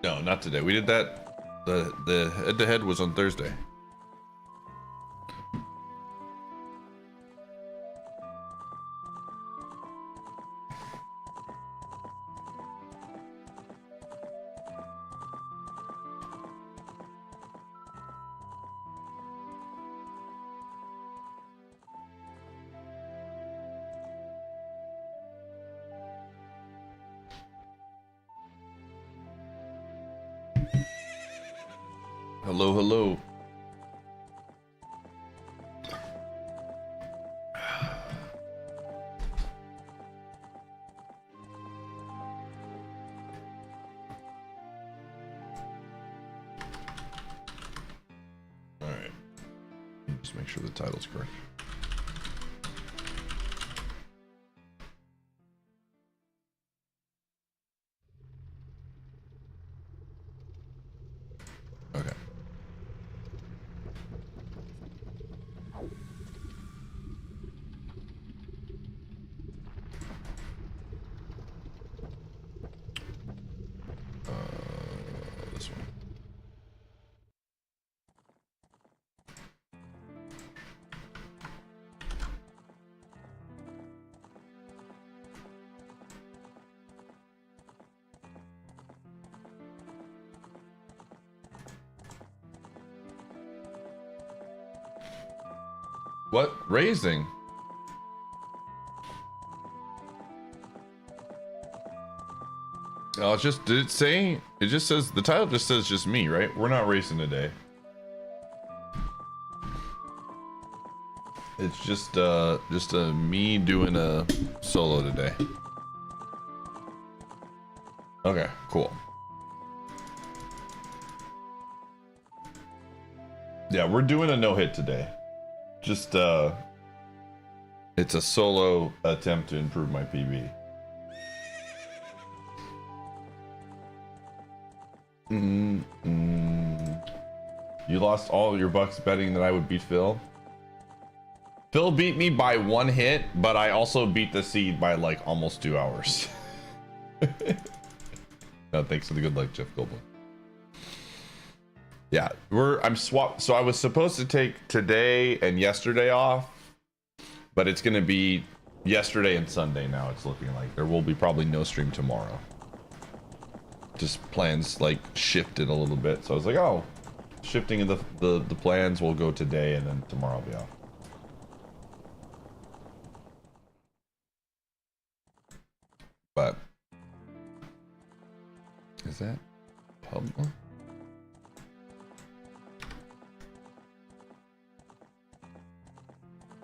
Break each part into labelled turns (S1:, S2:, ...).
S1: No, not today. We did that. The head-to-head was on Thursday. Hello, hello. All right. Just make sure the title's correct. Okay. This one. What? Raising? Oh, it's just, did it say? It just says, the title just says just me, right? We're not racing today. It's just me doing a solo today. Okay, cool. Yeah, we're doing a no-hit today. Just, it's a solo attempt to improve my PB. You lost all your bucks betting that I would beat Phil. Phil beat me by 1 hit, but I also beat the seed by like almost 2 hours. No, thanks for the good luck, Jeff Goldblum. Yeah, I'm swapped. So I was supposed to take today and yesterday off, but it's gonna be yesterday and Sunday now. It's looking like there will be probably no stream tomorrow. Just plans like shifted a little bit, so I was like, oh, shifting of the plans will go today and then tomorrow I'll be off. But is that pub one?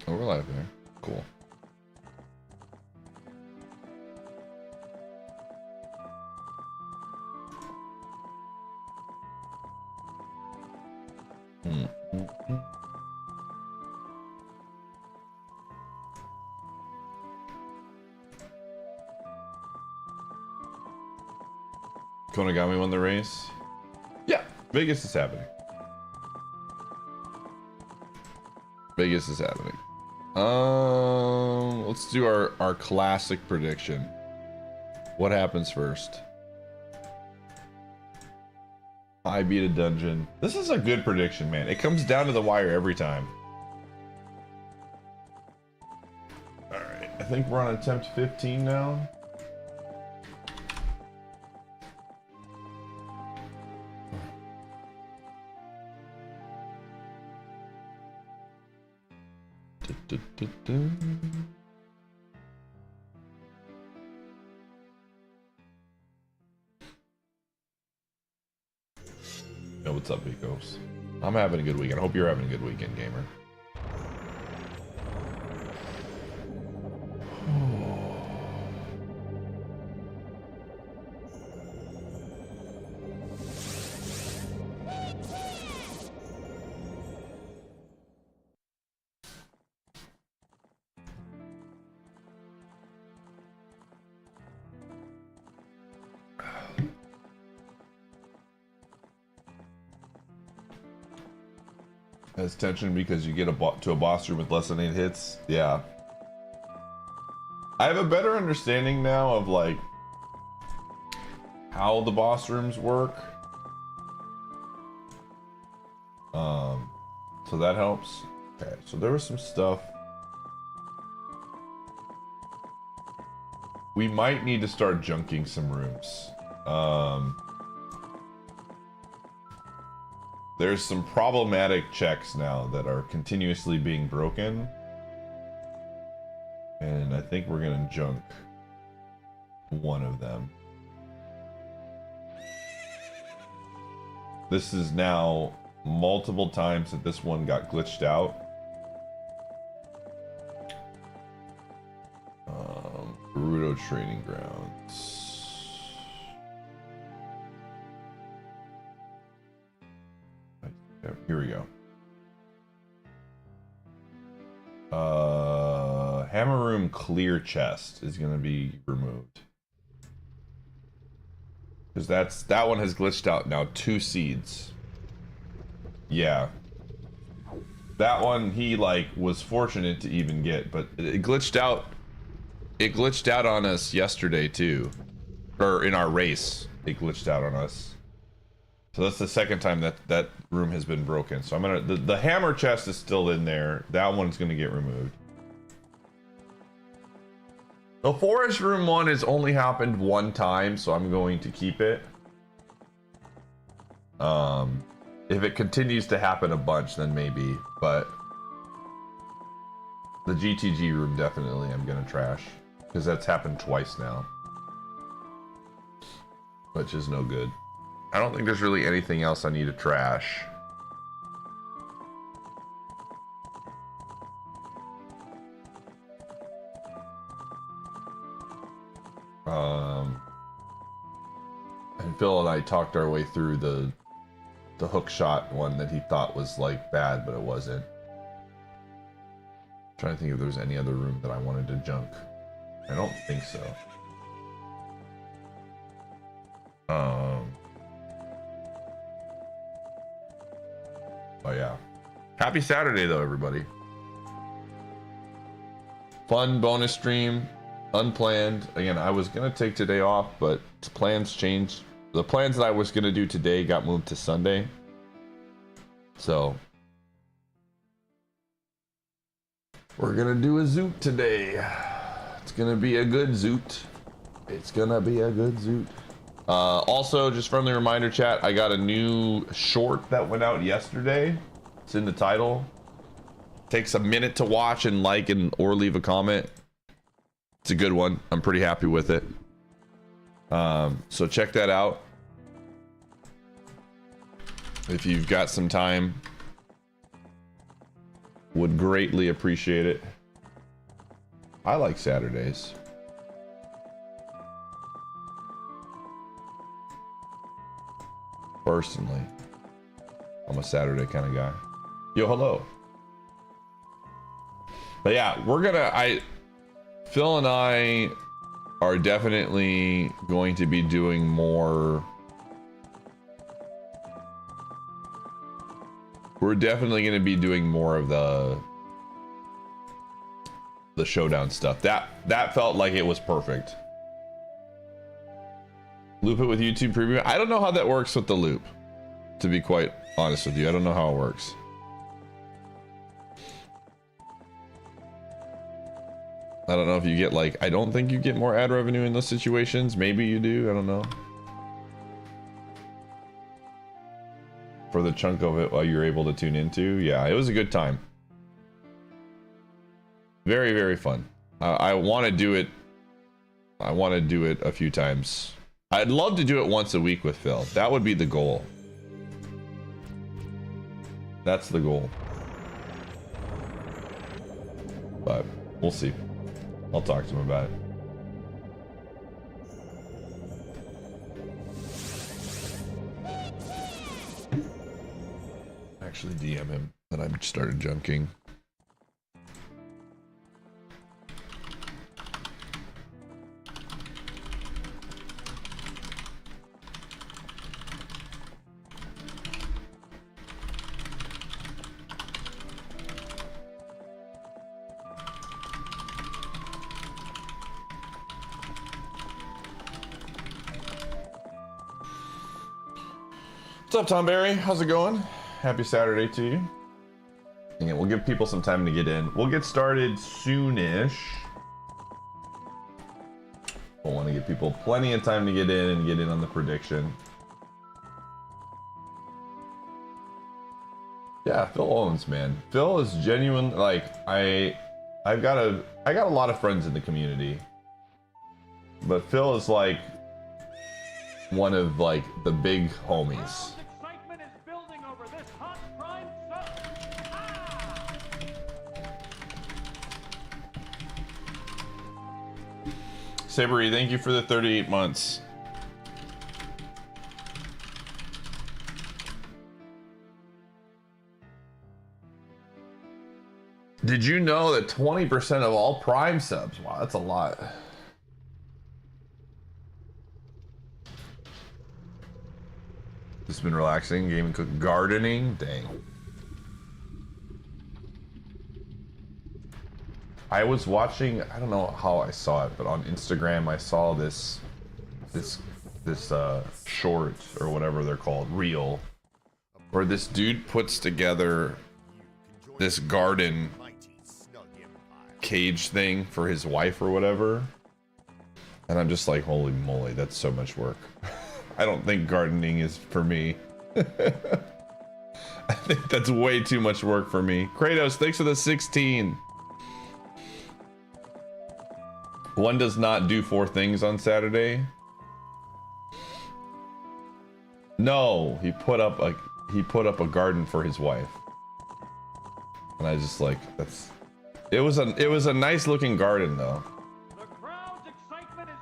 S1: Oh, we're live there. Cool. Konagami won the race. Yeah, Vegas is happening. Vegas is happening. Let's do our classic prediction. What happens first? I beat a dungeon. This is a good prediction, man. It comes down to the wire every time. All right, I think we're on attempt 15 now. Yo, what's up, Vicos? I'm having a good weekend. I hope you're having a good weekend, gamer. Has tension because you get to a boss room with less than 8 hits. Yeah. I have a better understanding now of like how the boss rooms work. So that helps. Okay, so there was some stuff. We might need to start junking some rooms. There's some problematic checks now that are continuously being broken. And I think we're gonna junk one of them. This is now multiple times that this one got glitched out. Gerudo Training Grounds. Here we go. Hammer Room Clear Chest is going to be removed. Because that one has glitched out now 2 seeds. Yeah. That one he like was fortunate to even get, but it glitched out. It glitched out on us yesterday too. Or in our race, it glitched out on us. So that's the second time that room has been broken. So I'm gonna the hammer chest is still in there. That one's gonna get removed. The forest room one has only happened 1 time, so I'm going to keep it. If it continues to happen a bunch, then maybe, but the GTG room definitely I'm gonna trash, because that's happened twice now, which is no good. I don't think there's really anything else I need to trash. And Phil and I talked our way through the hook shot one that he thought was like bad, but it wasn't. I'm trying to think if there's any other room that I wanted to junk. I don't think so. Oh yeah. Happy Saturday though, everybody. Fun bonus stream, unplanned. Again, I was gonna take today off, but plans changed. The plans that I was gonna do today got moved to Sunday. So we're gonna do a zoot today. It's gonna be a good zoot. It's gonna be a good zoot. Also, just friendly reminder, chat, I got a new short that went out yesterday. It's in the title. Takes a minute to watch and like or leave a comment. It's a good one. I'm pretty happy with it. So check that out if you've got some time. Would greatly appreciate it. I like Saturdays. Personally, I'm a Saturday kind of guy. Yo, hello. But yeah, Phil and I are definitely going to be doing more. We're definitely going to be doing more of the showdown stuff. That felt like it was perfect. Loop it with YouTube Premium. I don't know how that works with the loop, to be quite honest with you. I don't know how it works. I don't know if you get like, I don't think you get more ad revenue in those situations. Maybe you do, I don't know. For the chunk of it while you're able to tune into. Yeah, it was a good time. Very, very fun. I want to do it. I want to do it a few times. I'd love to do it once a week with Phil. That would be the goal. That's the goal. But we'll see. I'll talk to him about it. Actually DM him that I started junking. What's up, Tom Barry? How's it going? Happy Saturday to you. And we'll give people some time to get in. We'll get started soonish. We'll want to give people plenty of time to get in and get in on the prediction. Yeah, Phil Owens, man. Phil is genuine. Like I got a lot of friends in the community, but Phil is like one of like the big homies. Sabery, thank you for the 38 months. Did you know that 20% of all Prime subs? Wow, that's a lot. Just been relaxing, gaming, cooking, gardening. Dang. I was watching, I don't know how I saw it, but on Instagram I saw this short or whatever they're called, reel, where this dude puts together this garden cage thing for his wife or whatever, and I'm just like, holy moly, that's so much work. I don't think gardening is for me. I think that's way too much work for me. Kratos, thanks for the 16. One does not do 4 things on Saturday. No, he put up a garden for his wife, and I just like, it was a nice looking garden though.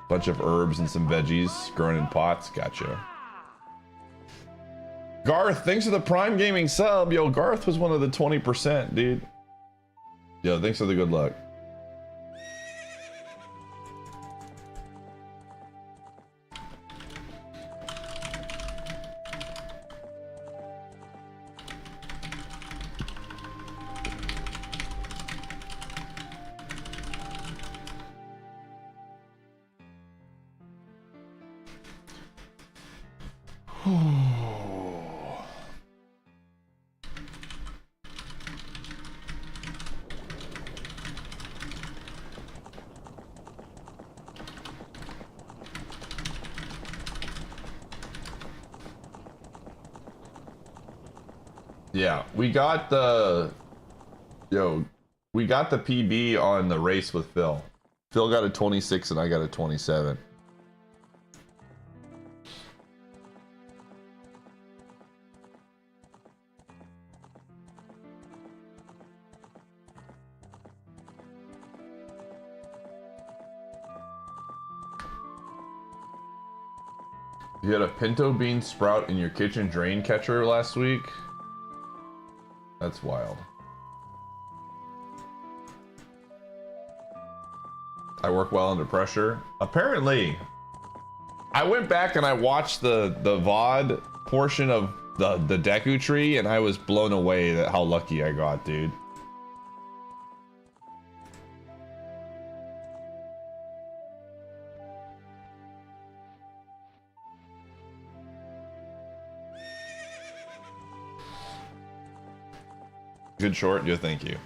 S1: Bunch of herbs and some veggies growing in pots. Gotcha. Garth, thanks for the Prime Gaming sub. Yo, Garth was one of the 20%, dude. Yo, thanks for the good luck. Yeah, we got the PB on the race with Phil. Phil got a 26 and I got a 27. You had a pinto bean sprout in your kitchen drain catcher last week? That's wild. I work well under pressure. Apparently, I went back and I watched the VOD portion of the Deku tree, and I was blown away at how lucky I got, dude. Good short, yeah, thank you.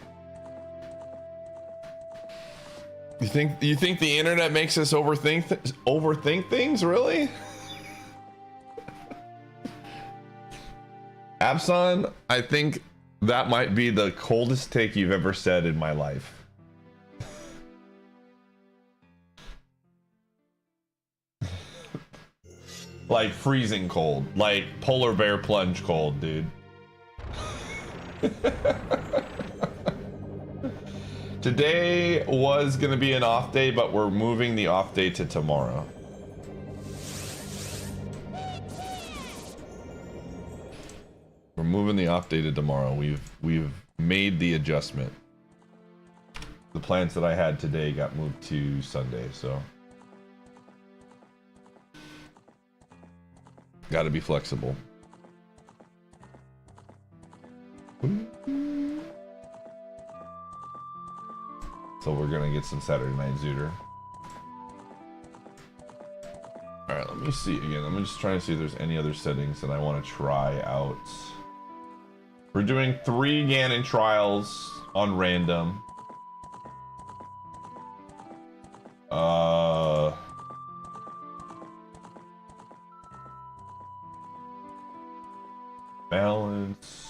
S1: You think the internet makes us overthink things, really? Abson, I think that might be the coldest take you've ever said in my life. Like freezing cold, like polar bear plunge cold, dude. Today was gonna be an off day, but we're moving the off day to tomorrow. We're moving the off day to tomorrow. We've made the adjustment. The plans that I had today got moved to Sunday, so gotta be flexible. So we're gonna get some Saturday Night Zooter. Alright, let me see again. I'm just trying to see if there's any other settings that I want to try out. We're doing 3 Ganon trials on random. Balance.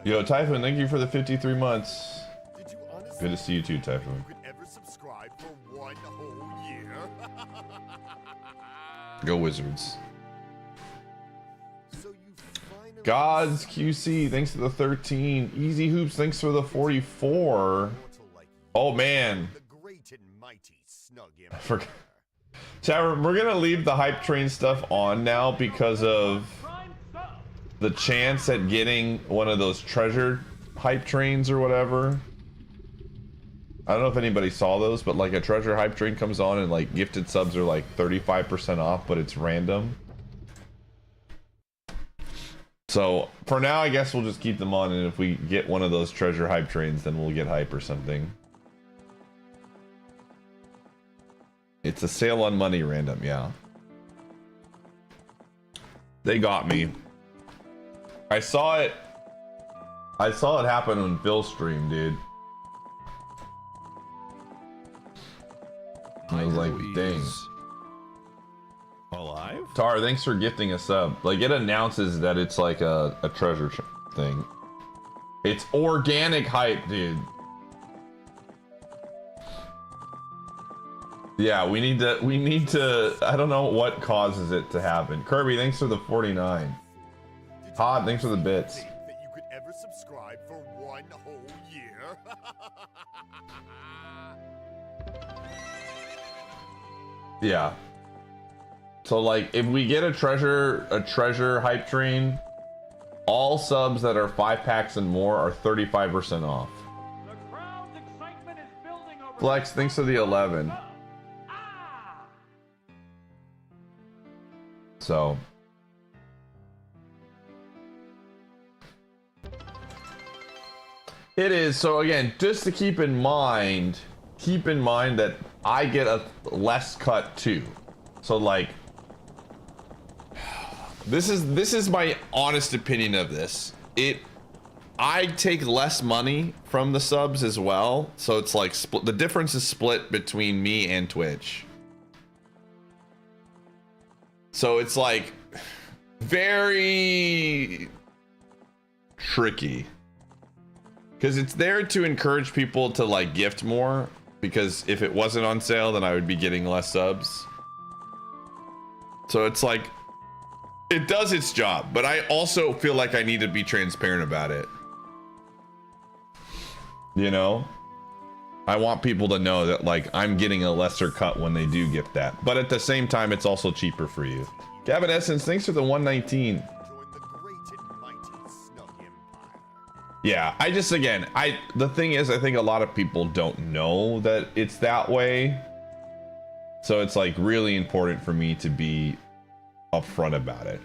S1: Yo, Typhoon, thank you for the 53 months. Good to see you too, Typhoon. Go Wizards. Gods QC, thanks for the 13. Easy Hoops, thanks for the 44. Oh man. I forgot. Chat, we're gonna leave the hype train stuff on now because of the chance at getting one of those treasure hype trains or whatever. I don't know if anybody saw those, but like a treasure hype train comes on and like gifted subs are like 35% off, but it's random. So for now, I guess we'll just keep them on, and if we get one of those treasure hype trains, then we'll get hype or something. It's a sale on money random, yeah. They got me. I saw it happen on Phil's stream, dude. I was like, dang.
S2: Alive?
S1: Tar, thanks for gifting a sub. Like, it announces that it's like a treasure thing. It's organic hype, dude. Yeah, we need to, I don't know what causes it to happen. Kirby, thanks for the 49. Todd, thanks for the bits.
S3: That you could ever subscribe for 1 whole year.
S1: Yeah. So like if we get a treasure hype train, all subs that are 5 packs and more are 35% off.
S4: The crowd's excitement is building over.
S1: Flex, thanks for the 11. So it is. So again, just to keep in mind that I get a less cut too. So like, this is my honest opinion of this. I take less money from the subs as well. So it's like the difference is split between me and Twitch. So it's like very tricky. Because it's there to encourage people to like gift more, because if it wasn't on sale, then I would be getting less subs. So it's like, it does its job, but I also feel like I need to be transparent about it. You know? I want people to know that like I'm getting a lesser cut when they do gift that. But at the same time, it's also cheaper for you. Gavin Essence, thanks for the 119. Yeah, the thing is, I think a lot of people don't know that it's that way. So it's like really important for me to be upfront about it.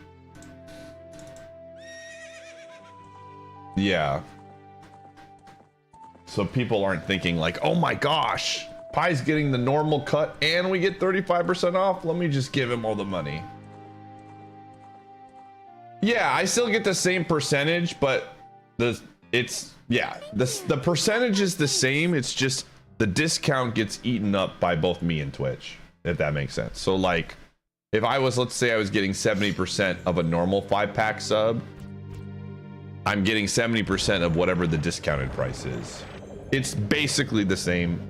S1: Yeah. So people aren't thinking like, oh my gosh, Pie's getting the normal cut and we get 35% off. Let me just give him all the money. Yeah, I still get the same percentage, but the percentage is the same. It's just the discount gets eaten up by both me and Twitch, if that makes sense. So like, if I was, let's say I was getting 70% of a normal 5-pack sub, I'm getting 70% of whatever the discounted price is. It's basically the same.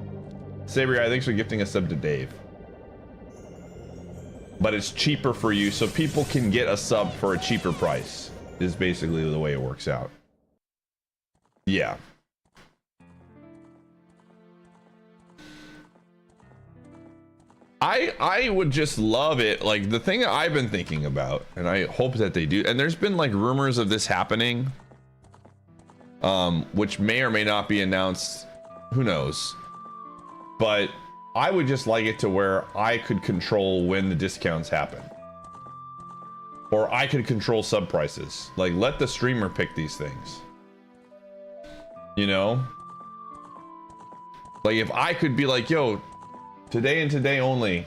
S1: Saber Guy, thanks for gifting a sub to Dave. But it's cheaper for you, so people can get a sub for a cheaper price, is basically the way it works out. Yeah. I would just love it. Like the thing that I've been thinking about, and I hope that they do, and there's been like rumors of this happening, which may or may not be announced, who knows, but I would just like it to where I could control when the discounts happen. Or I could control sub prices. Like, let the streamer pick these things. You know? Like, if I could be like, yo, today and today only,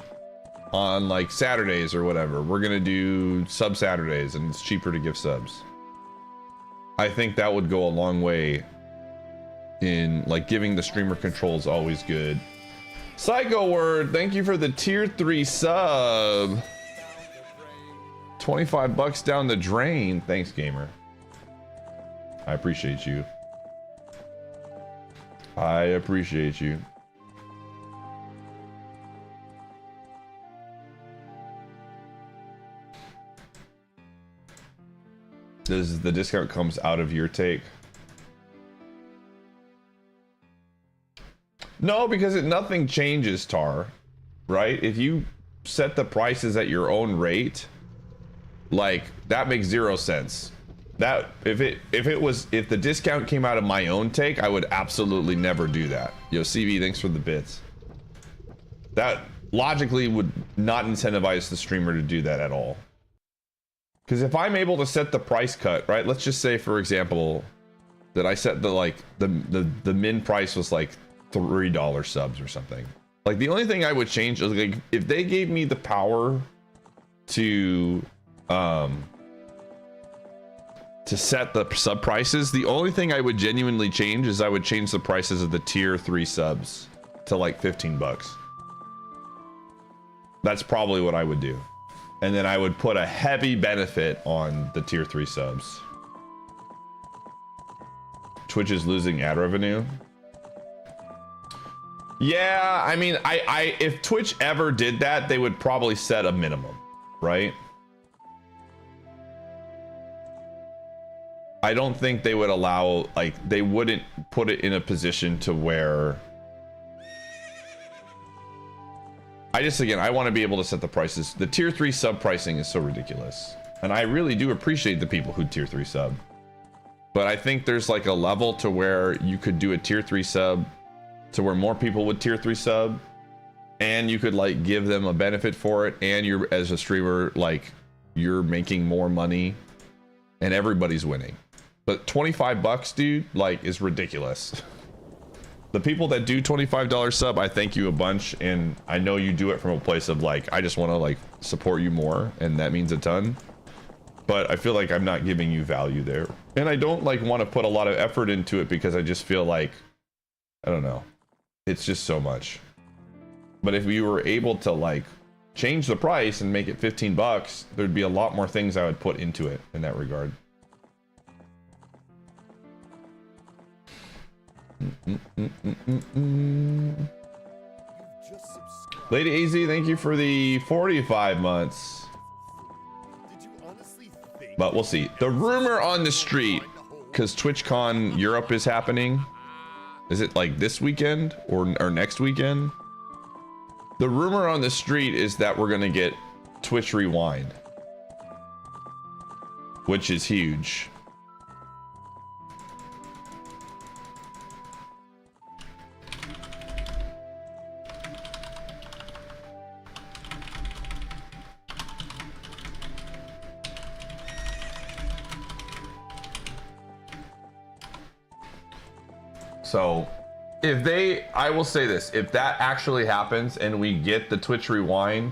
S1: on like Saturdays or whatever, we're gonna do sub Saturdays and it's cheaper to give subs. I think that would go a long way in like giving the streamer control is always good. Psycho Word, thank you for the tier 3 sub. 25 bucks down the drain. Thanks, gamer. I appreciate you. I appreciate you. Does the discount comes out of your take? No, because nothing changes, Tar. Right? If you set the prices at your own rate, like that makes 0 sense. That if the discount came out of my own take, I would absolutely never do that. Yo, CB, thanks for the bits. That logically would not incentivize the streamer to do that at all. Because if I'm able to set the price cut, right? Let's just say, for example, that I set the min price was like $3 subs or something. Like the only thing I would change is like if they gave me the power to set the sub prices, the only thing I would genuinely change is I would change the prices of the tier 3 subs to like 15 bucks. That's probably what I would do. And then I would put a heavy benefit on the tier 3 subs. Twitch is losing ad revenue. Yeah, I mean, if Twitch ever did that, they would probably set a minimum, right? I don't think they would allow, like, they wouldn't put it in a position to where I want to be able to set the prices. The tier 3 sub pricing is so ridiculous. And I really do appreciate the people who tier 3 sub. But I think there's like a level to where you could do a tier 3 sub to where more people would tier 3 sub. And you could like give them a benefit for it. And you're, as a streamer, like you're making more money and everybody's winning. But 25 bucks, dude, like is ridiculous. The people that do $25 sub, I thank you a bunch, and I know you do it from a place of like, I just want to like support you more, and that means a ton. But I feel like I'm not giving you value there, and I don't like want to put a lot of effort into it because I just feel like, I don't know, it's just so much. But if we were able to like change the price and make it 15 bucks, there'd be a lot more things I would put into it in that regard. Lady AZ, thank you for the 45 months. But we'll see. The rumor on the street, because TwitchCon Europe is happening. Is it like this weekend or next weekend? The rumor on the street is that we're gonna get Twitch Rewind, which is huge. So I will say this, if that actually happens and we get the Twitch Rewind,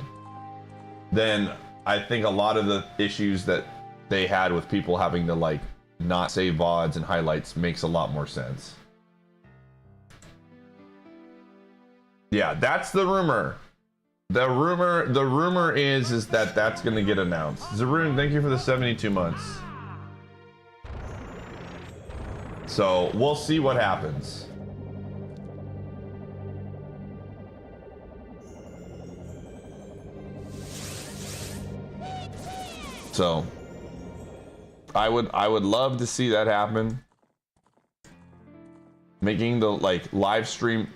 S1: then I think a lot of the issues that they had with people having to like not save VODs and highlights makes a lot more sense. Yeah, that's the rumor. The rumor is that that's going to get announced. Zaroon, thank you for the 72 months. So we'll see what happens. So I would love to see that happen. Making the like live stream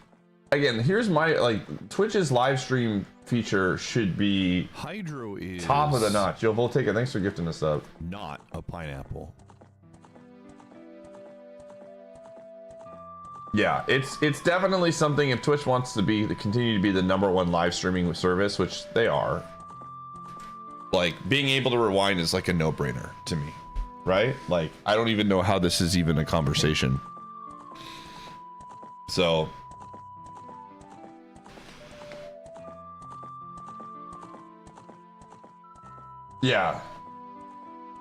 S1: again, here's my like Twitch's live stream feature should be
S2: Hydro is
S1: top of the notch. Yo, Voltaica, thanks for gifting us up.
S2: Not a pineapple.
S1: Yeah, it's definitely something if Twitch wants to continue to be the #1 live streaming service, which they are. like being able to rewind is like a no-brainer to me, right? Like I don't even know how this is even a conversation. So yeah,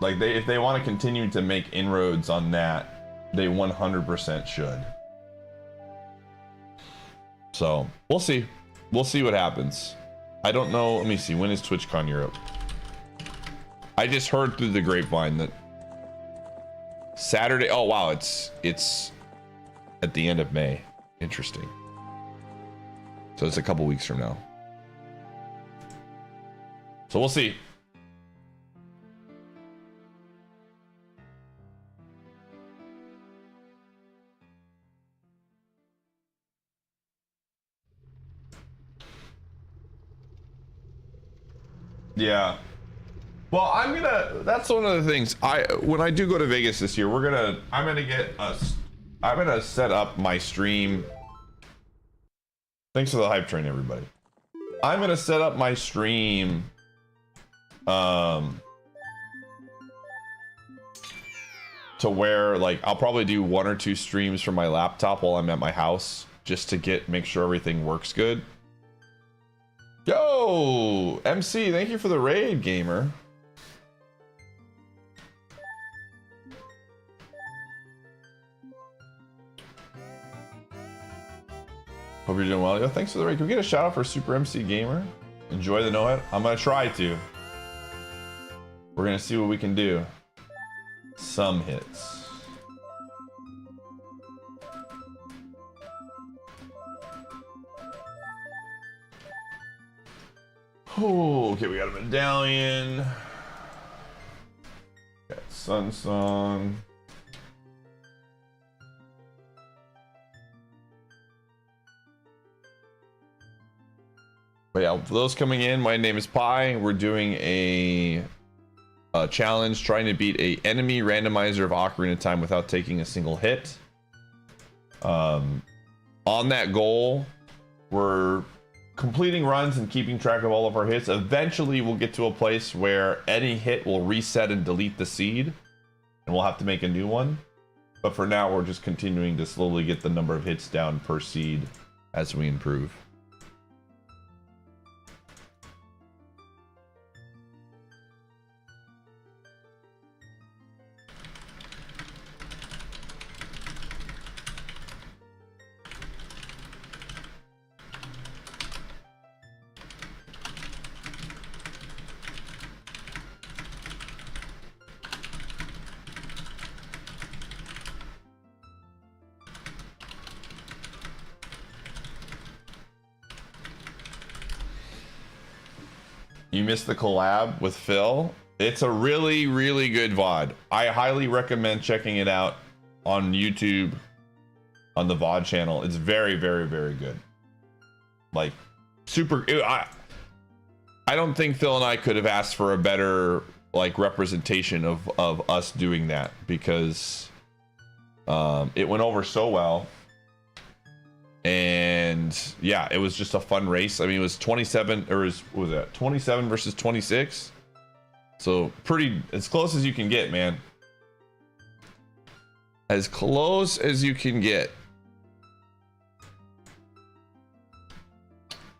S1: like if they want to continue to make inroads on that, they 100% should. So we'll see what happens. I don't know. Let me see, when is TwitchCon Europe? I just heard through the grapevine that Saturday. Oh wow, it's at the end of May. Interesting. So it's a couple weeks from now. So we'll see. Yeah. Well, that's one of the things when I do go to Vegas this year, I'm gonna set up my stream. Thanks for the hype train, everybody. I'm gonna set up my stream to where like I'll probably do 1 or 2 streams from my laptop while I'm at my house just to make sure everything works good. Yo, MC, thank you for the raid, gamer. Hope you're doing well. Yo, thanks for the raid. Can we get a shout out for Super MC Gamer? Enjoy the NOHIT. I'm gonna try to. We're gonna see what we can do. Some hits. Oh, okay, we got a medallion. Got Sun Song. But yeah, for those coming in, my name is Pi. We're doing a challenge trying to beat a enemy randomizer of Ocarina Time without taking a single hit. On that goal, we're completing runs and keeping track of all of our hits. Eventually we'll get to a place where any hit will reset and delete the seed, and we'll have to make a new one. But for now, we're just continuing to slowly get the number of hits down per seed as we improve. You missed the collab with Phil. It's a really, really good VOD. I highly recommend checking it out on YouTube, on the VOD channel. It's very, very, very good. Like, super. I don't think Phil and I could have asked for a better like representation of us doing that, because it went over so well. And yeah, it was just a fun race. I mean, it was 27, or what was that 27 versus 26? So pretty, as close as you can get, man. As close as you can get.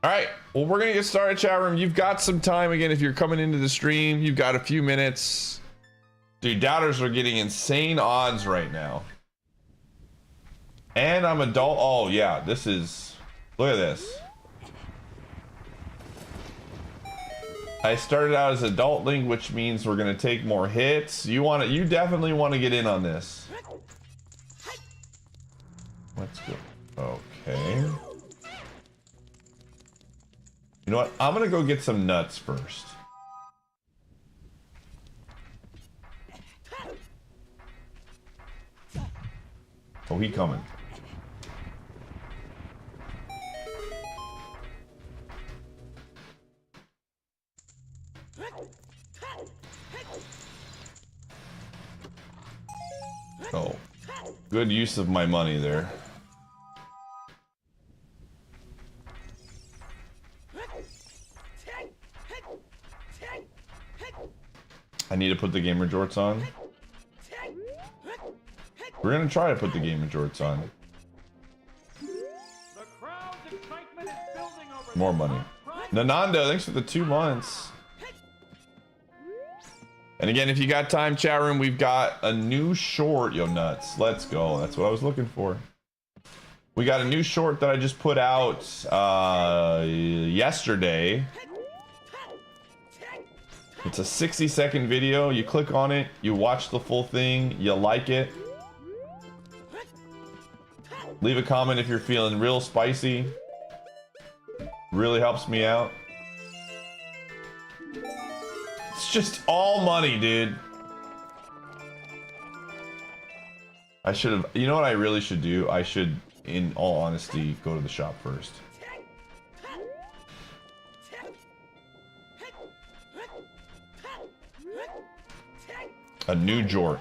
S1: All right, well, we're gonna get started, chat room. You've got some time. Again, if you're coming into the stream, you've got a few minutes. Dude, doubters are getting insane odds right now. And I'm adult. Oh yeah, this is, look at this. I started out as adult link, which means we're gonna take more hits. You definitely want to get in on this. Let's go. Okay. You know what? I'm gonna go get some nuts first. Oh, he coming. Oh, good use of my money there. need to put the gamer jorts on. We're gonna try to put the gamer jorts on.
S4: The crowd's excitement is building over
S1: More money. Nanando, thanks for the 2 months. And again, if you got time, chat room, we've got a new short. Yo, nuts. Let's go. That's what I was looking for. We got a new short that I just put out yesterday. It's a 60-second video. You click on it, you watch the full thing, you like it. Leave a comment if you're feeling real spicy. Really helps me out. It's just all money, dude. I should have, you know what I really should do? I should, in all honesty, go to the shop first. A new jort.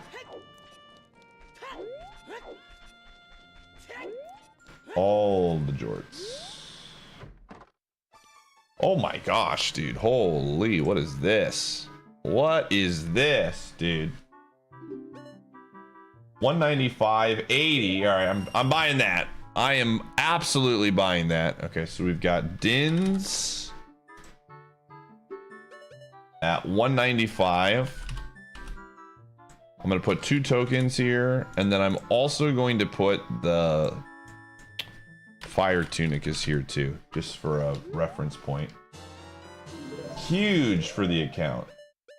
S1: All the jorts. Oh my gosh, dude. Holy, what is this? What is this, dude? 195.80. All right, I'm buying that. I am absolutely buying that. Okay, so we've got Dins at 195. I'm gonna put 2 tokens here, and then I'm also going to put the fire tunic is here too, just for a reference point. Huge for the account.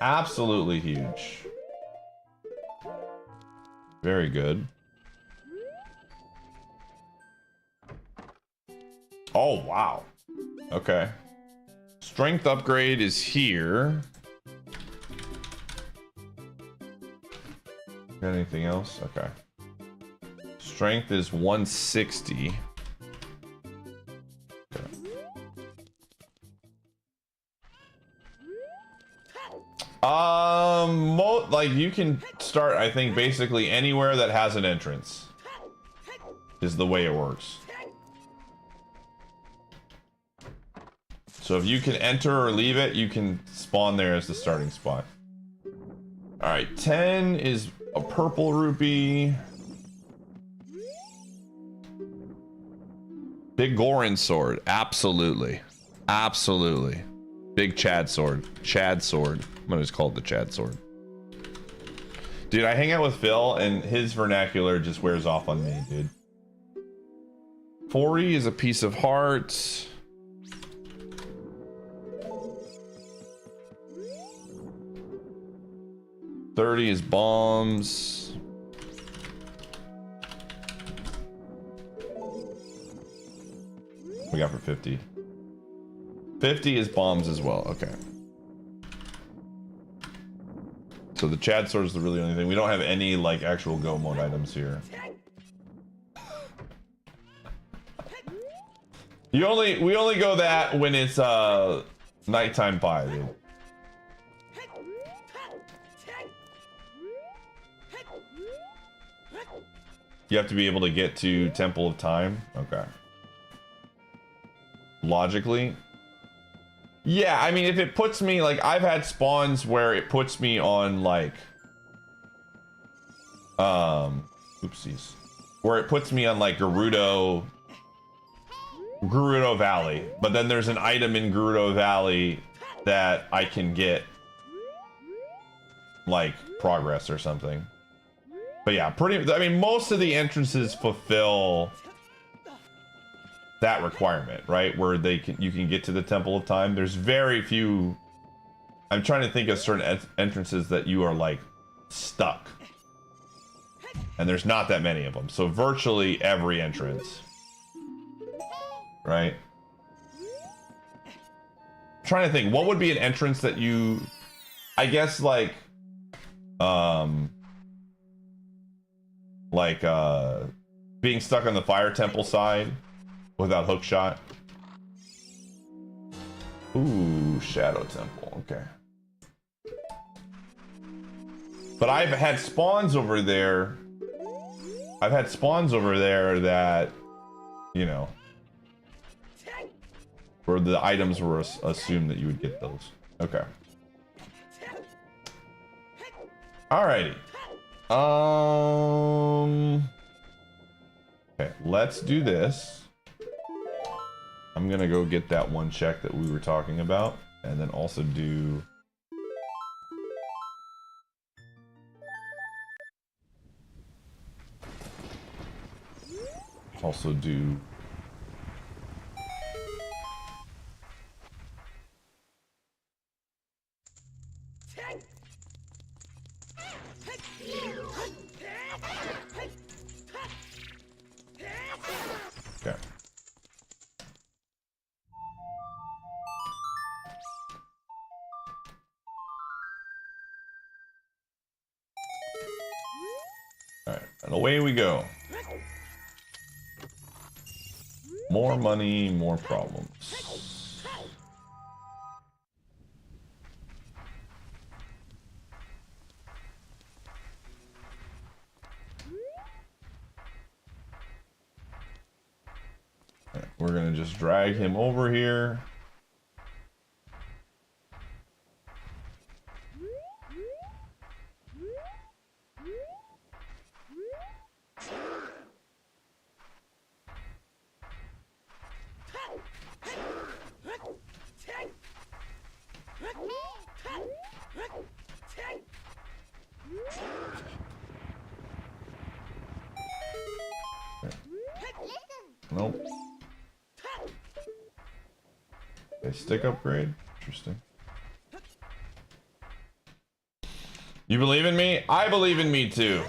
S1: Absolutely huge. Very good. Oh, wow. Okay. Strength upgrade is here. Got anything else? Okay. Strength is 160. Okay. Like you can start, I think, basically anywhere that has an entrance is the way it works. So if you can enter or leave it, you can spawn there as the starting spot. All right, 10 is a purple rupee. Big Gorin sword, absolutely, absolutely. Big Chad sword, Chad sword. I'm gonna just call it the Chad sword. Dude, I hang out with Phil and his vernacular just wears off on me, dude. 40 is a piece of heart. $30 is bombs. We got for 50. 50 is bombs as well. Okay. So the Chad sword is the really only thing. We don't have any like actual go mode items here. We only go that when it's nighttime pie, dude. You have to be able to get to Temple of Time. Okay. Logically. Yeah, I mean, if it puts me, like, I've had spawns where it puts me on, like, oopsies. Where it puts me on, like, Gerudo Valley. But then there's an item in Gerudo Valley that I can get, like, progress or something. But yeah, I mean, most of the entrances fulfill that requirement, right? Where you can get to the Temple of Time. There's very few. I'm trying to think of certain entrances that you are like stuck, and there's not that many of them. So virtually every entrance, right? I'm trying to think, what would be an entrance that you, I guess, like being stuck on the Fire Temple side without hook shot. Ooh, Shadow Temple, okay. But I've had spawns over there. I've had spawns over there that, you know, where the items were assumed that you would get those. Okay. Alrighty. Okay, let's do this. I'm gonna go get that one check that we were talking about, and then also do. Also do. Okay. Alright, and away we go. More money, more problems. Alright, we're gonna just drag him over here. Nope. A stick upgrade? Interesting. You believe in me? I believe in me too.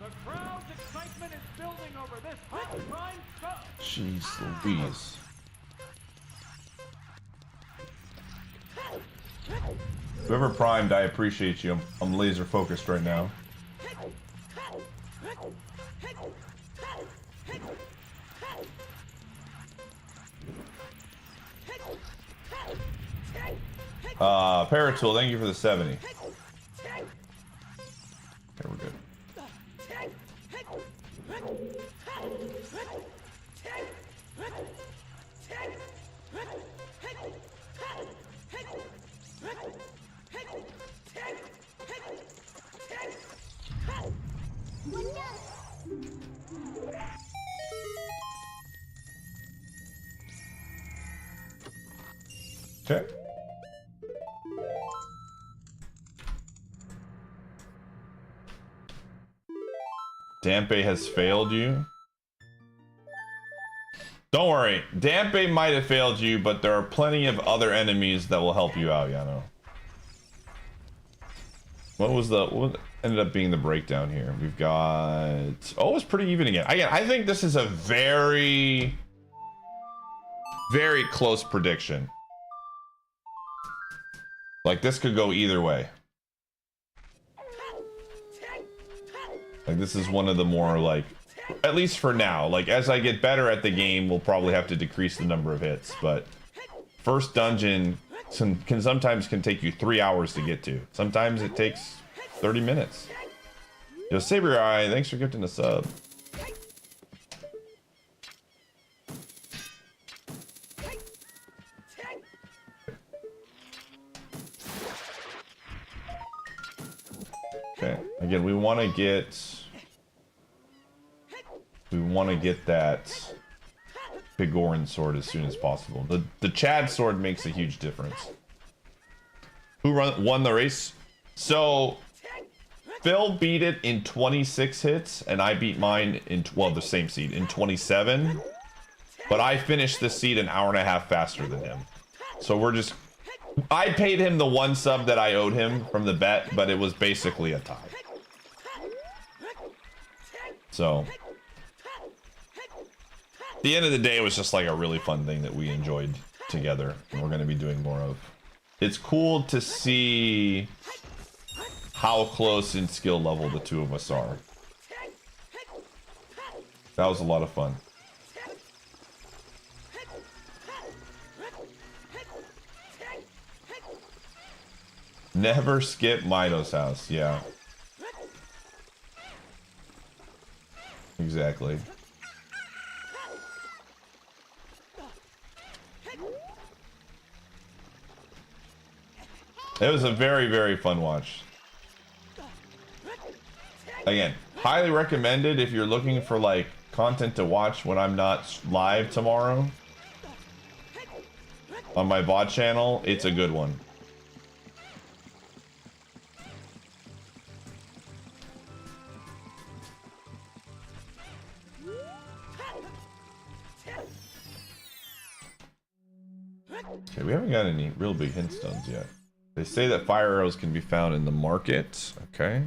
S4: The crowd's excitement is building over this hot prime stuff.
S1: Jeez Louise. Whoever primed, I appreciate you. I'm laser focused right now. Paratool, thank you for the 70. Okay, we're good. Okay. Dampe has failed you. Don't worry, Dampe might have failed you, but there are plenty of other enemies that will help you out, Yano. What ended up being the breakdown here? We've got... Oh, it was pretty even again. Again, I think this is a very, very close prediction. Like, this could go either way. Like, this is one of the more, like, at least for now. Like, as I get better at the game, we'll probably have to decrease the number of hits. But first dungeon can sometimes take you 3 hours to get to. Sometimes it takes 30 minutes. Yo, Saber Eye, thanks for gifting a sub. Okay, again, we want to get that Pigoran sword as soon as possible. The Chad sword makes a huge difference. Who won the race? So Phil beat it in 26 hits, and I beat mine in, well, the same seed, in 27. But I finished the seed an hour and a half faster than him. So we're just... I paid him the 1 sub that I owed him from the bet, but it was basically a tie. So... at the end of the day, it was just like a really fun thing that we enjoyed together, and we're going to be doing more of. It's cool to see how close in skill level the two of us are. That was a lot of fun. Never skip Mido's house. Yeah. Exactly. It was a very, very fun watch. Again, highly recommended if you're looking for like content to watch when I'm not live tomorrow on my VOD channel. It's a good one. Okay, we haven't got any real big hint stones yet. They say that fire arrows can be found in the market. Okay.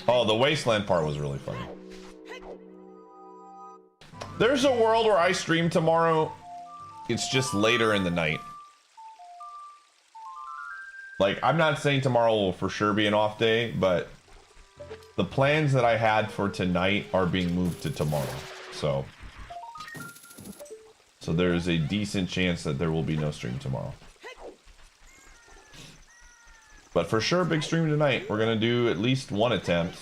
S1: Oh, the wasteland part was really funny. There's a world where I stream tomorrow. It's just later in the night. Like, I'm not saying tomorrow will for sure be an off day, but the plans that I had for tonight are being moved to tomorrow. So there's a decent chance that there will be no stream tomorrow. But for sure, big stream tonight. We're gonna do at least one attempt.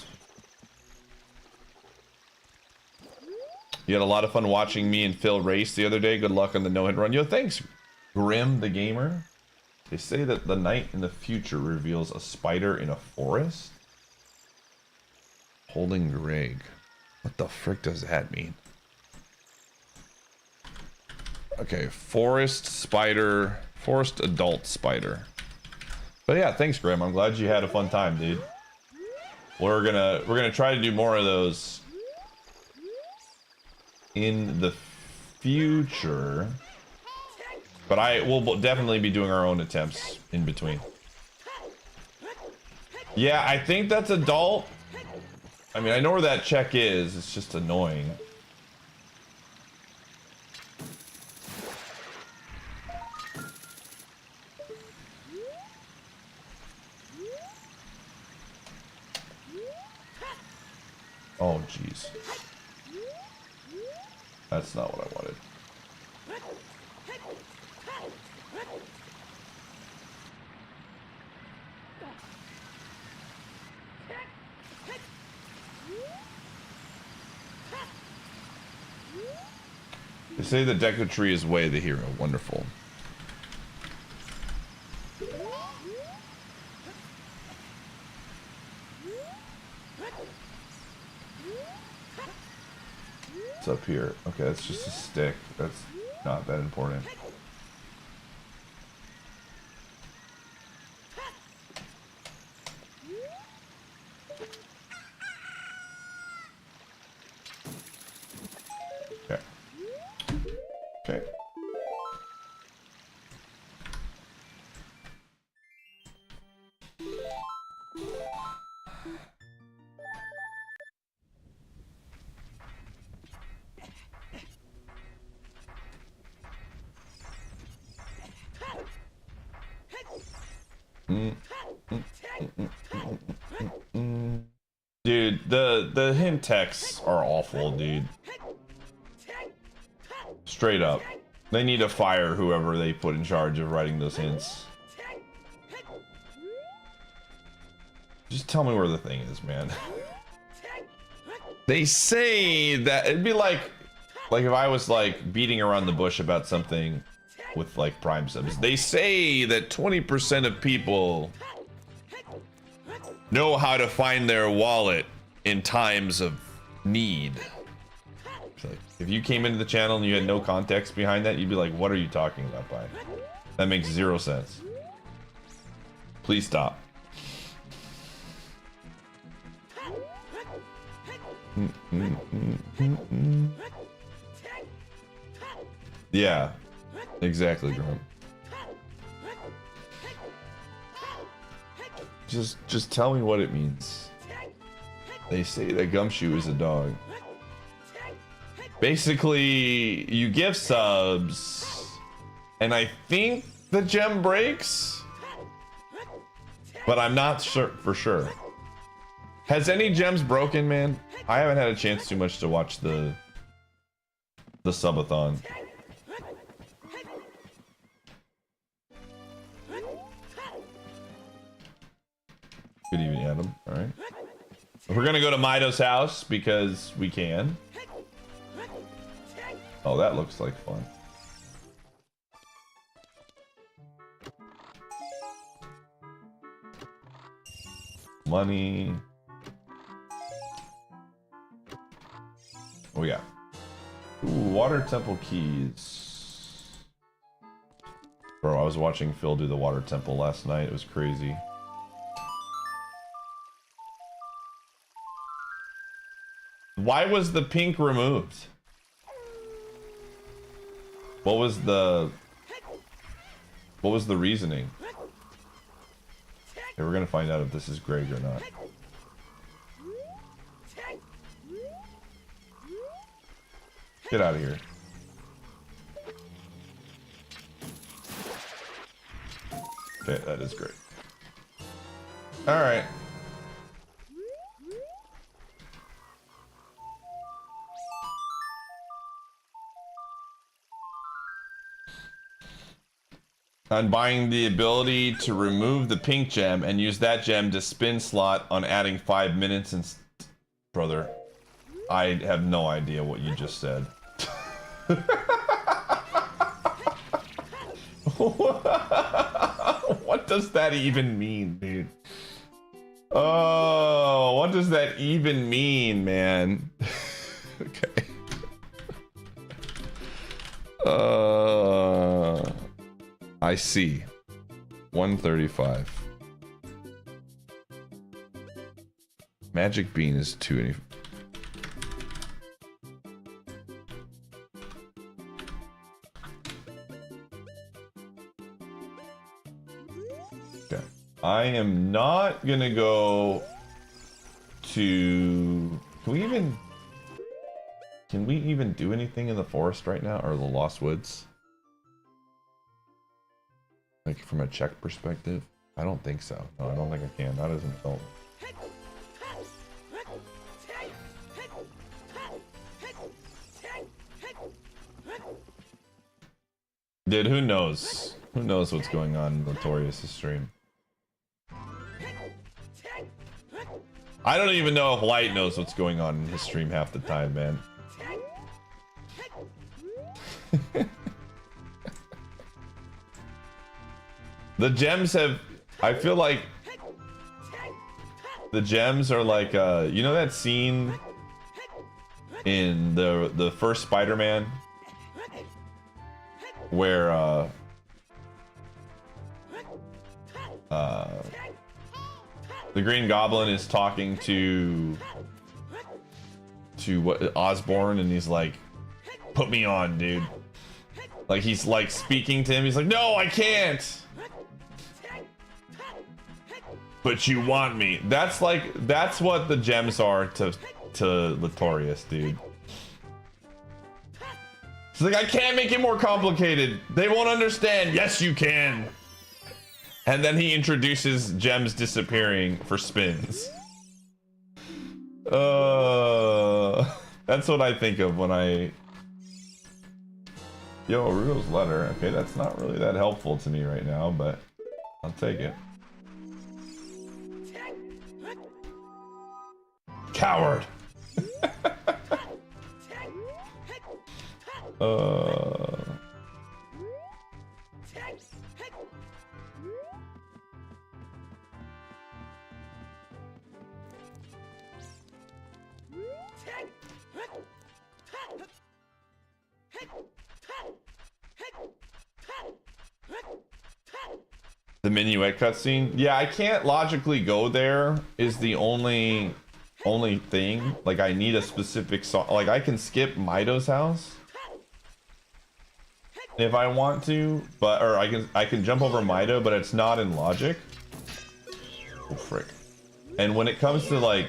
S1: You had a lot of fun watching me and Phil race the other day. Good luck on the no-hit run. Yo, thanks, Grim the Gamer. They say that the night in the future reveals a spider in a forest. Holding Greg. What the frick does that mean? Okay, forest spider, forest adult spider. But yeah, thanks, Grim. I'm glad you had a fun time, dude. We're gonna try to do more of those in the future. But we'll definitely be doing our own attempts in between. Yeah, I think that's adult. I mean, I know where that check is. It's just annoying. Oh, jeez. That's not what I wanted. They say the Deku Tree is Way the hero. Wonderful. It's up here. Okay, that's just a stick. That's not that important. Okay. Okay. Dude, the hint texts are awful, dude. Straight up. They need to fire whoever they put in charge of writing those hints. Just tell me where the thing is, man. They say that it'd be like if I was like beating around the bush about something with like Prime subs. They say that 20% of people know how to find their wallet in times of need. So if you came into the channel and you had no context behind that, you'd be like, what are you talking about, Pi? That makes zero sense. Please stop. Yeah, exactly, Grum. Just tell me what it means. They say that Gumshoe is a dog. Basically, you give subs, and I think the gem breaks, but I'm not sure for sure. Has any gems broken, man? I haven't had a chance too much to watch the subathon. Good evening, Adam. All right. We're gonna go to Mido's house because we can. Oh, that looks like fun. Money. Oh yeah. Ooh, water temple keys. Bro, I was watching Phil do the water temple last night. It was crazy. Why was the pink removed? What was the reasoning? Okay, we're gonna find out if this is Greg or not. Get out of here. Okay, that is great. All right. On buying the ability to remove the pink gem and use that gem to spin slot on adding 5 minutes and... Brother, I have no idea what you just said. What does that even mean, dude? Oh, what does that even mean, man? Okay. I see. 135. Magic bean is 280. Okay. I am not gonna go to... Can we even do anything in the forest right now, or the Lost Woods? Like from a check perspective? I don't think so. No, I don't think I can. Not as an adult. Dude, who knows? Who knows what's going on in Notorious' stream? I don't even know if Light knows what's going on in his stream half the time, man. The gems have... I feel like... The gems are like, you know that scene in the first Spider-Man? Where, the Green Goblin is talking to what, Osborn, and he's like, put me on, dude. Like, he's like speaking to him, he's like, no, I can't! But you want me. That's like, that's what the gems are to Latorius, dude. It's like, I can't make it more complicated. They won't understand. Yes, you can. And then he introduces gems disappearing for spins. That's what I think of when I... Yo, Rudo's letter. Okay, that's not really that helpful to me right now, but I'll take it. Coward! The minuet cutscene? Yeah, I can't logically go there is the only thing. Like, I need a specific song. Like, I can skip Mido's house if I want to, but or I can jump over Mido, but it's not in logic. Oh frick. And when it comes to like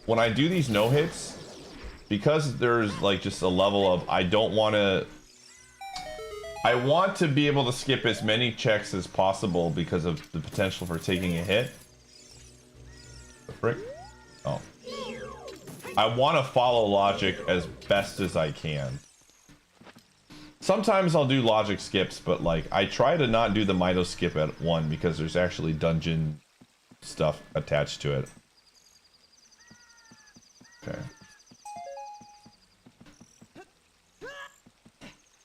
S1: when I do these no hits, because there's like just a level of I want to be able to skip as many checks as possible because of the potential for taking a hit. The frick. Oh. I want to follow logic as best as I can. Sometimes I'll do logic skips, but like I try to not do the Mito skip at 1 because there's actually dungeon stuff attached to it. Okay.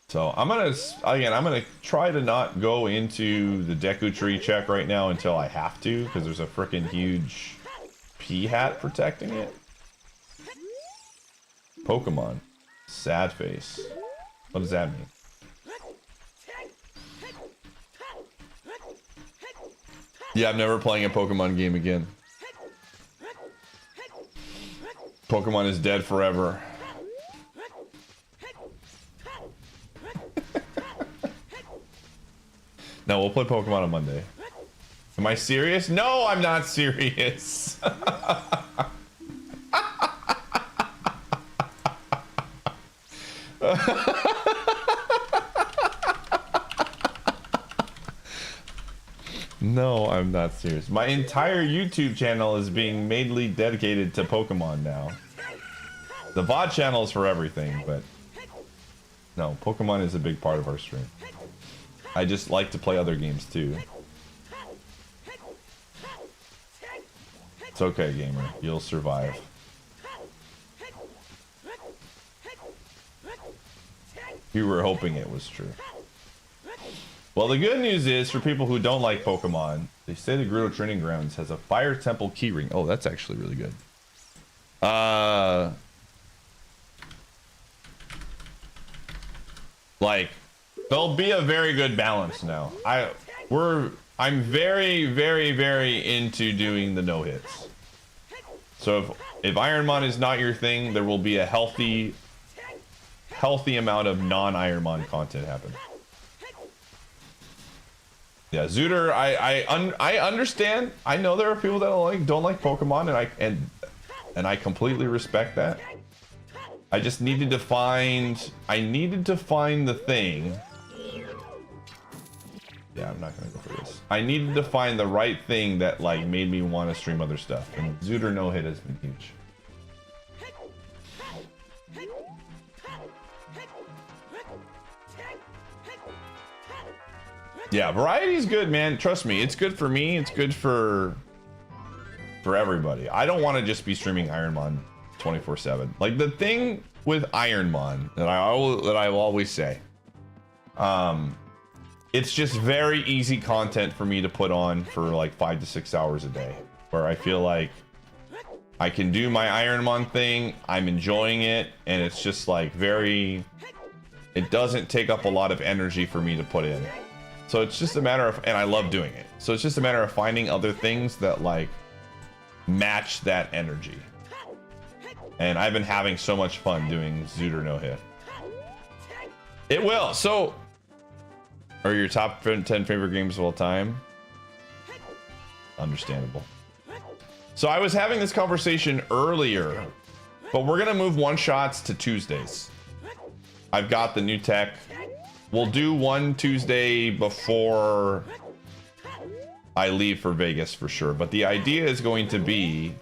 S1: So I'm gonna try to not go into the Deku Tree check right now until I have to, because there's a freaking huge pea hat protecting it. Pokemon. Sad face. What does that mean? Yeah, I'm never playing a Pokemon game again. Pokemon is dead forever. No, we'll play Pokemon on Monday. Am I serious? No, I'm not serious. No, I'm not serious. My entire YouTube channel is being mainly dedicated to Pokemon now. The VOD channel is for everything, but no, Pokemon is a big part of our stream. I just like to play other games too. It's okay, gamer. You'll survive. You were hoping it was true. Well, the good news is, for people who don't like Pokemon, they say the Gerudo Training Grounds has a Fire Temple keyring. Oh, that's actually really good. Like, there'll be a very good balance now. I'm very, very, very into doing the no-hits. So if Ironmon is not your thing, there will be a healthy amount of non-Ironmon content happening. Yeah, Zooter, I understand. I know there are people that don't like Pokemon, and I completely respect that. I just needed to find the thing. Yeah, I'm not gonna go for this. I needed to find the right thing that like made me want to stream other stuff, and Zooter no hit has been huge. Yeah, variety's good, man. Trust me, it's good for me. It's good for everybody. I don't want to just be streaming Ironmon 24/7. Like the thing with Ironmon that I will always say, it's just very easy content for me to put on for like 5 to 6 hours a day, where I feel like I can do my Ironmon thing. I'm enjoying it, and it's just like it doesn't take up a lot of energy for me to put in. So it's just a matter of, and I love doing it. So it's just a matter of finding other things that like match that energy. And I've been having so much fun doing Zooter no hit. It will. So, are your top 10 favorite games of all time? Understandable. So I was having this conversation earlier, but we're gonna move one-shots to Tuesdays. I've got the new tech. We'll do one Tuesday before I leave for Vegas for sure. But the idea is going to be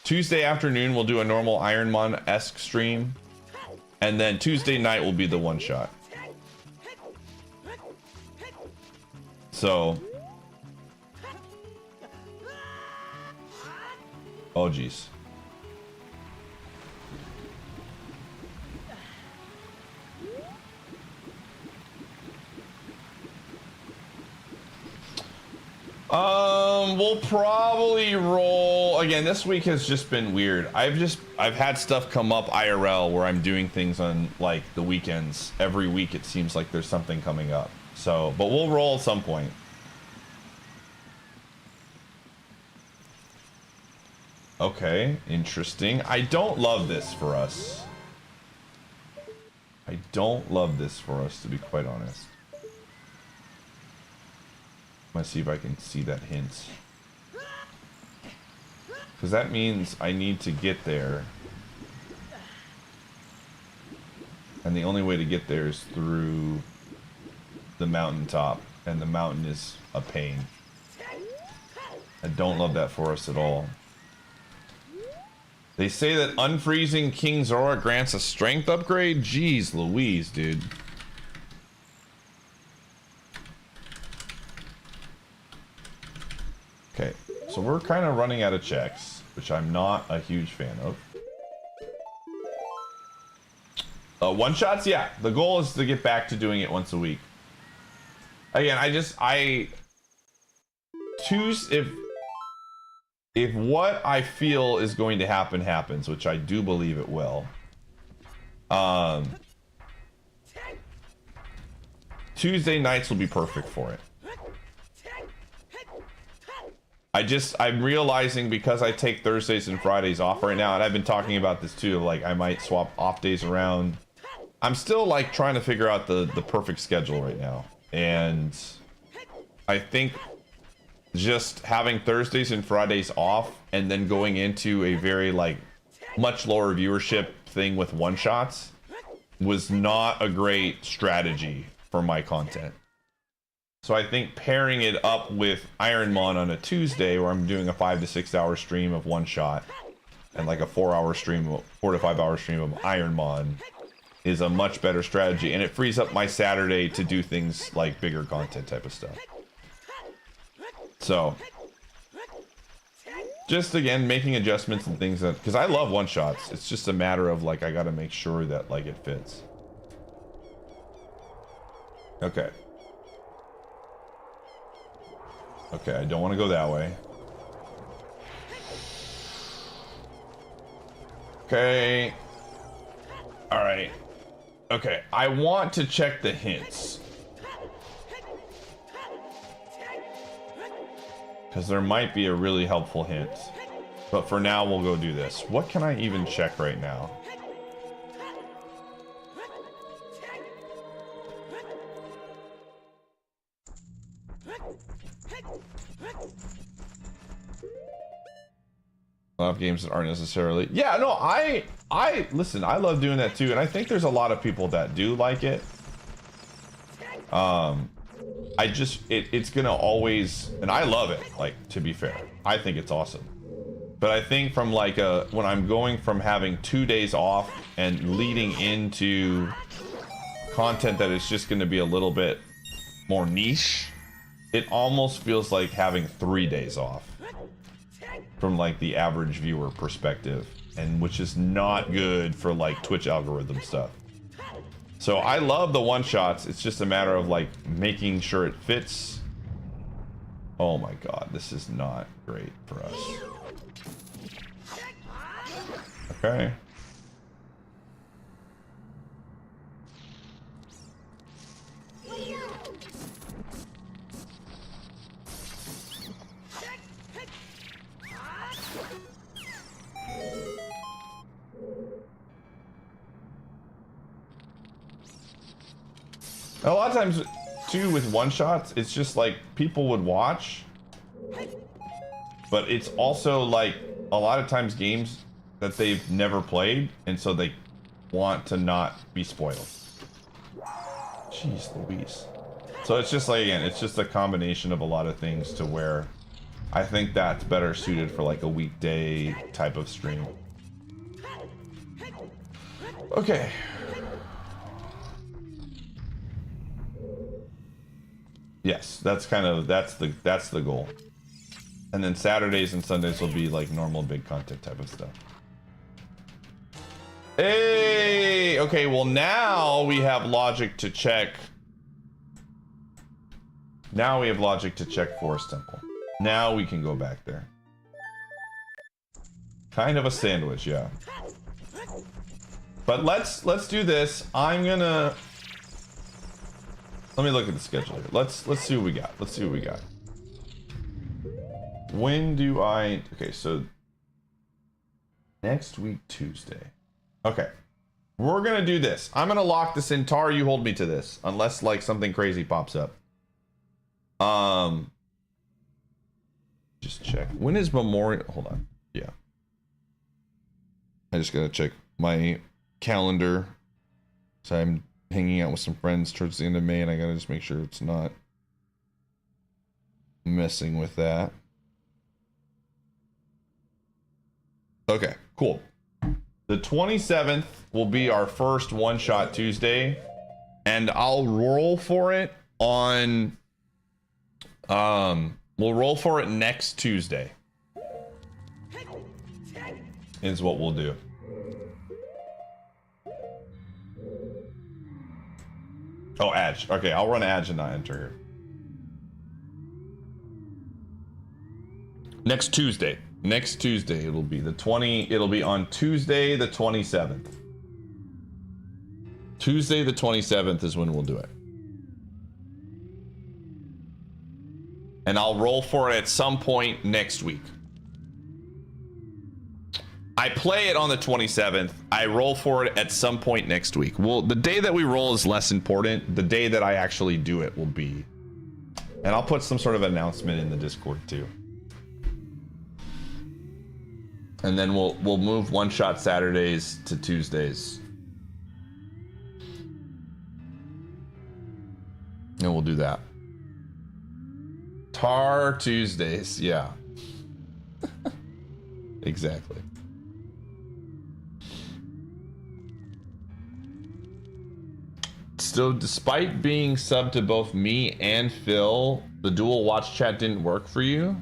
S1: Tuesday afternoon, we'll do a normal Ironmon-esque stream. And then Tuesday night will be the one-shot. So. Oh, geez. We'll probably roll again. This week has just been weird. I've had stuff come up IRL where I'm doing things on like the weekends. Every week it seems like there's something coming up. So, but we'll roll at some point. Okay, interesting. I don't love this for us. I don't love this for us, to be quite honest. Let's see if I can see that hint. Because that means I need to get there. And the only way to get there is through the mountaintop. And the mountain is a pain. I don't love that for us at all. They say that unfreezing King Zora grants a strength upgrade. Jeez Louise, dude. Okay, so we're kind of running out of checks, which I'm not a huge fan of. One shots, yeah. The goal is to get back to doing it once a week. Again, if what I feel is going to happen happens, which I do believe it will, Tuesday nights will be perfect for it. I'm realizing, because I take Thursdays and Fridays off right now, and I've been talking about this too, like I might swap off days around. I'm still like trying to figure out the perfect schedule right now. And I think just having Thursdays and Fridays off and then going into a very like much lower viewership thing with one shots was not a great strategy for my content. So I think pairing it up with Ironmon on a Tuesday, where I'm doing a 5 to 6 hour stream of one shot and like a 4 to 5 hour stream of Ironmon, is a much better strategy, and it frees up my Saturday to do things like bigger content type of stuff. So just again making adjustments and things, that because I love one shots, it's just a matter of like I gotta make sure that like it fits. Okay, I don't want to go that way. Okay, all right. Okay, I want to check the hints, because there might be a really helpful hint. But for now, we'll go do this. What can I even check right now? A lot of games that aren't necessarily... Yeah, no, listen, I love doing that too, and I think there's a lot of people that do like it. It's gonna always, and I love it, like, to be fair. I think it's awesome. But I think from like when I'm going from having 2 days off and leading into content that is just gonna be a little bit more niche, it almost feels like having 3 days off from like the average viewer perspective, and which is not good for like Twitch algorithm stuff. So I love the one shots. It's just a matter of like making sure it fits. Oh my god, this is not great for us. Okay. A lot of times too with one shots, it's just like people would watch, but it's also like a lot of times games that they've never played, and so they want to not be spoiled. Jeez Louise. So it's just like, again, it's just a combination of a lot of things to where I think that's better suited for like a weekday type of stream. Okay. Yes, that's the goal. And then Saturdays and Sundays will be like normal big content type of stuff. Hey, okay, well now we have logic to check. Now we have logic to check Forest Temple. Now we can go back there. Kind of a sandwich, yeah. But let's do this. I'm gonna... Let me look at the schedule here. Let's see what we got. Let's see what we got. When do I... Okay, so... Next week, Tuesday. Okay. We're gonna do this. I'm gonna lock this in. Tar, you hold me to this. Unless, like, something crazy pops up. Just check. When is Memorial... Hold on. Yeah. I just gotta check my calendar. So I'm hanging out with some friends towards the end of May, and I gotta just make sure it's not messing with that. Okay. cool. The 27th will be our first one-shot Tuesday, and I'll roll for it on we'll roll for it next Tuesday. Is what we'll do. Oh, Edge. Okay, I'll run Edge and not enter here. Next Tuesday. Next Tuesday it'll be it'll be on Tuesday the 27th. Tuesday the 27th is when we'll do it. And I'll roll for it at some point next week. I play it on the 27th. I roll for it at some point next week. Well, the day that we roll is less important. The day that I actually do it will be. And I'll put some sort of announcement in the Discord too. And then we'll move one-shot Saturdays to Tuesdays. And we'll do that. Tar Tuesdays, yeah. Exactly. So despite being subbed to both me and Phil, the dual watch chat didn't work for you?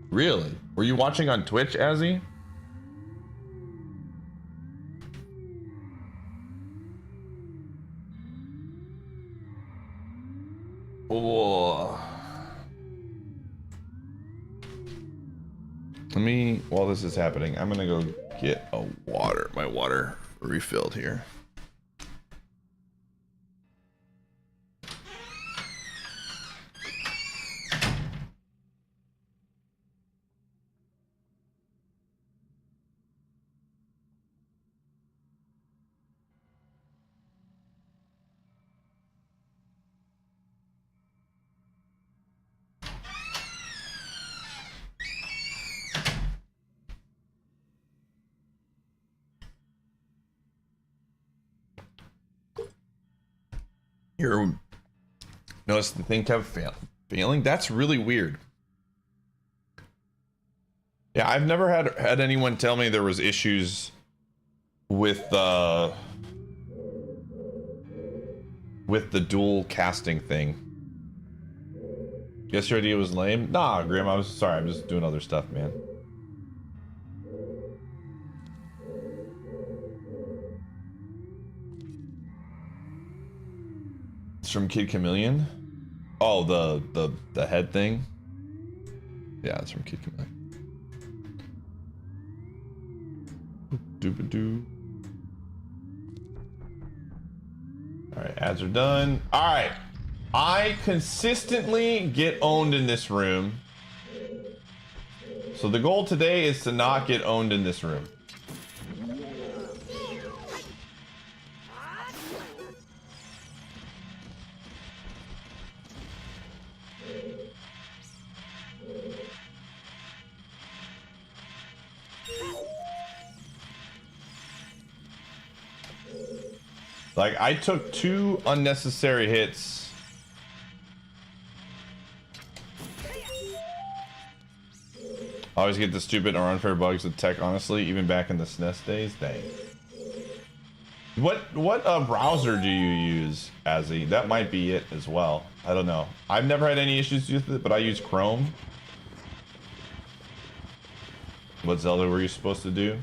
S1: Really? Were you watching on Twitch, Azzy? Oh. Let me, while this is happening, I'm gonna go get my water refilled here. Notice the thing kept failing. That's really weird. Yeah, I've never had anyone tell me there was issues with the dual casting thing. Guess your idea was lame? Nah, Grim, I was sorry. I'm just doing other stuff, man. It's from Kid Chameleon. Oh, the head thing. Yeah, it's from Kid Chameleon. Doop-a-doo. All right, ads are done. All right, I consistently get owned in this room. So the goal today is to not get owned in this room. Like, I took 2 unnecessary hits. I always get the stupid or unfair bugs with tech, honestly, even back in the SNES days. Dang. What browser do you use, Azzy? That might be it as well. I don't know. I've never had any issues with it, but I use Chrome. What Zelda were you supposed to do?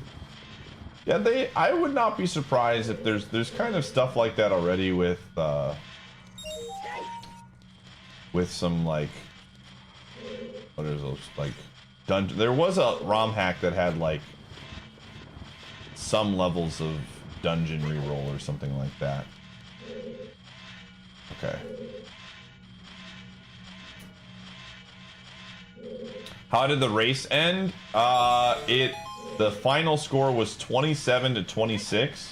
S1: Yeah, I would not be surprised if there's kind of stuff like that already with some like, what is those, like dungeon. There was a ROM hack that had like some levels of dungeon reroll or something like that. Okay. How did the race end? The final score was 27-26.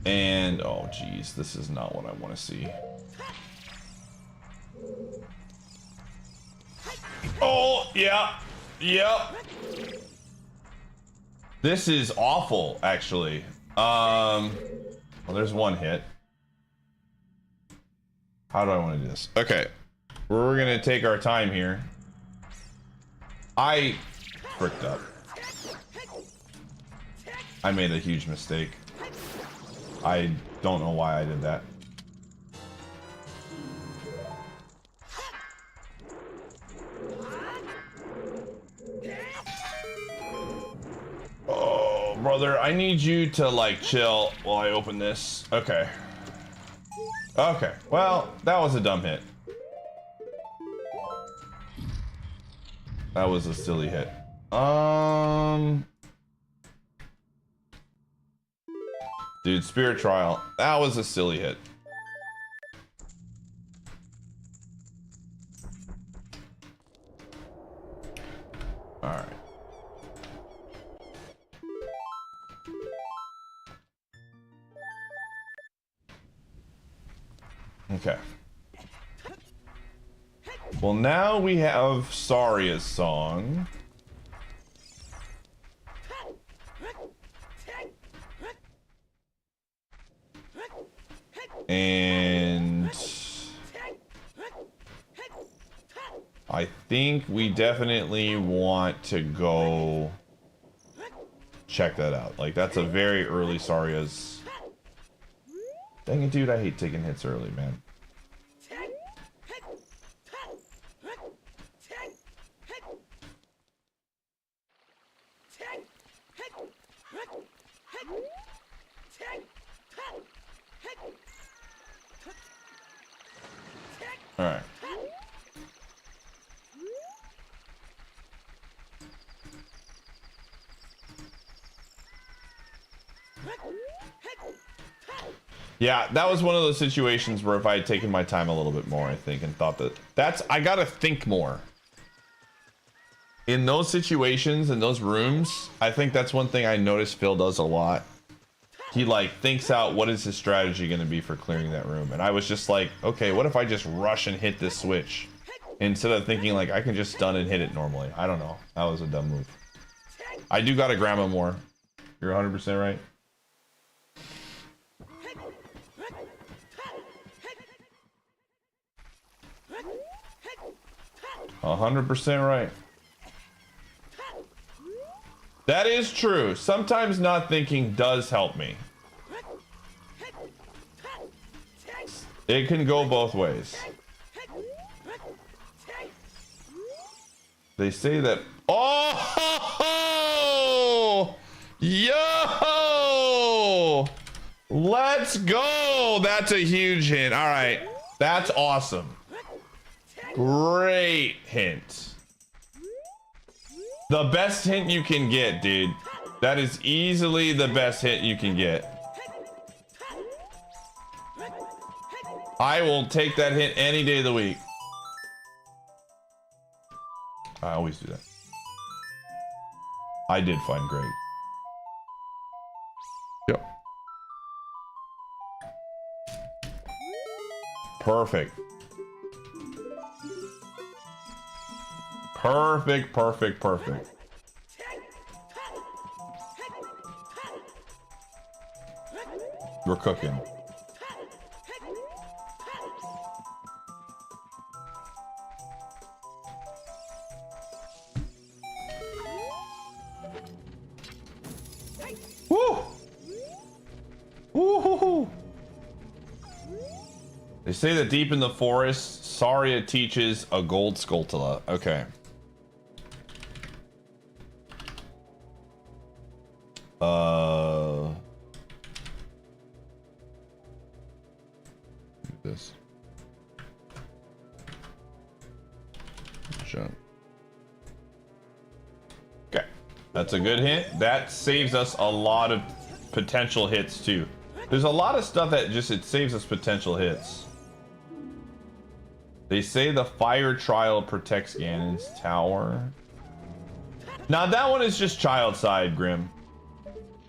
S1: And oh geez, this is not what I want to see. Oh, yeah. Yep. This is awful, actually. Well, there's one hit. How do I want to do this? Okay. We're gonna take our time here. I fricked up. I made a huge mistake. I don't know why I did that. Oh, brother, I need you to like chill while I open this. Okay. Okay, well, that was a dumb hit. That was a silly hit. Dude, Spirit Trial. That was a silly hit. Alright. Okay. Well, now we have Saria's song. And I think we definitely want to go check that out. Like, that's a very early Saria's. Dang it, dude, I hate taking hits early, man. All right. Yeah, that was one of those situations where if I had taken my time a little bit more, I think, and thought I gotta think more. In those situations, in those rooms, I think that's one thing I noticed Phil does a lot. He like thinks out what is his strategy going to be for clearing that room. And I was just like, okay, what if I just rush and hit this switch? Instead of thinking like I can just stun and hit it normally. I don't know. That was a dumb move. I do got to grandma more. You're 100% right. 100% right. That is true. Sometimes not thinking does help me. It can go both ways. They say that. Oh! Yo! Let's go! That's a huge hint. All right. That's awesome. Great hint. The best hint you can get, dude. That is easily the best hint you can get. I will take that hint any day of the week. I always do that. I did find great. Yep. Perfect. Perfect, perfect, perfect. We're cooking. Woo! Woo-hoo-hoo! They say that deep in the forest, Saria teaches a gold Skulltula. Okay. This. Jump. Okay. That's a good hint. That saves us a lot of potential hits too. There's a lot of stuff that just, it saves us potential hits. They say the fire trial protects Ganon's tower. Now that one is just child side, Grim.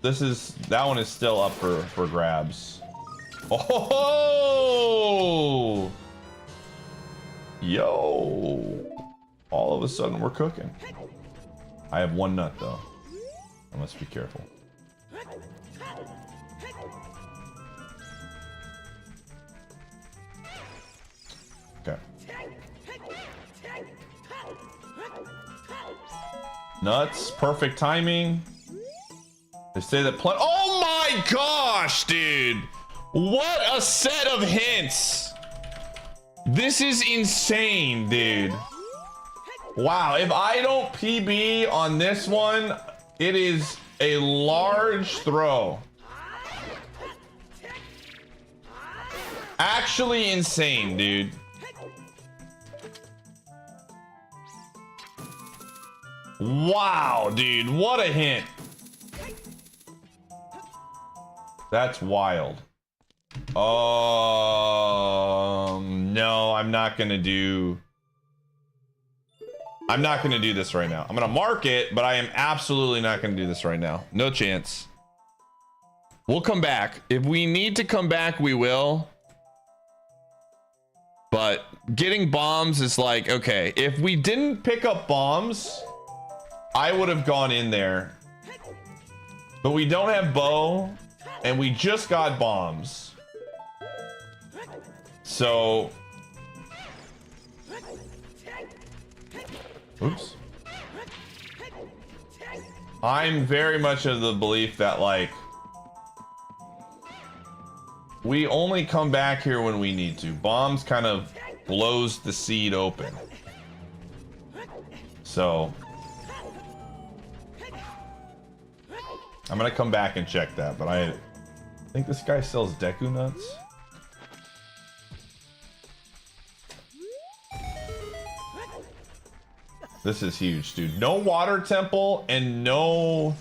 S1: That one is still up for grabs. Oh! Yo! All of a sudden we're cooking. I have one nut though. I must be careful. Okay. Nuts, perfect timing. They say that oh my gosh, dude. What a set of hints. This is insane, dude. Wow, if I don't PB on this one, it is a large throw. Actually insane, dude. Wow, dude, what a hint. That's wild. No, I'm not gonna do this right now. I'm gonna mark it, but I am absolutely not gonna do this right now. No chance. We'll come back. If we need to come back, we will. But getting bombs is like, okay, if we didn't pick up bombs, I would have gone in there. But we don't have bow, and we just got bombs. So... Oops. I'm very much of the belief that, like, we only come back here when we need to. Bombs kind of blows the seed open. So... I'm gonna come back and check that, but I think this guy sells Deku nuts. This is huge, dude. No water temple and no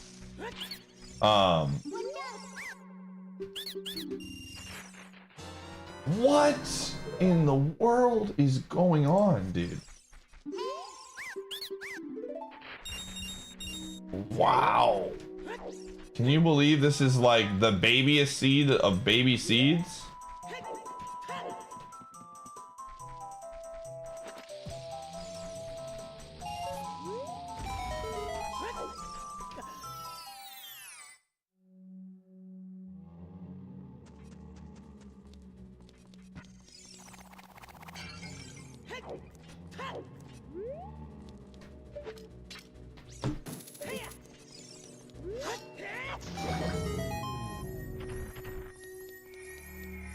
S1: what in the world is going on, dude? Wow. Can you believe this is like the babyest seed of baby seeds?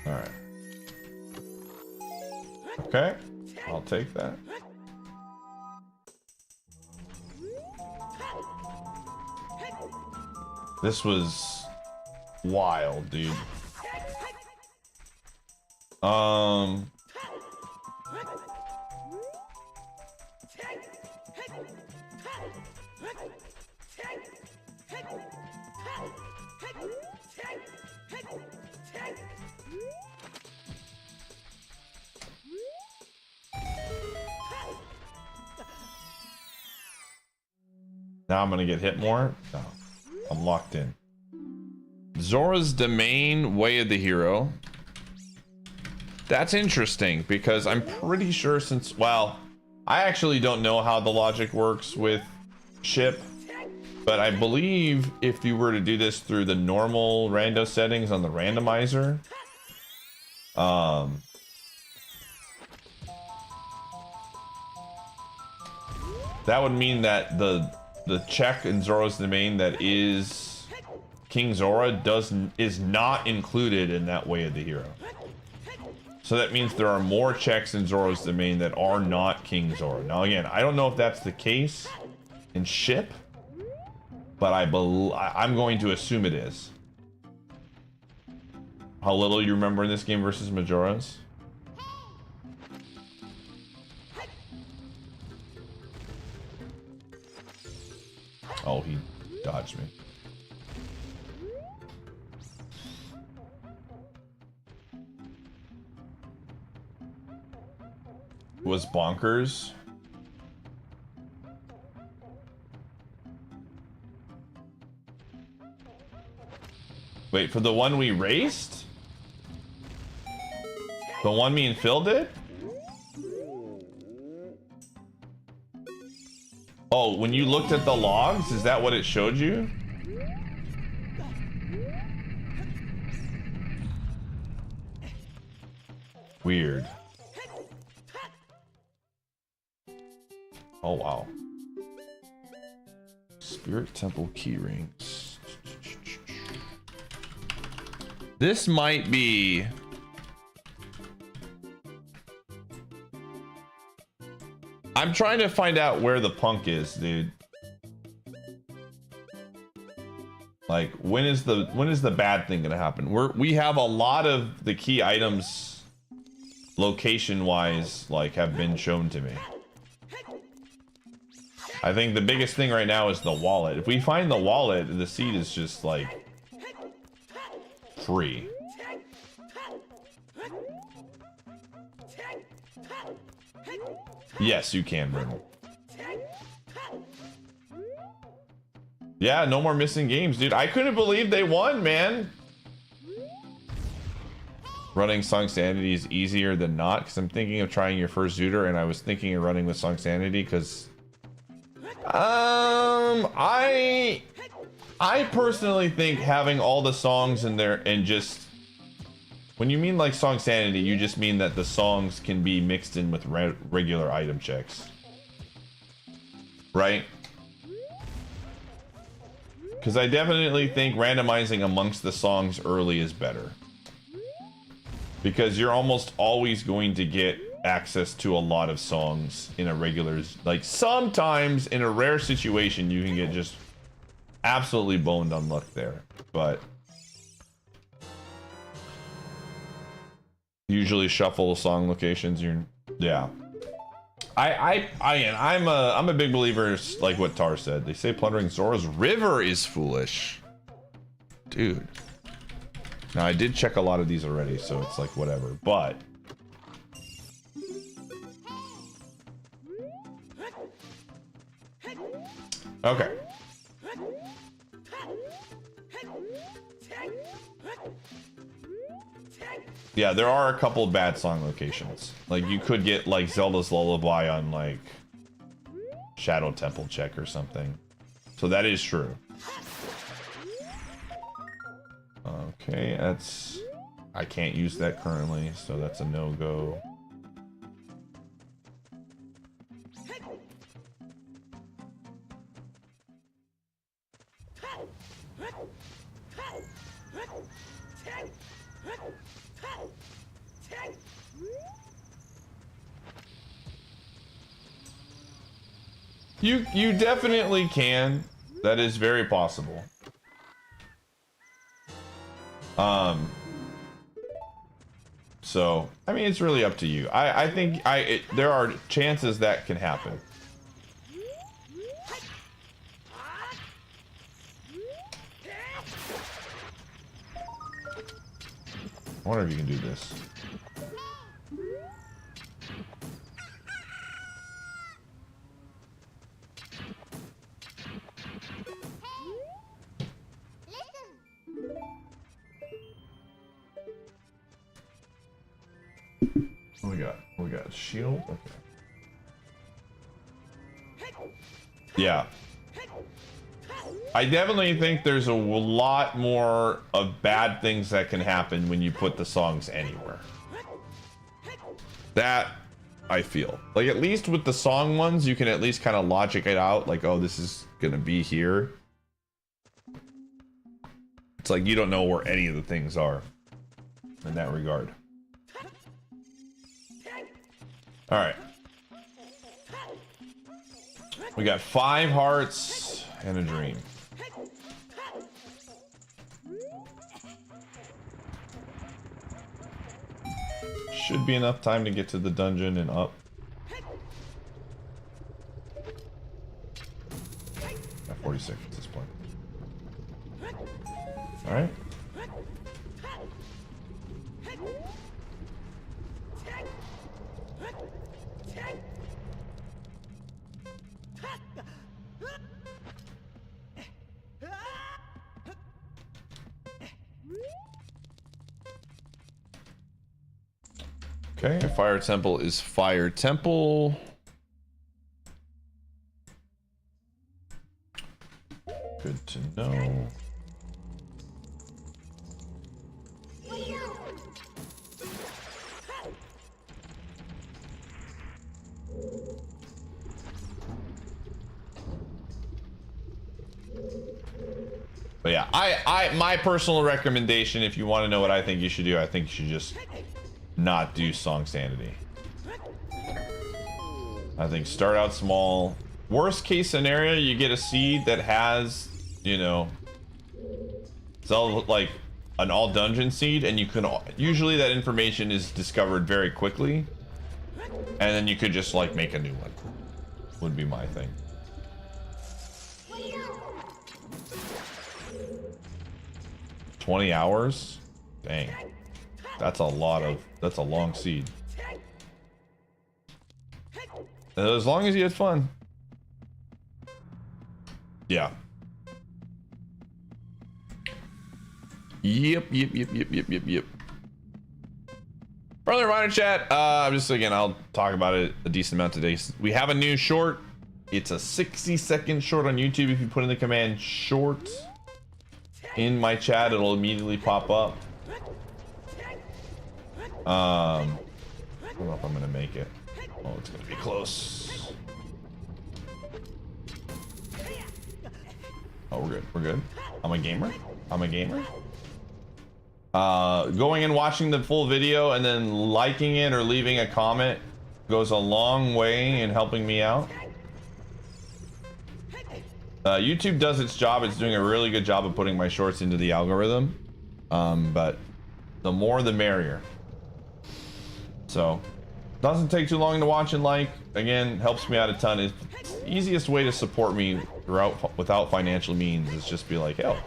S1: Alright. Okay, I'll take that. This was wild, dude. Now I'm gonna get hit more? No. I'm locked in. Zora's Domain, Way of the Hero. That's interesting because I'm pretty sure since, well, I actually don't know how the logic works with ship, but I believe if you were to do this through the normal rando settings on the randomizer, that would mean that the check in Zora's Domain that is King Zora is not included in that Way of the Hero. So that means there are more checks in Zora's Domain that are not King Zora. Now again, I don't know if that's the case in ship, but I'm going to assume it is. How little you remember in this game versus Majora's? Oh, he dodged me. Was bonkers. Wait, for the one we raced? The one me and Phil did? Oh, when you looked at the logs, is that what it showed you? Weird. Oh, wow. Spirit Temple key rings. This might be... I'm trying to find out where the punk is, dude. Like, when is the bad thing gonna happen? We have a lot of the key items location-wise, like, have been shown to me. I think the biggest thing right now is the wallet. If we find the wallet, the seed is just, like, free. Yes, you can, Brindle. Yeah, no more missing games, dude. I couldn't believe they won, man. Running Song Sanity is easier than not, because I'm thinking of trying your first Zooter, and I was thinking of running with Song Sanity, because... I personally think having all the songs in there and just... When you mean like Song Sanity, you just mean that the songs can be mixed in with regular item checks. Right? Because I definitely think randomizing amongst the songs early is better. Because you're almost always going to get access to a lot of songs in a regular... Like, sometimes in a rare situation, you can get just absolutely boned on luck there. But... usually shuffle song locations. Yeah. I'm a big believer, like what Tar said. They say plundering Zora's River is foolish. Dude. Now I did check a lot of these already, so it's like whatever, but okay. Yeah, there are a couple bad song locations. Like, you could get, like, Zelda's Lullaby on, like, Shadow Temple check or something. So that is true. Okay, that's... I can't use that currently, so that's a no-go. You definitely can. That is very possible. So, I mean, it's really up to you. I think there are chances that can happen. I wonder if you can do this. What we got? Shield? Okay. Yeah. I definitely think there's a lot more of bad things that can happen when you put the songs anywhere. That, I feel. Like, at least with the song ones, you can at least kind of logic it out. Like, oh, this is gonna be here. It's like you don't know where any of the things are in that regard. All right. We got 5 hearts and a dream. Should be enough time to get to the dungeon and up. At 46 at this point. All right. Okay, Fire Temple is Fire Temple. Good to know. But yeah, my personal recommendation, if you want to know what I think you should do, I think you should just not do Song Sanity. I think start out small. Worst case scenario, you get a seed that has, you know, so like an all dungeon seed, and you can usually that information is discovered very quickly, and then you could just like make a new one. Would be my thing. 20 hours? Dang. That's a long seed. As long as you had fun. Yeah. Yep. Further reminder chat, just again, I'll talk about it a decent amount today. We have a new short. It's a 60-second short on YouTube. If you put in the command short in my chat, it'll immediately pop up. I don't know if I'm gonna make it. Oh, it's gonna be close. Oh, we're good. I'm a gamer. Going and watching the full video and then liking it or leaving a comment goes a long way in helping me out. YouTube does its job. It's doing a really good job of putting my shorts into the algorithm. But the more the merrier. So, doesn't take too long to watch and like. Again, helps me out a ton. It's the easiest way to support me without financial means is just be like, hell,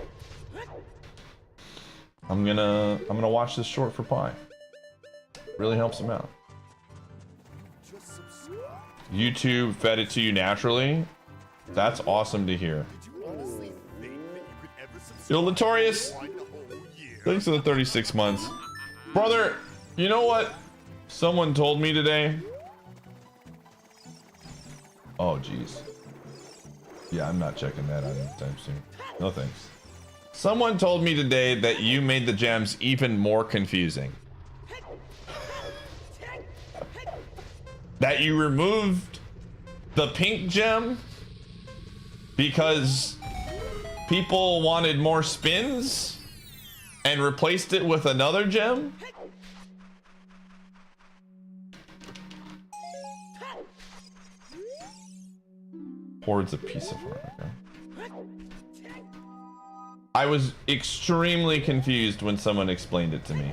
S1: I'm gonna watch this short for Pi. Really helps him out. YouTube fed it to you naturally. That's awesome to hear. Yo, Latorius, thanks for the 36 months. Brother, you know what someone told me today? Oh, jeez. Yeah, I'm not checking that out anytime soon. No thanks. Someone told me today that you made the gems even more confusing. That you removed the pink gem because people wanted more spins and replaced it with another gem? Hoard's a piece of art, okay. I was extremely confused when someone explained it to me.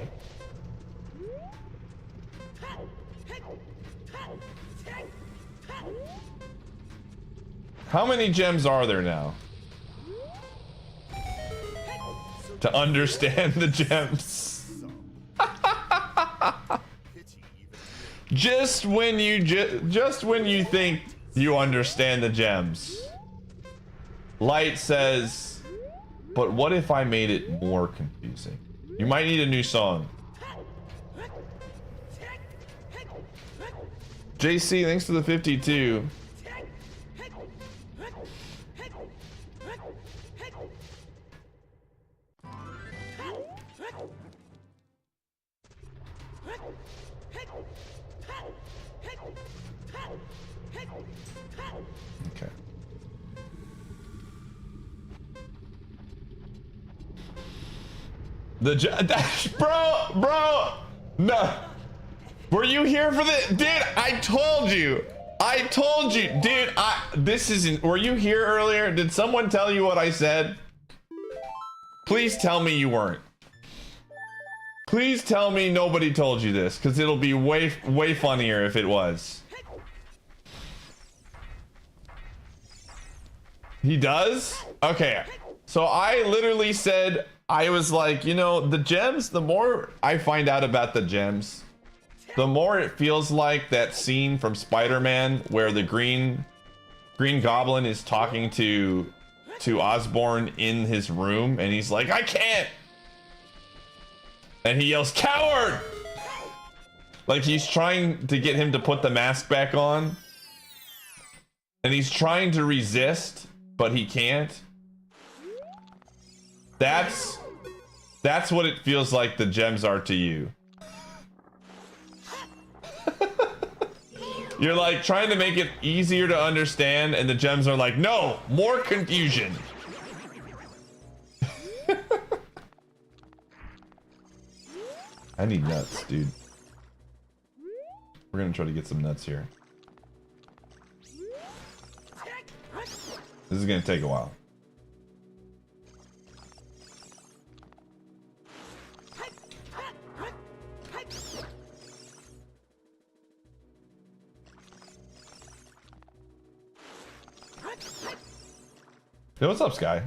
S1: How many gems are there now? To understand the gems. Just when you think you understand the gems. Light says, but what if I made it more confusing? You might need a new song. JC, thanks for the 52. Okay. Bro, no. Were you here for the, dude? I told you, dude. This isn't. Were you here earlier? Did someone tell you what I said? Please tell me you weren't. Please tell me nobody told you this, because it'll be way funnier if it was. He does? Okay. So I literally said, I was like, you know, the gems, the more I find out about the gems, the more it feels like that scene from Spider-Man where the Green Goblin is talking to Osborn in his room, and he's like, I can't! And he yells, coward! Like he's trying to get him to put the mask back on. And he's trying to resist, but he can't. That's what it feels like the gems are to you. You're like trying to make it easier to understand, and the gems are like, no, more confusion. I need nuts, dude. We're gonna try to get some nuts here. This is gonna take a while. Hey, what's up, Sky?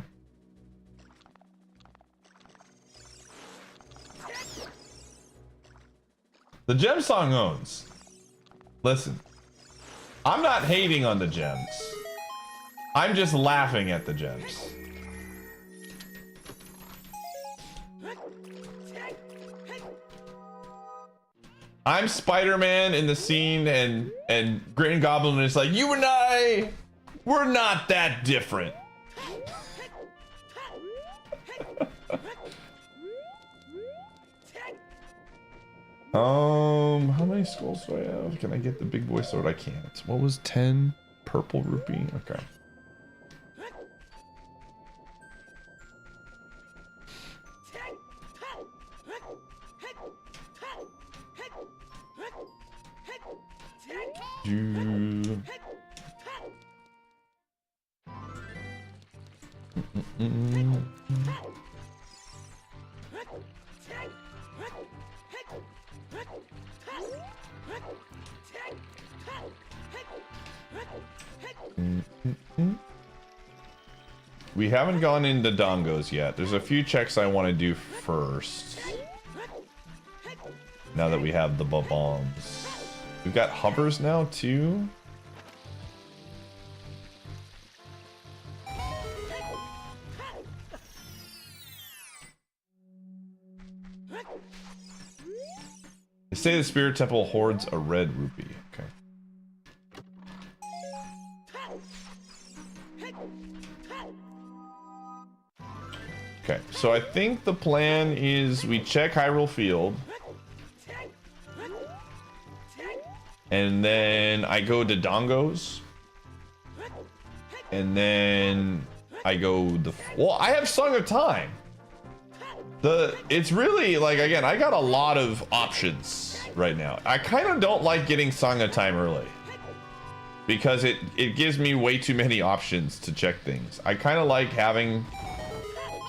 S1: The gem song owns. Listen, I'm not hating on the gems. I'm just laughing at the gems. I'm Spider-Man in the scene, and Green Goblin is like, you and I, we're not that different. How many skulls do I have? Can I get the big boy sword? I can't. What was 10? Purple rupee? Okay. We haven't gone into dongos yet. There's a few checks I want to do first. Now that we have the bombs. We've got hovers now too. They say the spirit temple hoards a red rupee. Okay. Okay, so I think the plan is we check Hyrule Field. And then I go to Dongos. And then I go the... Well, I have Song of Time. It's really, like, again, I got a lot of options right now. I kind of don't like getting Song of Time early. Because it gives me way too many options to check things. I kind of like having...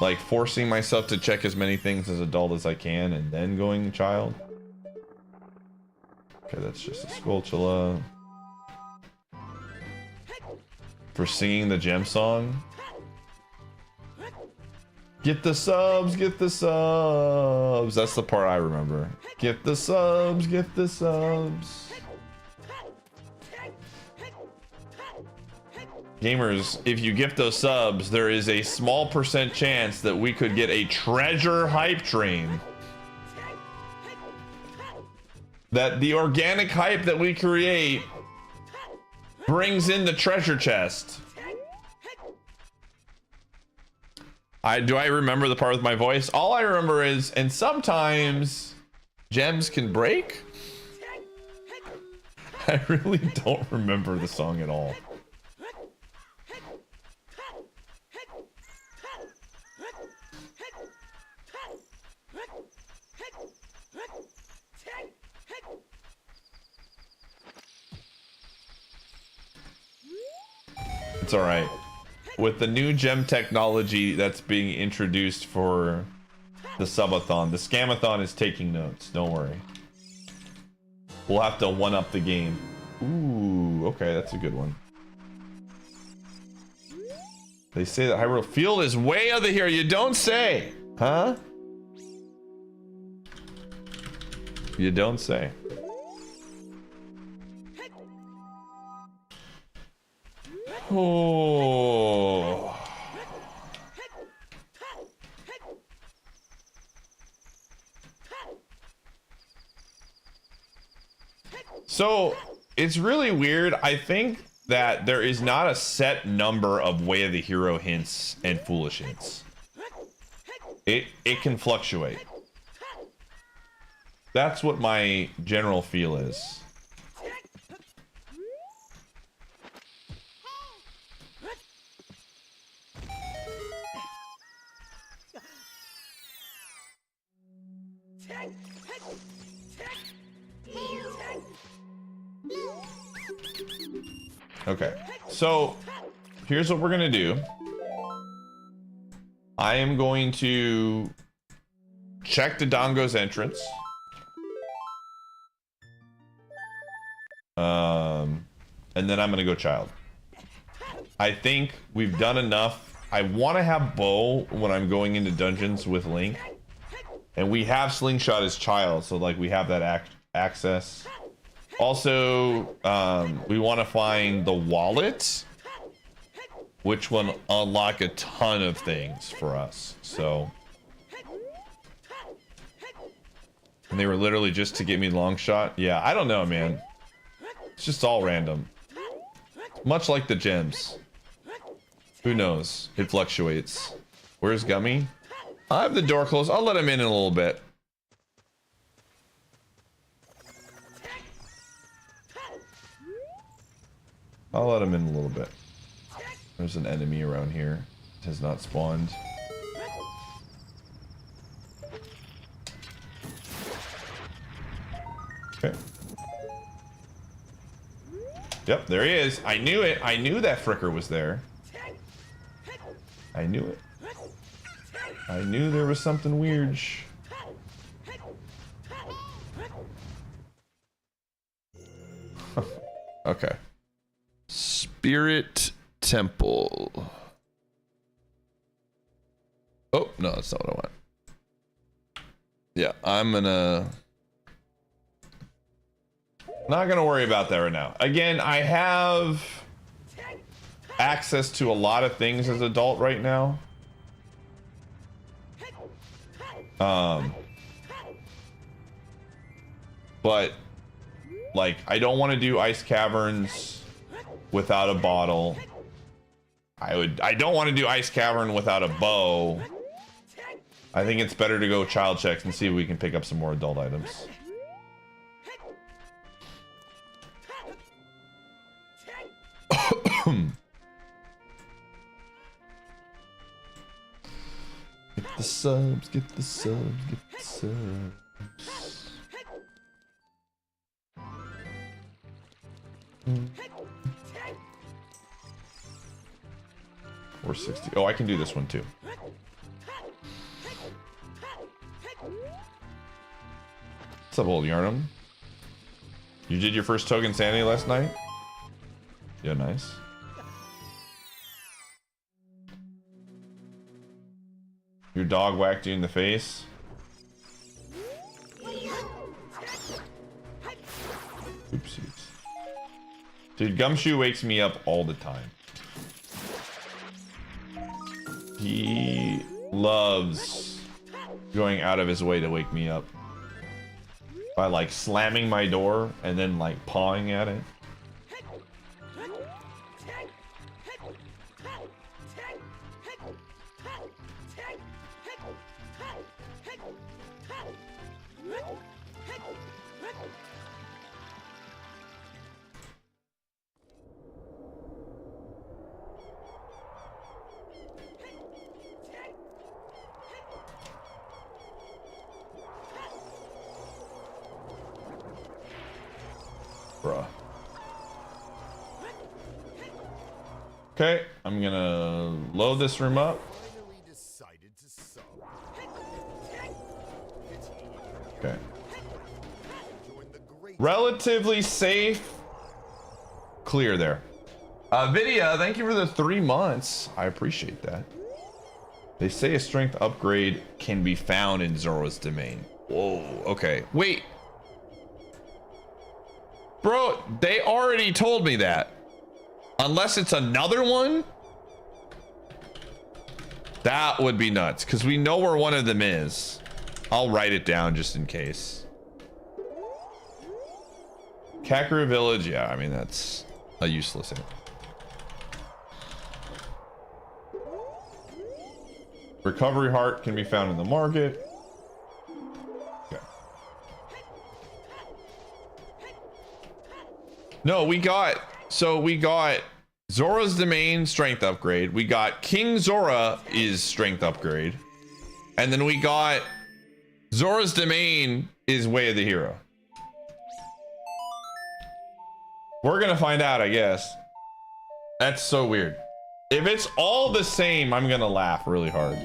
S1: like forcing myself to check as many things as adult as I can and then going child. Okay, that's just a Skulltula. For singing the gem song. Get the subs, get the subs. That's the part I remember. Get the subs, get the subs. Gamers, if you gift those subs, there is a small % chance that we could get a treasure hype train. That the organic hype that we create brings in the treasure chest. Do I remember the part with my voice? All I remember is, and sometimes gems can break. I really don't remember the song at all. It's all right. With the new gem technology that's being introduced for the subathon, the scamathon is taking notes. Don't worry. We'll have to one-up the game. Ooh, okay, that's a good one. They say that Hyrule Field is way over here. You don't say. Huh? You don't say. Oh. So it's really weird. I think that there is not a set number of Way of the Hero hints and foolish hints. It can fluctuate. That's what my general feel is. Okay, so here's what we're gonna do. I am going to check the Dongo's entrance. And then I'm gonna go child. I think we've done enough. I want to have bow when I'm going into dungeons with Link. And we have slingshot as child, so like we have that access. Also, we want to find the wallet, which will unlock a ton of things for us. So, and they were literally just to get me long shot. Yeah, I don't know, man. It's just all random. Much like the gems. Who knows? It fluctuates. Where's Gummy? I have the door closed. I'll let him in a little bit. I'll let him in a little bit. There's an enemy around here. It has not spawned. Okay. Yep, there he is. I knew it. I knew that fricker was there. I knew it. I knew there was something weird. Okay. Spirit Temple. Oh, no, that's not what I want. Yeah, I'm gonna... Not gonna worry about that right now. Again, I have access to a lot of things as an adult right now. But like I don't want to do ice caverns without a bottle. I don't want to do ice cavern without a bow. I think it's better to go child checks and see if we can pick up some more adult items. Get the subs, get the subs, get the subs. 460. Oh, I can do this one too. What's up, old Yarnum? You did your first token sanity last night? Yeah, nice. Your dog whacked you in the face? Oopsies. Dude, Gumshoe wakes me up all the time. He loves going out of his way to wake me up. By like slamming my door and then like pawing at it. Bruh. Okay, I'm gonna load this room up. Okay. Relatively safe. Clear there. Vidya, thank you for the 3 months. I appreciate that. They say a strength upgrade can be found in Zora's domain. Whoa, okay. Wait. Bro, they already told me that. Unless it's another one? That would be nuts, because we know where one of them is. I'll write it down just in case. Kakaroo Village, yeah, I mean, that's a useless thing. Recovery Heart can be found in the market. Okay. No, we got Zora's Domain strength upgrade. We got King Zora is strength upgrade. And then we got Zora's Domain is Way of the Hero. We're gonna find out, I guess. That's so weird. If it's all the same, I'm gonna laugh really hard.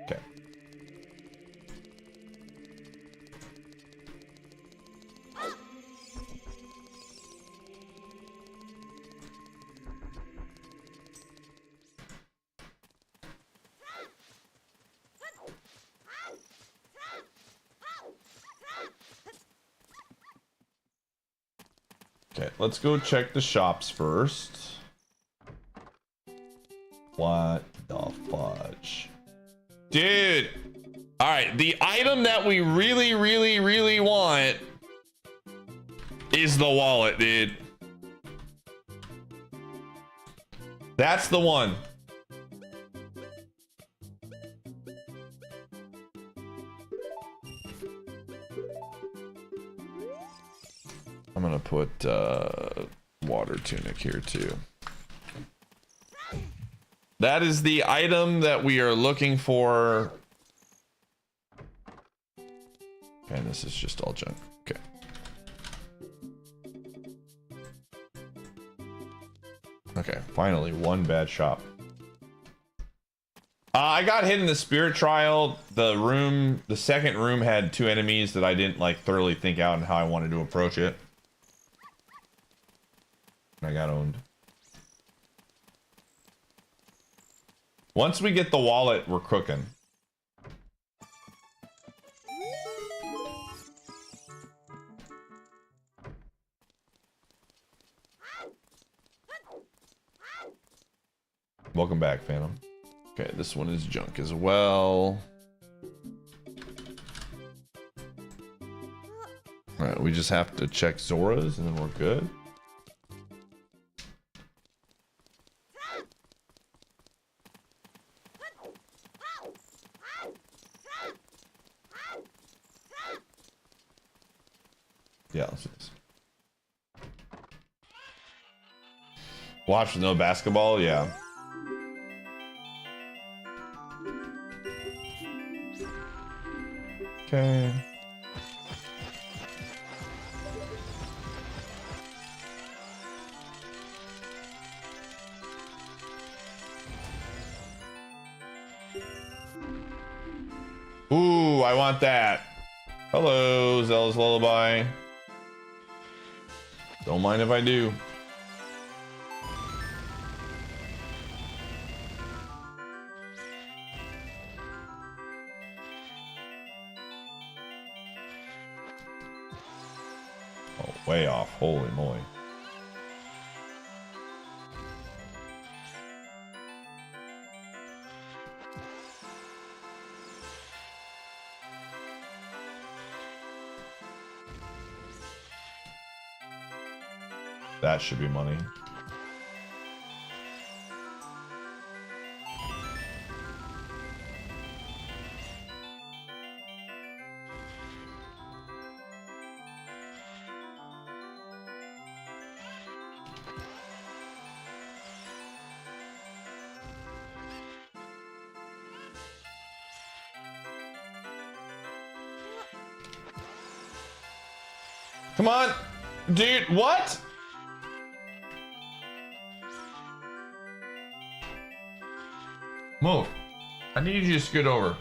S1: Okay. Okay, let's go check the shops first. What the fudge? Dude! Alright, the item that we really, really, really want is the wallet, dude. That's the one. I'm gonna put water tunic here too. That is the item that we are looking for. Okay, this is just all junk. Okay. Okay, finally, one bad shop. I got hit in the spirit trial. The second room had 2 enemies that I didn't like thoroughly think out and how I wanted to approach it. I got owned. Once we get the wallet, we're cooking. Welcome back, Phantom. Okay, this one is junk as well. Alright, we just have to check Zora's and then we're good. Yeah, let's do this. Watch with no basketball, yeah. Okay. Ooh, I want that. Hello, Zella's Lullaby. Don't mind if I do. Oh, way off. Holy moly. That should be money. Come on, dude, what? Move. I need you to scoot over.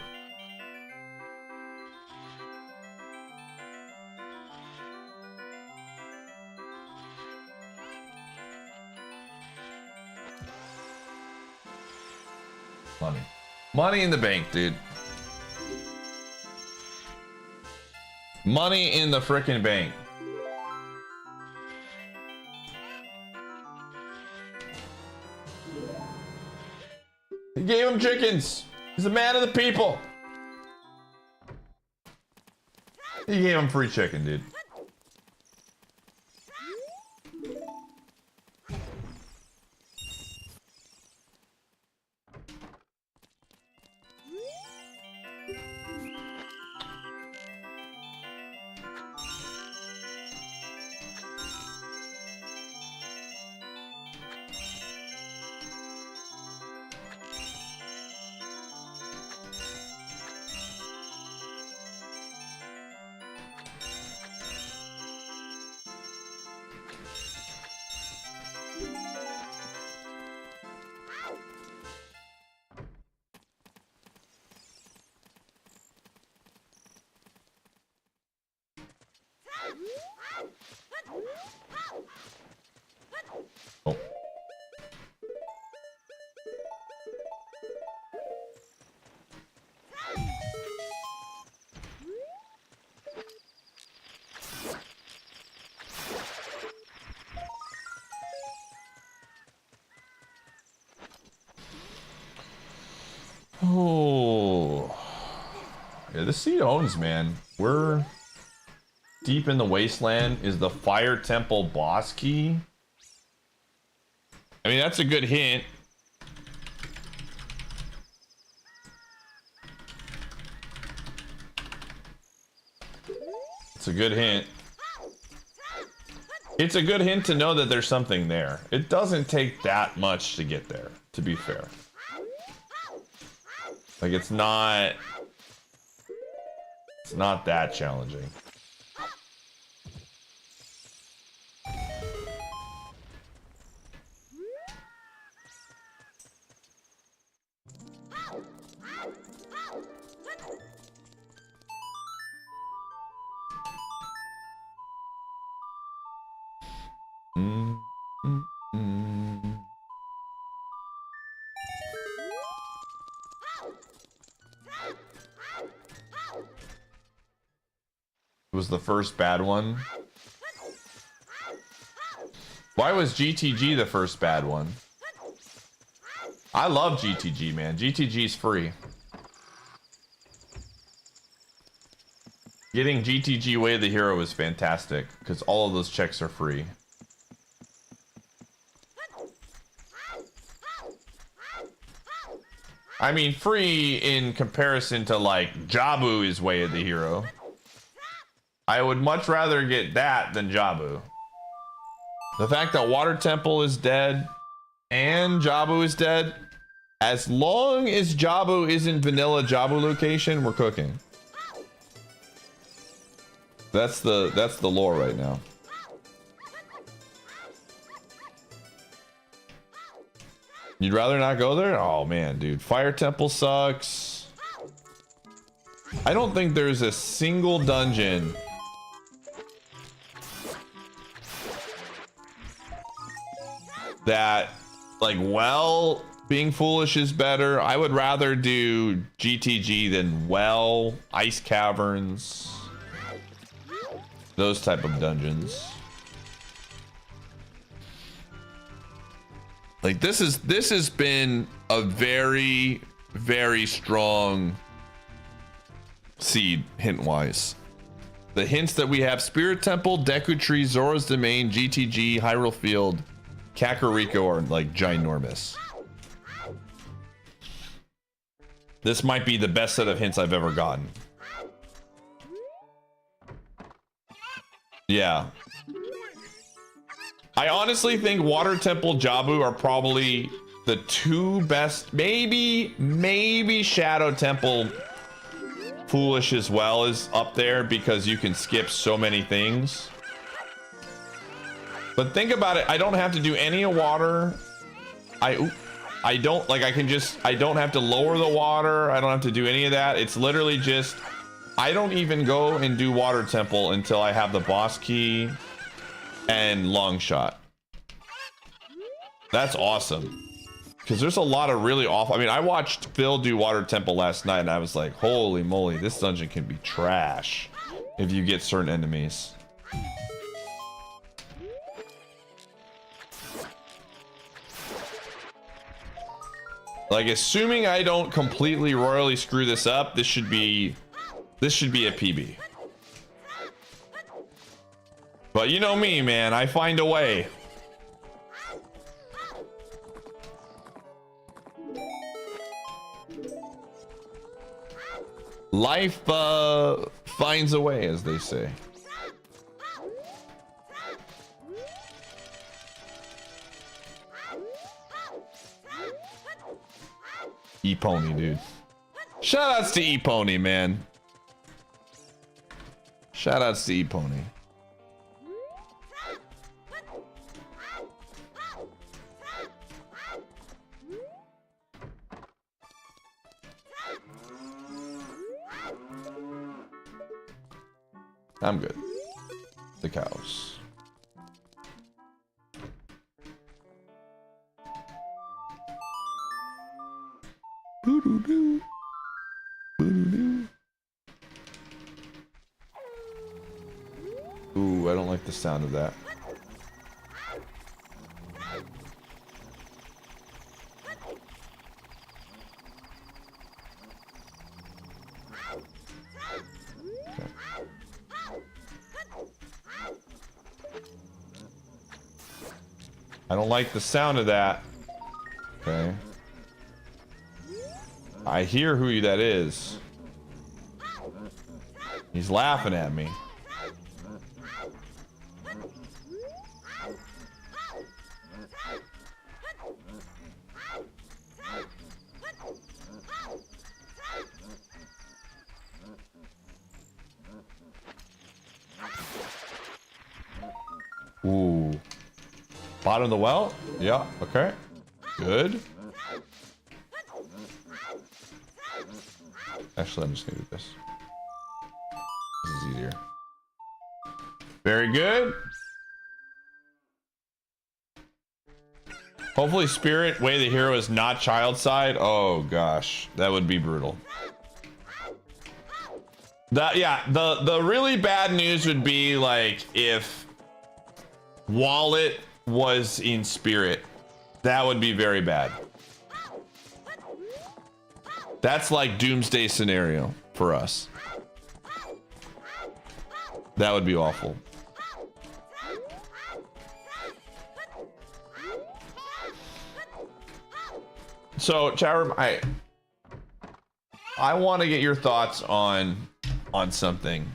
S1: Money. Money in the bank, dude. Money in the frickin' bank. He gave him chickens. He's a man of the people. He gave him free chicken, dude. the seed owns, man. We're deep in the wasteland. Is the Fire Temple boss key? I mean, that's a good hint. It's a good hint. It's a good hint to know that there's something there. It doesn't take that much to get there, to be fair. Like, it's not that challenging. It was the first bad one. Why was GTG the first bad one? I love GTG, man. GTG's free. Getting GTG Way of the Hero is fantastic because all of those checks are free. I mean, free in comparison to like Jabu is Way of the Hero. I would much rather get that than Jabu. The fact that Water Temple is dead and Jabu is dead, as long as Jabu isn't vanilla Jabu location, we're cooking. That's the lore right now. You'd rather not go there? Oh man, dude. Fire Temple sucks. I don't think there's a single dungeon that, like, well, being foolish is better. I would rather do GTG than well, ice caverns, those type of dungeons. Like, this has been a very, very strong seed hint wise. The hints that we have: Spirit Temple, Deku Tree, Zora's Domain, GTG, Hyrule Field, Kakariko are like ginormous. This might be the best set of hints I've ever gotten. Yeah. I honestly think Water Temple, Jabu are probably the two best. Maybe Shadow Temple Foolish as well is up there because you can skip so many things. But think about it. I don't have to do any water. I don't, like, I don't have to lower the water. I don't have to do any of that. It's literally just, I don't even go and do Water Temple until I have the boss key and long shot. That's awesome. Because there's a lot of really awful. I mean, I watched Phil do Water Temple last night and I was like, holy moly, this dungeon can be trash if you get certain enemies. Like, assuming I don't completely royally screw this up, this should be a PB. But you know me, man, I find a way. Life finds a way, as they say. E-Pony, dude. Shoutouts to E-Pony, man. Shoutouts to E-Pony. I'm good. The cows. Boo-doo-doo. Boo-doo-doo. Ooh, I don't like the sound of that. I don't like the sound of that. Okay. I hear who that is. He's laughing at me. Ooh. Bottom of the well? Yeah, okay. Good. Actually, I'm just gonna do this. This is easier. Very good. Hopefully Spirit Way the Hero is not child side. Oh gosh, that would be brutal. That, yeah, the really bad news would be like if Wallet was in Spirit. That would be very bad. That's like doomsday scenario for us. That would be awful. So, chat room, I want to get your thoughts on something.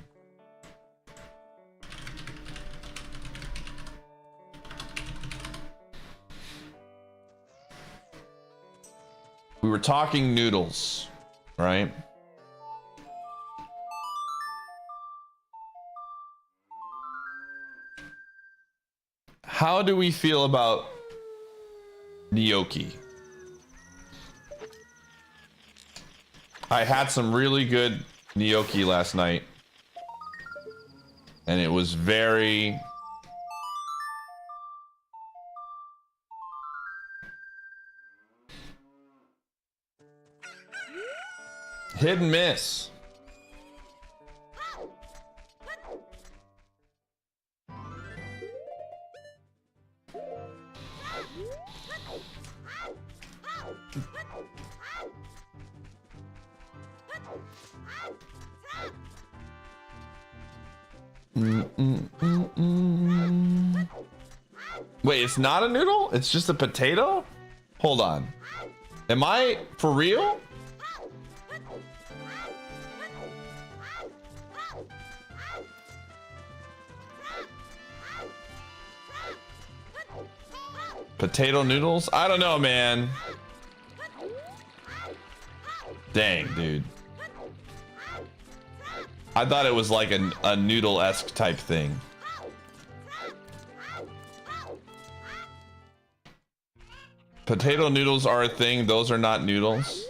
S1: We were talking noodles, right? How do we feel about gnocchi? I had some really good gnocchi last night, and it was very hit and miss. Wait, it's not a noodle? It's just a potato? Hold on. Am I for real? Potato noodles? I don't know, man. Dang, dude. I thought it was like a noodle-esque type thing. Potato noodles are a thing. Those are not noodles.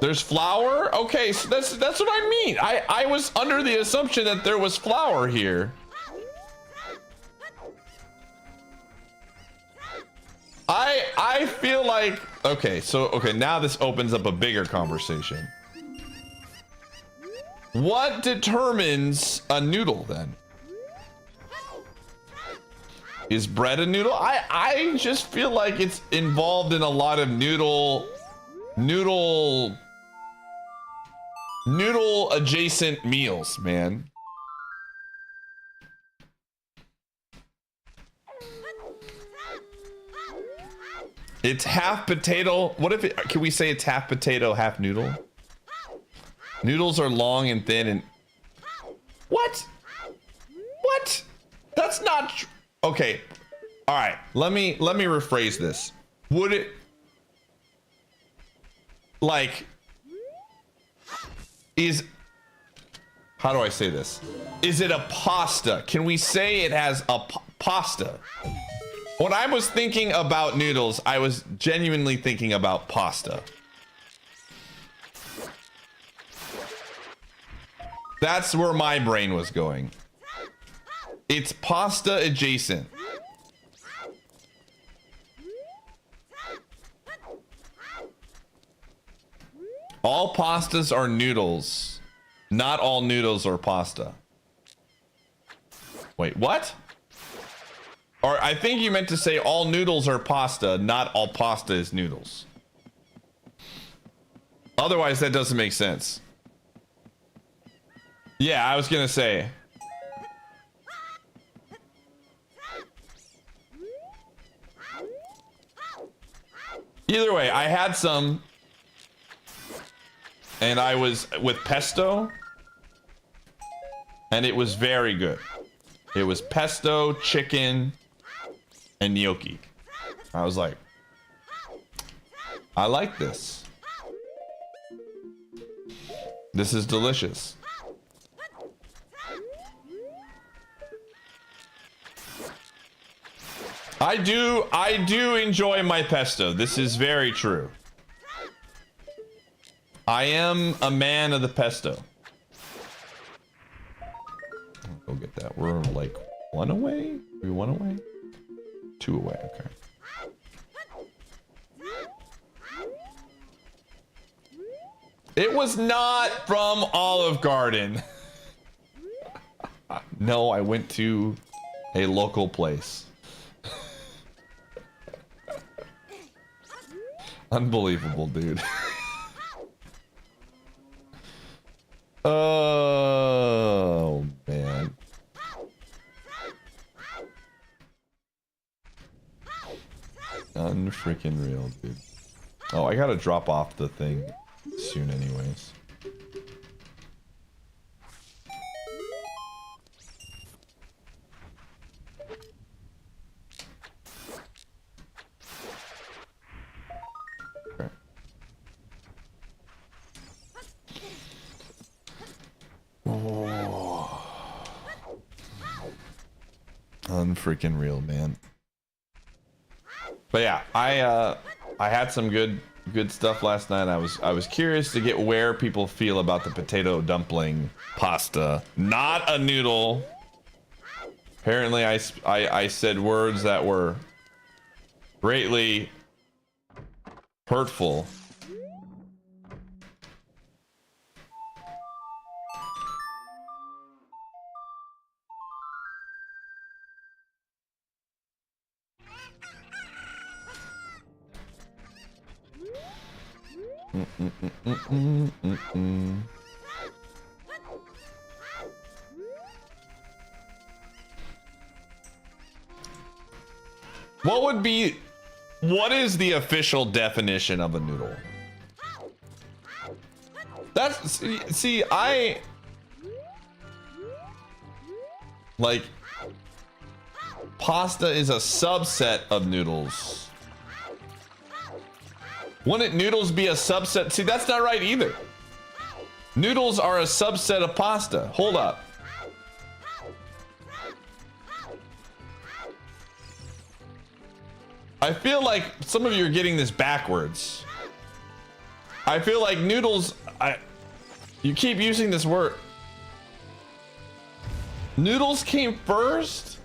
S1: There's flour? Okay, so that's what I mean. I was under the assumption that there was flour here. I feel like, okay, now this opens up a bigger conversation. What determines a noodle then? Is bread a noodle? I just feel like it's involved in a lot of noodle adjacent meals, man. It's half potato. What if can we say it's half potato, half noodle? Noodles are long and thin and what? What? That's not true. Okay. All right. Let me rephrase this. Would it like how do I say this? Is it a pasta? Can we say it has a pasta? When I was thinking about noodles, I was genuinely thinking about pasta. That's where my brain was going. It's pasta adjacent. All pastas are noodles. Not all noodles are pasta. Wait, what? Or I think you meant to say all noodles are pasta, not all pasta is noodles. Otherwise, that doesn't make sense. Yeah, I was gonna say. Either way, I had some, and I was with pesto, and it was very good. It was pesto, chicken, and gnocchi. I was like, I like this. This is delicious. I do enjoy my pesto. This is very true. I am a man of the pesto. Go get that. We're like 1 away? Are we 1 away? 2 away, okay. It was not from Olive Garden. No, I went to a local place. Unbelievable, dude. Oh, man. Unfreaking real, dude. Oh, I gotta drop off the thing soon anyways. Okay. Oh. Unfreaking real, man. But yeah, I had some good stuff last night. I was curious to get where people feel about the potato dumpling pasta, not a noodle. Apparently I said words that were greatly hurtful. What is the official definition of a noodle? That's, see, I like pasta is a subset of noodles. Wouldn't noodles be a subset? See, that's not right either. Noodles are a subset of pasta. Hold up. I feel like some of you are getting this backwards. I feel like noodles, you keep using this word. Noodles came first?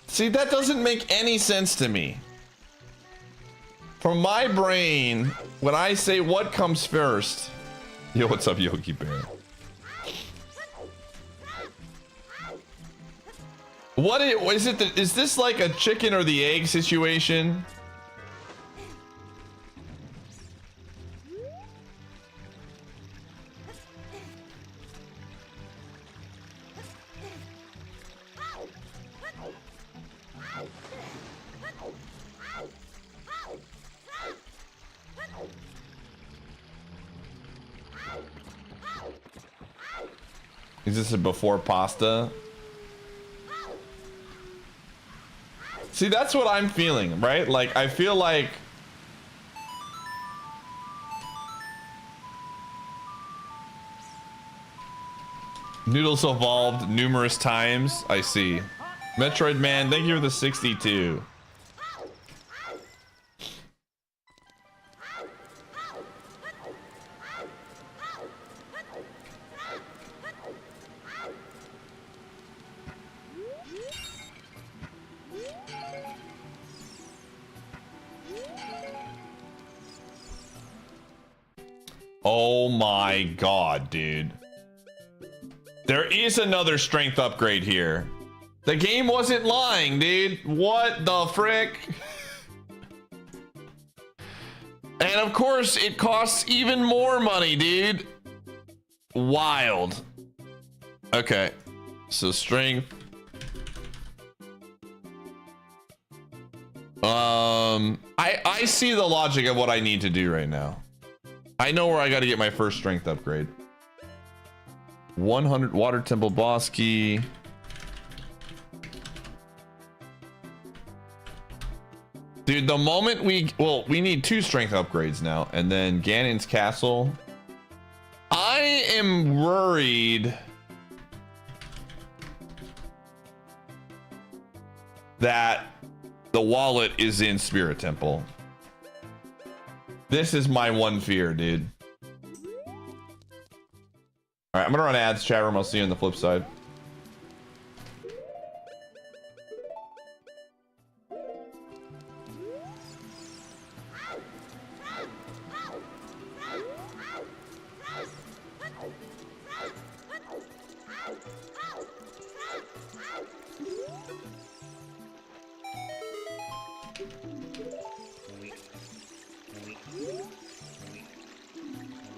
S1: See, that doesn't make any sense to me. From my brain, when I say what comes first. Yo, what's up, Yogi Bear? What is it? Is this like a chicken or the egg situation? Is this a before pasta? See, that's what I'm feeling, right? Like, I feel like noodles evolved numerous times. I see. Metroid Man, thank you for the 62. Oh my god, dude. There is another strength upgrade here. The game wasn't lying, dude. What the frick? And And of course, it costs even more money, dude. Wild. Okay. So strength. I see the logic of what I need to do right now. I know where I got to get my first strength upgrade. 100 water temple boss key. Dude, the moment we need 2 strength upgrades now, and then Ganon's castle. I am worried that the wallet is in Spirit Temple. This is my one fear, dude. All right, I'm gonna run ads, chat room. I'll see you on the flip side.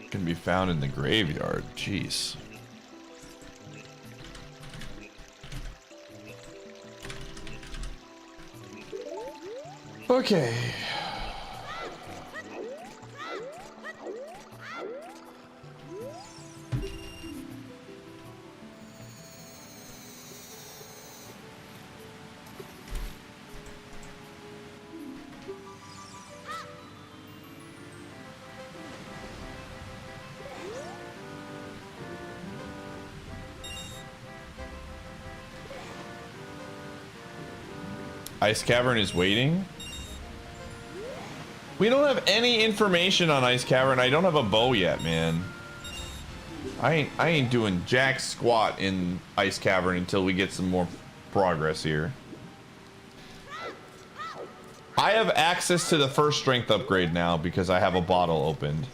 S1: Can be found in the graveyard. Jeez. Okay. Ice Cavern is waiting. We don't have any information on Ice Cavern. I don't have a bow yet, man. I ain't doing jack squat in Ice Cavern until we get some more progress here. I have access to the first strength upgrade now because I have a bottle opened.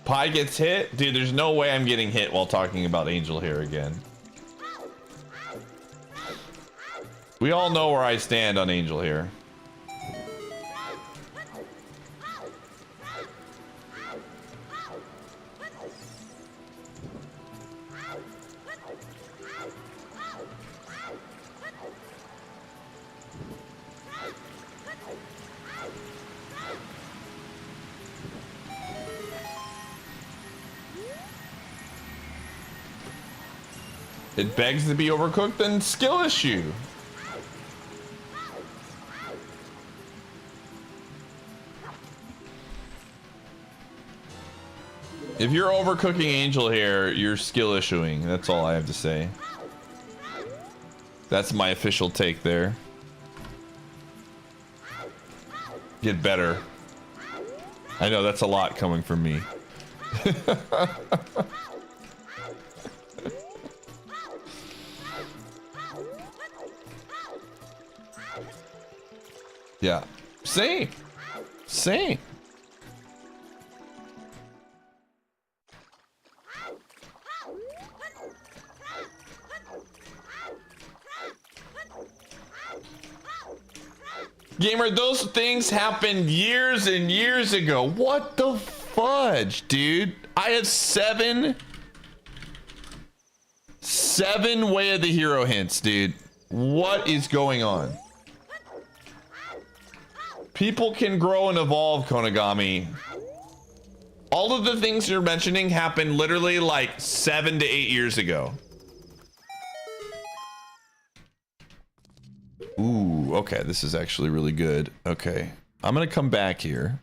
S1: Pie gets hit? Dude, there's no way I'm getting hit while talking about Angel here again. We all know where I stand on Angel here. It begs to be overcooked, then skill issue. If you're overcooking Angel here, you're skill issuing. That's all I have to say. That's my official take there. Get better. I know that's a lot coming from me. Yeah. Same. Same. Gamer, those things happened years and years ago. What the fudge, dude? I have seven Way of the Hero hints, dude. What is going on? People can grow and evolve, Konagami. All of the things you're mentioning happened literally like 7 to 8 years ago. Ooh, okay, this is actually really good. Okay, I'm gonna come back here.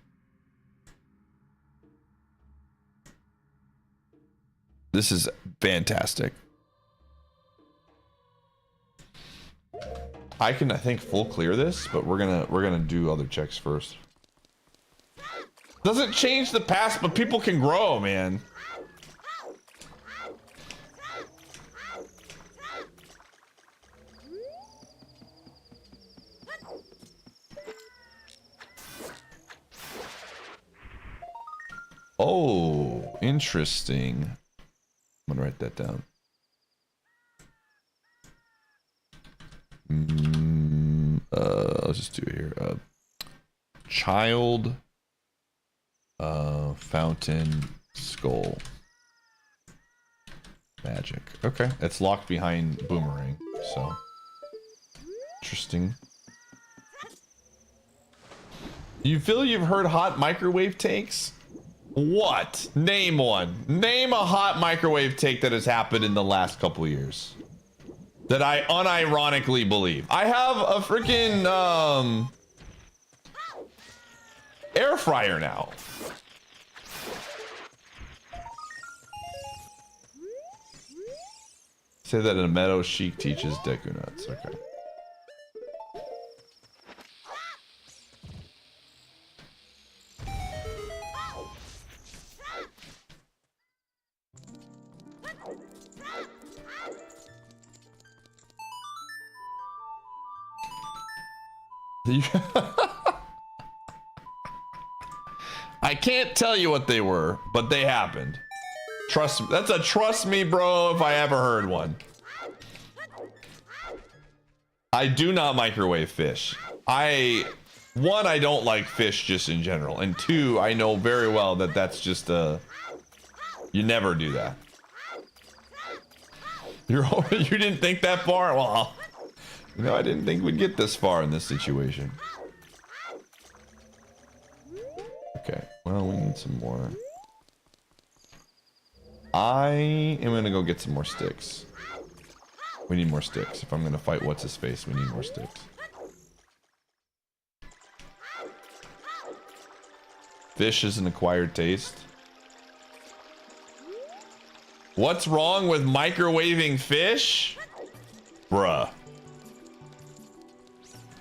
S1: This is fantastic. I can, I think, full clear this, but we're gonna do other checks first. Doesn't change the past, but people can grow, man. Oh, interesting. I'm gonna write that down. I'll just do it here. Child fountain skull magic. Okay, it's locked behind boomerang, so interesting. You feel you've heard hot microwave takes? What? Name one. Name a hot microwave take that has happened in the last couple years that I unironically believe. I have a freaking air fryer now. Say that in a meadow chic teaches Deku nuts. Okay. I can't tell you what they were, but they happened. Trust me. That's a trust me, bro, if I ever heard one. I do not microwave fish. One, I don't like fish just in general. And two, I know very well that that's just a... You never do that. You didn't think that far? Well, you know, I didn't think we'd get this far in this situation. Okay, well, we need some more. I am gonna go get some more sticks. We need more sticks. If I'm gonna fight what's his face, we need more sticks. Fish is an acquired taste. What's wrong with microwaving fish? Bruh.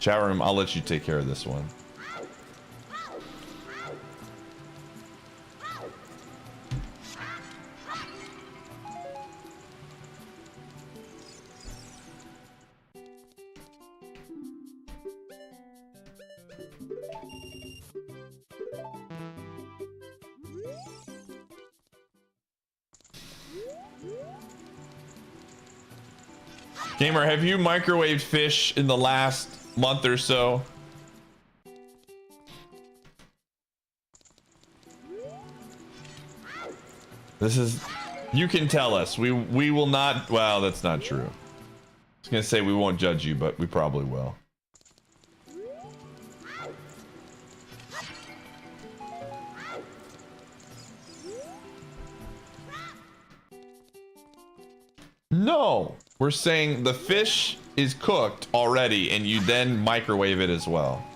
S1: Chat room, I'll let you take care of this one. Gamer, have you microwaved fish in the last month or so? This is... You can tell us. We will not... Well, that's not true. I was gonna say we won't judge you, but we probably will. No! We're saying the fish is cooked already and you then microwave it as well.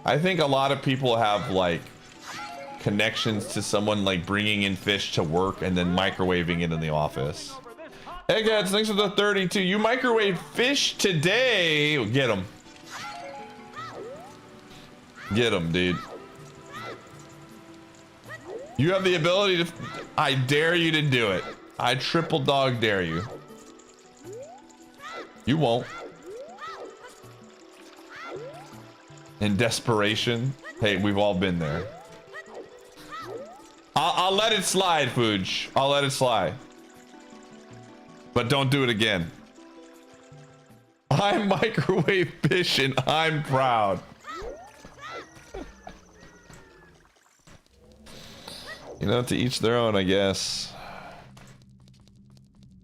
S1: I think a lot of people have like connections to someone like bringing in fish to work and then microwaving it in the office. Hey guys, thanks for the 32. You microwave fish today. Get him. Get him, dude. You have the ability to... I dare you to do it. I triple dog dare you. You won't. In desperation. Hey, we've all been there. I'll let it slide, Fuj. I'll let it slide. But don't do it again. I microwave fish and I'm proud. You know, to each their own, I guess.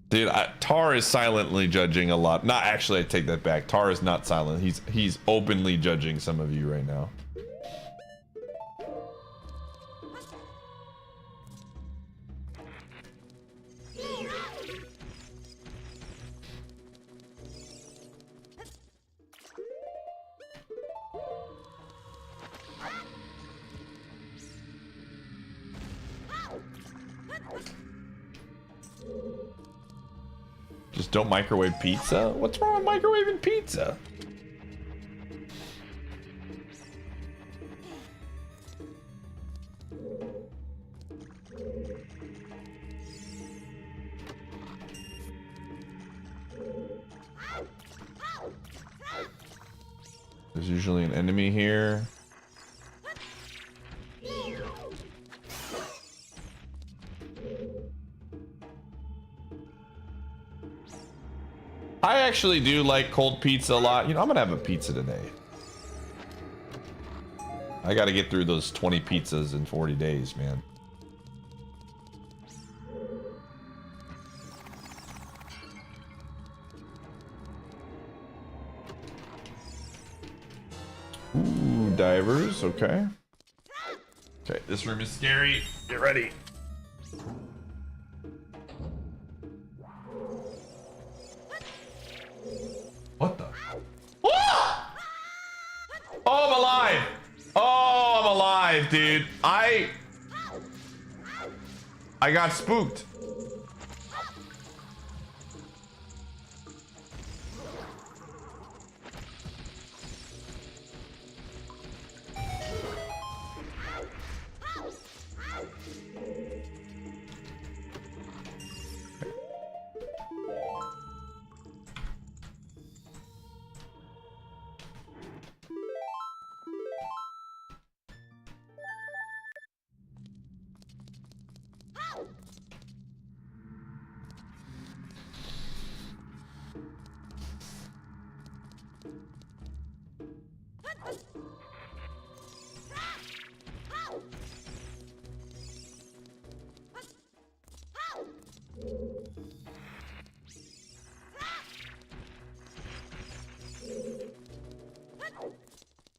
S1: Dude, Tar is silently judging a lot. Not actually, I take that back. Tar is not silent. He's openly judging some of you right now. Just don't microwave pizza? What's wrong with microwaving pizza? There's usually an enemy here. I actually do like cold pizza a lot. You know, I'm gonna have a pizza today. I gotta get through those 20 pizzas in 40 days, man. Ooh, divers, okay. Okay, this room is scary. Get ready. What the? Ah! Oh, I'm alive! Oh, I'm alive, dude. I got spooked.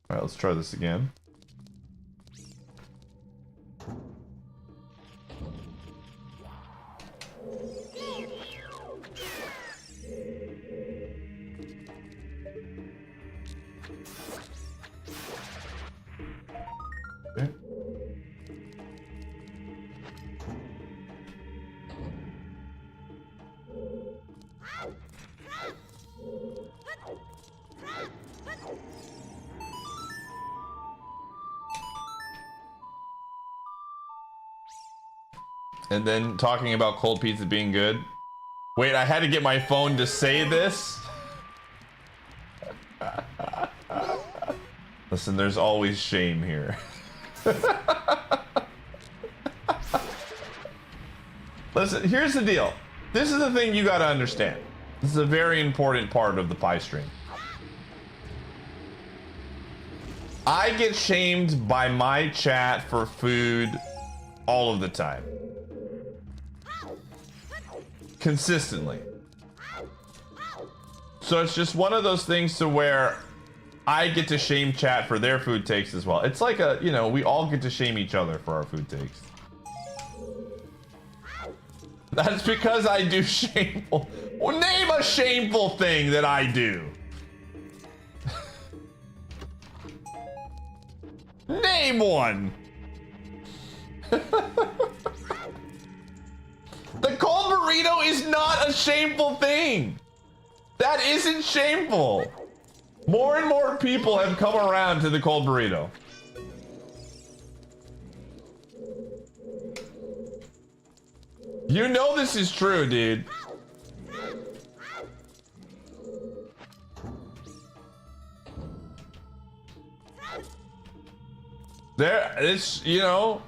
S1: All right, let's try this again. Okay. And then talking about cold pizza being good. Wait, I had to get my phone to say this. Listen, there's always shame here. Listen, here's the deal. This is the thing you gotta understand. This is a very important part of the pie stream. I get shamed by my chat for food all of the time. Consistently. So it's just one of those things to where I get to shame chat for their food takes as well. It's like a, you know, we all get to shame each other for our food takes. That's because I do shameful. Well, name a shameful thing that I do. Name one. The cold burrito is not a shameful thing. That isn't shameful. More and more people have come around to the cold burrito. You know this is true, dude. There, it's, you know,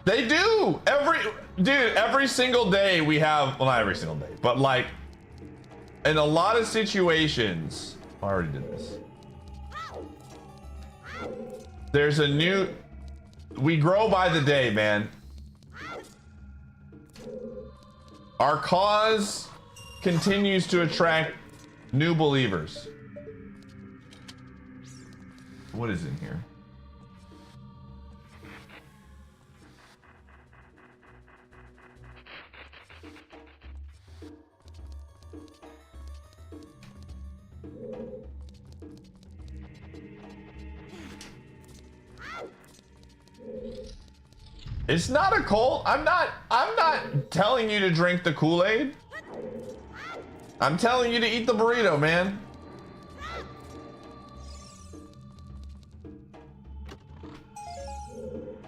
S1: they do every single day we have, well, not every single day, but like in a lot of situations, I already did this. There's a new, we grow by the day, man. Our cause continues to attract new believers. What is in here? It's not a cold. I'm not telling you to drink the Kool-Aid. I'm telling you to eat the burrito, man.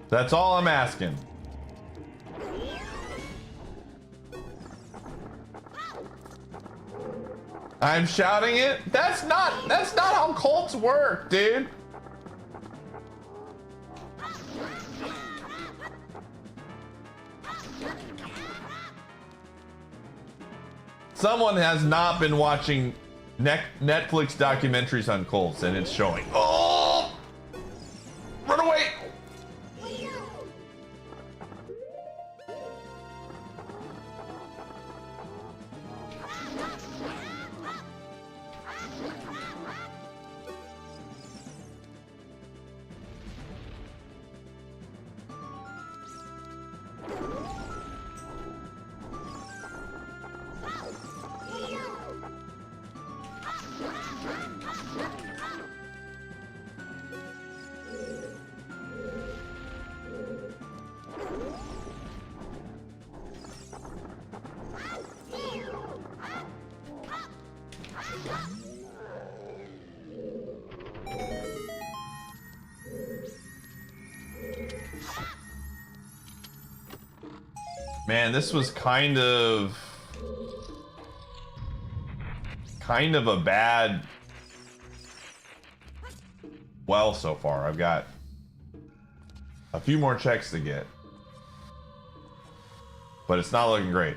S1: That's all I'm asking. I'm shouting it. That's not how Colts work, dude. Someone has not been watching Netflix documentaries on Colts, and it's showing. Oh! Run away! Man, this was kind of a bad well so far. I've got a few more checks to get, but it's not looking great.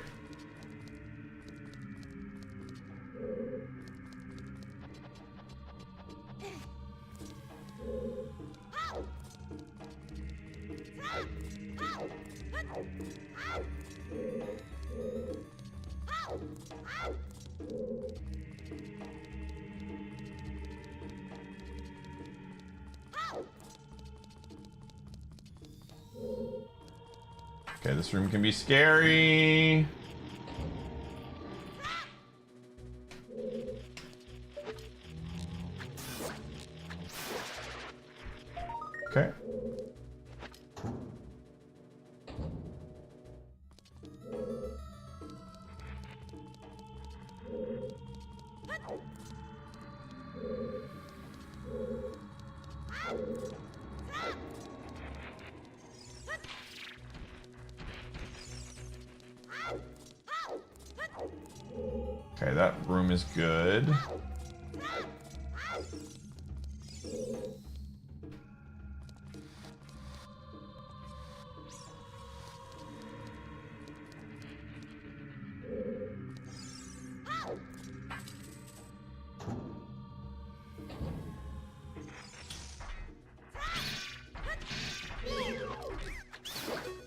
S1: Okay, this room can be scary. Okay. Okay, that room is good.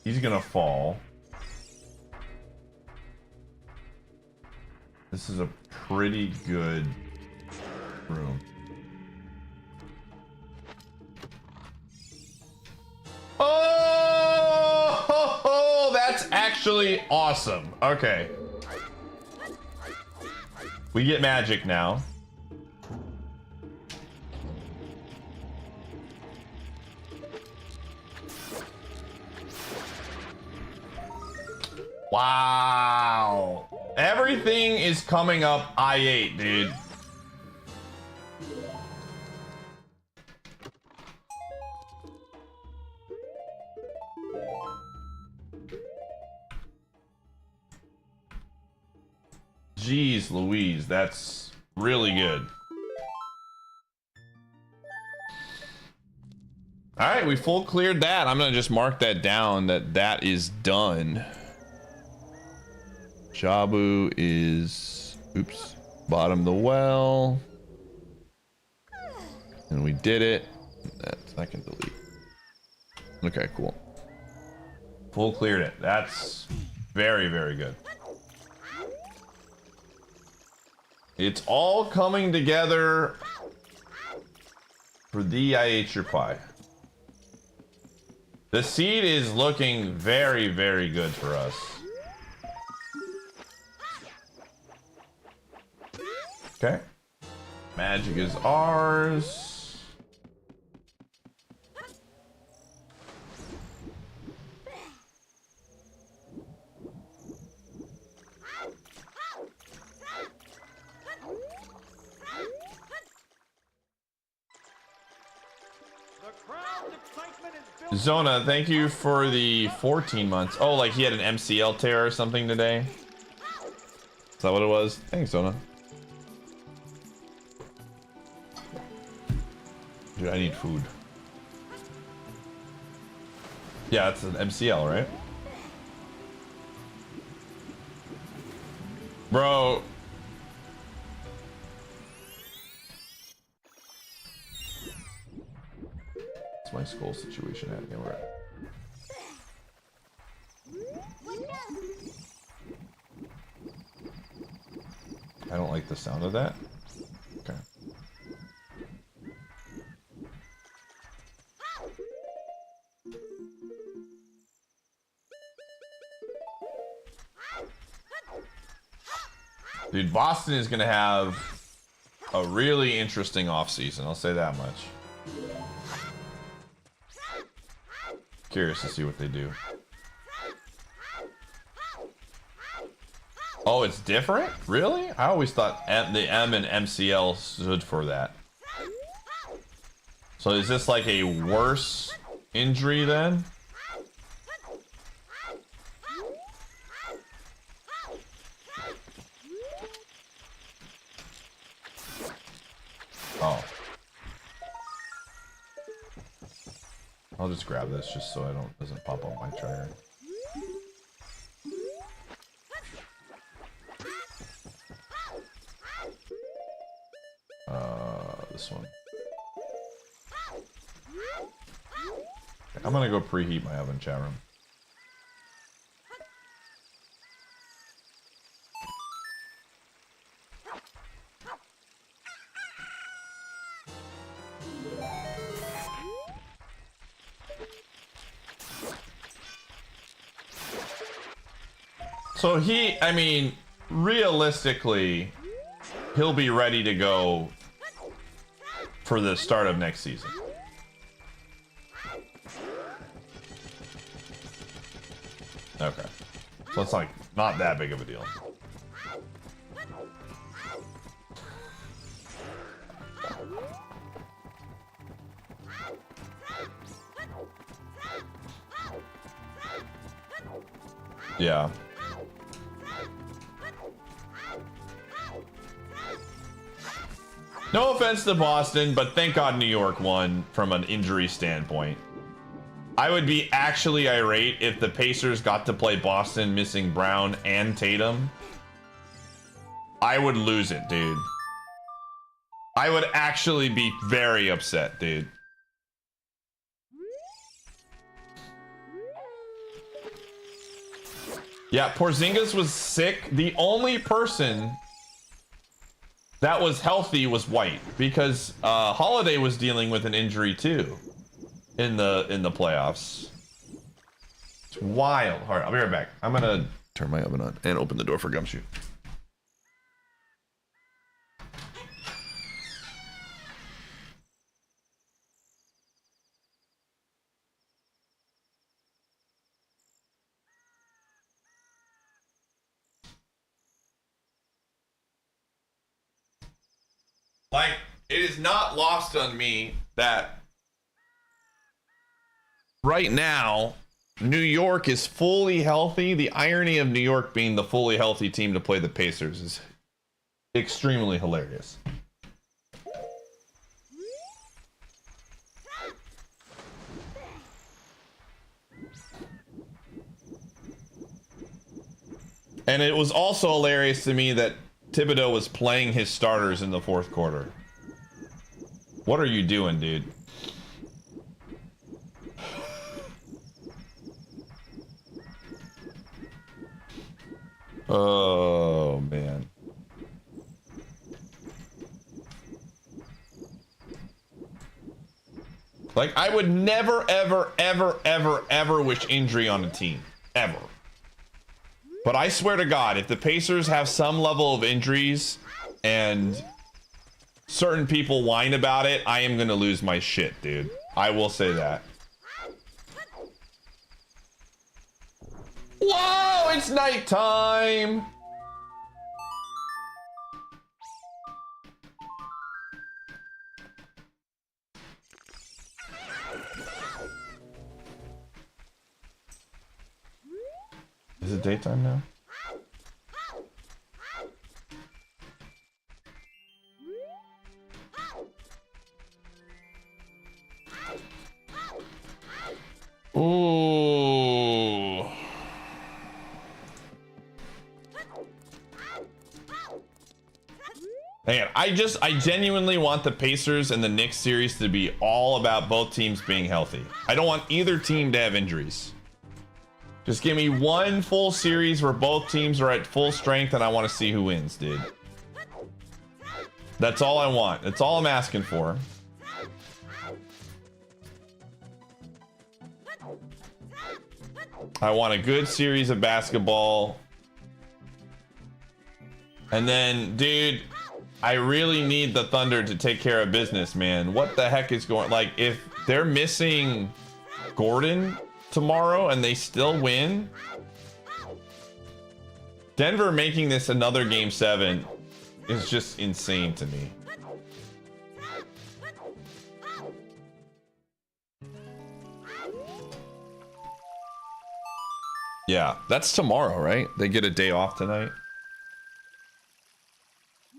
S1: He's gonna fall. This is a pretty good room. Oh, that's actually awesome. Okay. We get magic now. Wow. Everything is coming up I8, dude. Jeez Louise, that's really good. All right, we full cleared that. I'm gonna just mark that down that is done. Jabu is, oops, bottom the well. And we did it. That's, I can delete. Okay, cool. Full cleared it. That's very, very good. It's all coming together for the Iateyourpie. The seed is looking very, very good for us. Okay. Magic is ours. Zona, thank you for the 14 months. Oh, like he had an MCL tear or something today? Is that what it was? Thanks, Zona. Dude, I need food. Yeah, it's an MCL, right? Bro. What's my skull situation at? Yeah, we're at. I don't like the sound of that. Okay. Dude, Boston is gonna have a really interesting offseason, I'll say that much. Curious to see what they do. Oh, it's different? Really? I always thought the M and MCL stood for that. So is this like a worse injury then? Oh. I'll just grab this just so doesn't pop on my trigger. This one. Okay, I'm gonna go preheat my oven, chat room. So I mean, realistically, he'll be ready to go for the start of next season. Okay. So it's like not that big of a deal. Yeah. No offense to Boston, but thank God New York won from an injury standpoint. I would be actually irate if the Pacers got to play Boston missing Brown and Tatum. I would lose it, dude. I would actually be very upset, dude. Yeah, Porzingis was sick. The only person that was healthy was White, because Holiday was dealing with an injury too in the playoffs. It's wild. All right, I'll be right back. I'm gonna turn my oven on and open the door for Gumshoe. Like, it is not lost on me that right now, New York is fully healthy. The irony of New York being the fully healthy team to play the Pacers is extremely hilarious. And it was also hilarious to me that Thibodeau was playing his starters in the fourth quarter. What are you doing, dude? Oh, man. Like, I would never, ever, ever, ever, ever wish injury on a team. Ever. But I swear to God, if the Pacers have some level of injuries and certain people whine about it, I am going to lose my shit, dude. I will say that. Whoa, it's nighttime. Is it daytime now? Man, I genuinely want the Pacers and the Knicks series to be all about both teams being healthy. I don't want either team to have injuries. Just give me one full series where both teams are at full strength and I want to see who wins, dude. That's all I want. That's all I'm asking for. I want a good series of basketball. And then, dude, I really need the Thunder to take care of business, man. What the heck is going... Like, if they're missing Gordon tomorrow and they still win... Denver making this another Game 7 is just insane to me. Yeah, that's tomorrow, right? They get a day off tonight.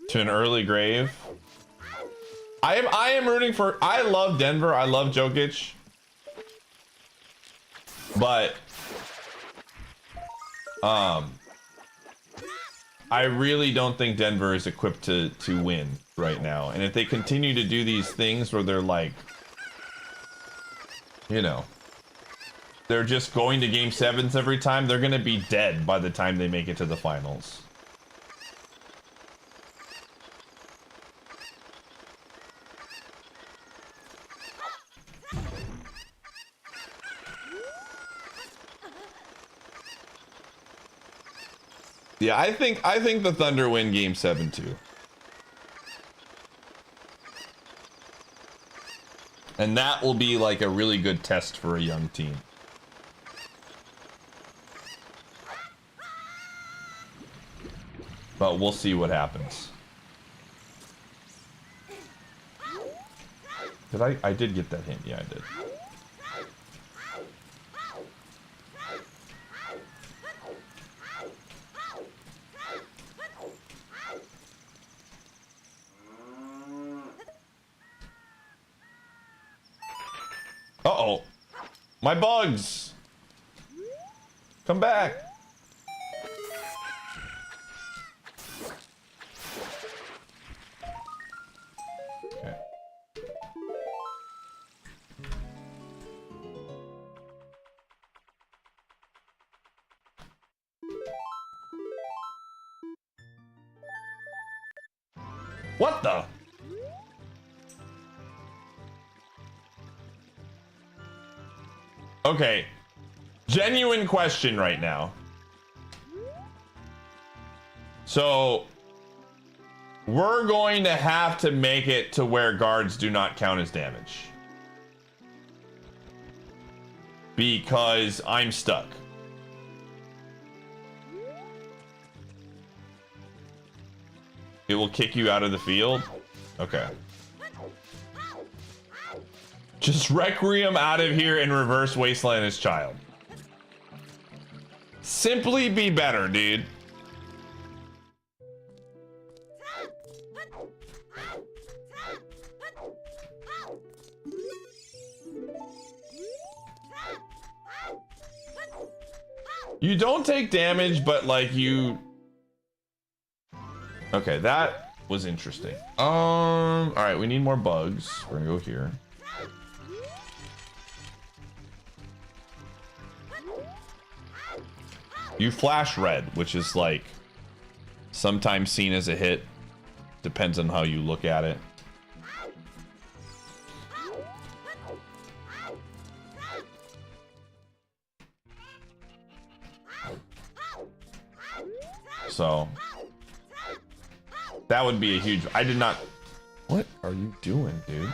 S1: To an early grave. I am rooting for... I love Denver. I love Jokic. But... I really don't think Denver is equipped to win right now. And if they continue to do these things where they're like... You know... They're just going to Game 7s every time, they're going to be dead by the time they make it to the finals. Yeah, I think the Thunder win Game 7 too. And that will be like a really good test for a young team. But we'll see what happens. Did I did get that hint. Yeah, I did. Uh-oh. My bugs. Come back. Okay. What the? Okay. Genuine question right now. So, we're going to have to make it to where guards do not count as damage. Because I'm stuck. It will kick you out of the field? Okay. Just Requiem out of here and reverse Wasteland his child. Simply be better, dude. You don't take damage, but like you... Okay, that was interesting. All right, we need more bugs. We're gonna go here. You flash red, which is like sometimes seen as a hit. Depends on how you look at it. So that would be a huge... I did not... What are you doing, dude?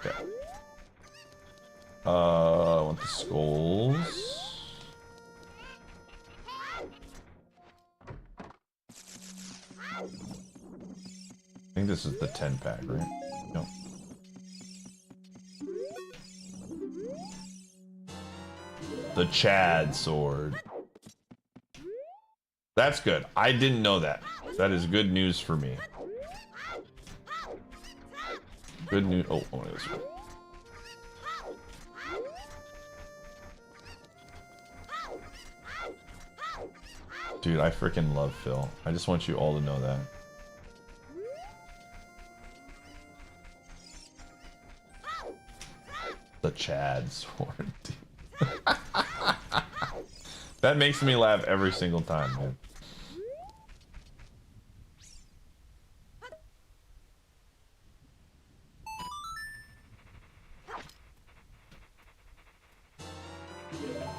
S1: Okay. I want the skulls. I think this is the 10 pack, right? No. The Chad sword. That's good. I didn't know that. That is good news for me. Good news. Oh, this one. Dude, I freaking love Phil. I just want you all to know that. The Chad sword. That makes me laugh every single time, man.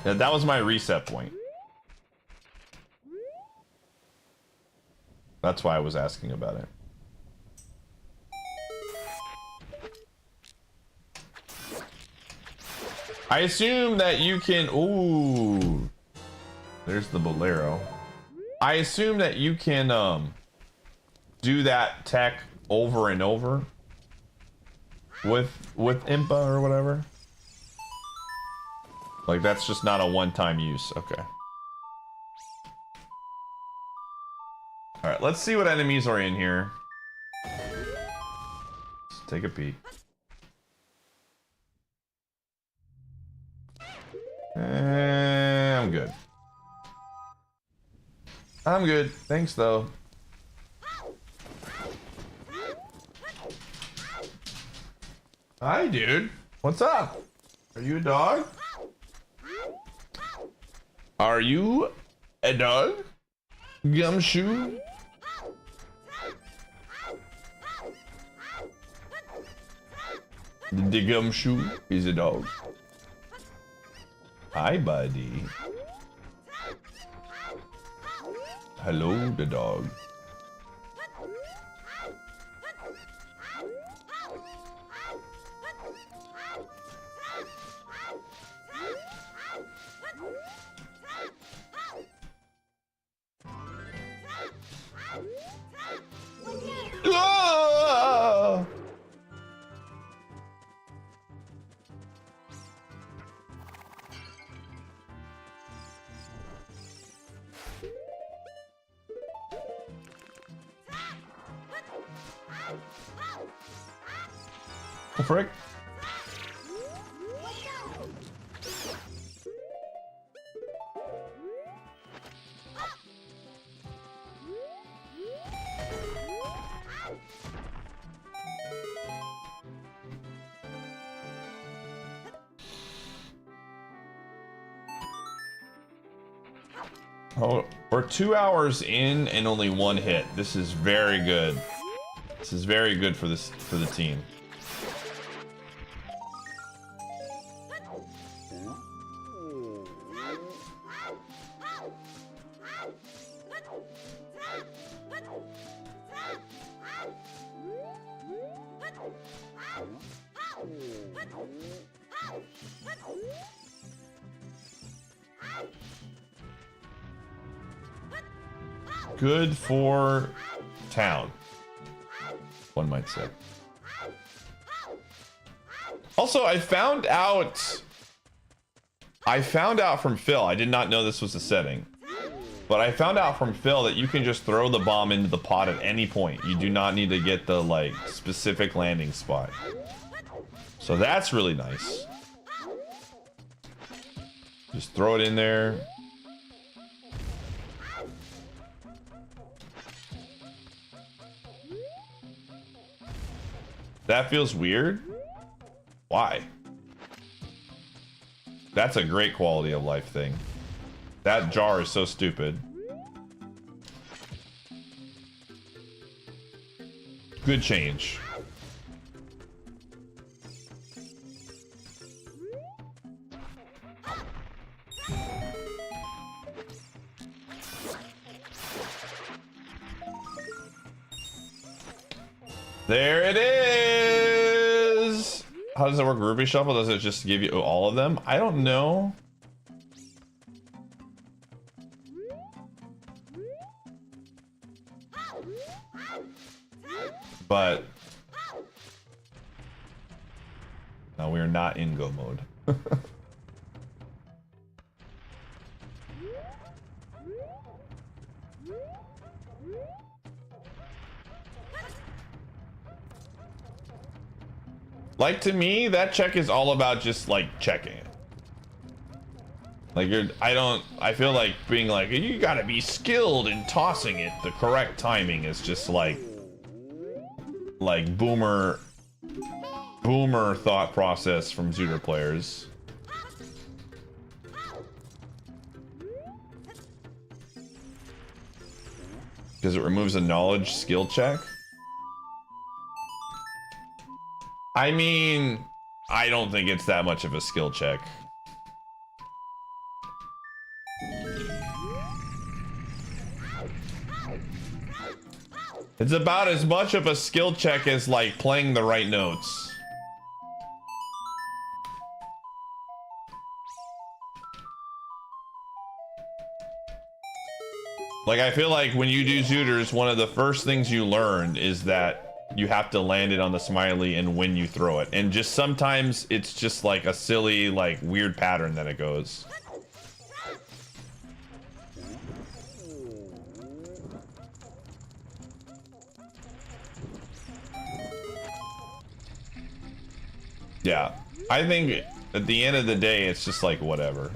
S1: Yeah, that was my reset point. That's why I was asking about it. I assume that you can... Ooh. There's the Bolero. I assume that you can do that tech over and over with Impa or whatever. Like, that's just not a one-time use. Okay. Alright, let's see what enemies are in here. Let's take a peek. I'm good. I'm good. Thanks, though. Hi, dude. What's up? Are you a dog? Are you a dog? Gumshoe? The Gumshoe is a dog. Hi, buddy. Hello, the dog. Ah! Oh, frick. Oh, we're 2 hours in and only one hit. This is very good. This is very good for the team. Good for town, one might say. Also, I found out from Phil, I did not know this was a setting, but I found out from Phil that you can just throw the bomb into the pot at any point. You do not need to get the, like, specific landing spot. So that's really nice. Just throw it in there. That feels weird. Why? That's a great quality of life thing. That jar is so stupid. Good change. There it is! How does it work, Ruby Shuffle? Does it just give you all of them? I don't know. But no, we are not in go mode. Like, to me, that check is all about just like checking it. Like, I feel like being like, you gotta be skilled in tossing it the correct timing is just like boomer thought process from Zooter players. Because it removes a knowledge skill check. I mean, I don't think it's that much of a skill check. It's about as much of a skill check as like playing the right notes. Like, I feel like when you do Zooters, one of the first things you learn is that you have to land it on the smiley and when you throw it. And just sometimes it's just like a silly, like weird pattern that it goes. Yeah, I think at the end of the day, it's just like whatever.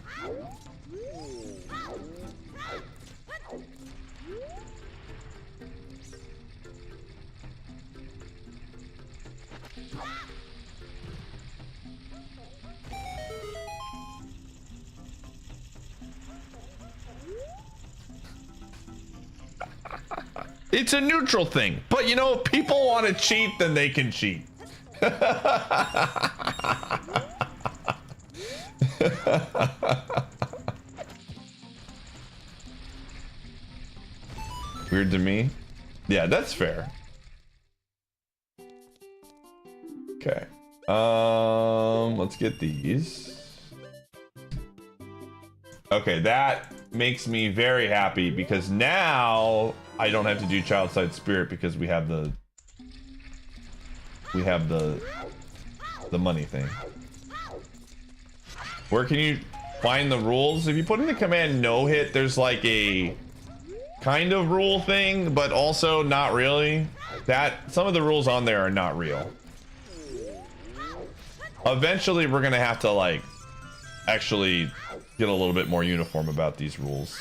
S1: It's a neutral thing, but you know, if people want to cheat, then they can cheat. Weird to me. Yeah, that's fair. Okay. Let's get these. Okay, that makes me very happy because now I don't have to do Child Side Spirit because we have the money thing. Where can you find the rules? If you put in the command NOHIT, there's like a kind of rule thing, but also not really. That some of the rules on there are not real. Eventually, we're gonna have to like actually get a little bit more uniform about these rules.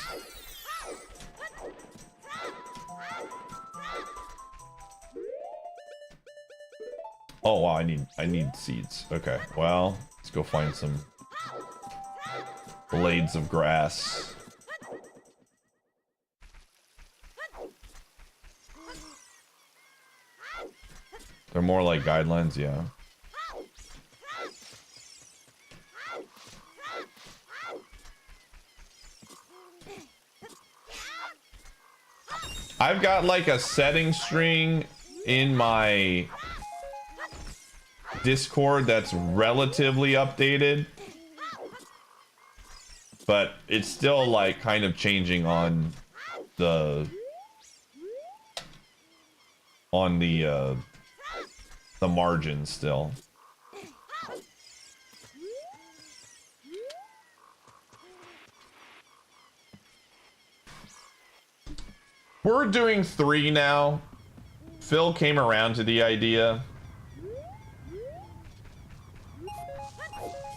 S1: Oh wow, I need seeds. Okay, well, let's go find some blades of grass. They're more like guidelines, yeah. I've got like a setting string in my Discord that's relatively updated, but it's still like kind of changing on the margins still. We're doing 3 now. Phil came around to the idea.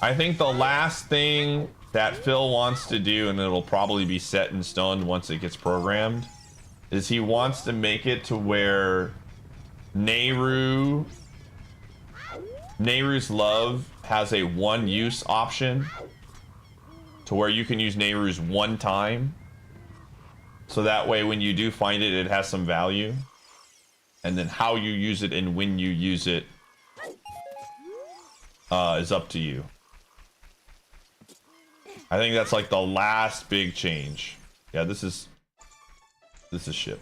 S1: I think the last thing that Phil wants to do, and it'll probably be set in stone once it gets programmed, is he wants to make it to where Nehru's Love has a one-use option to where you can use Nehru's one time. So that way when you do find it, it has some value. And then how you use it and when you use it is up to you. I think that's like the last big change. Yeah, this is shit.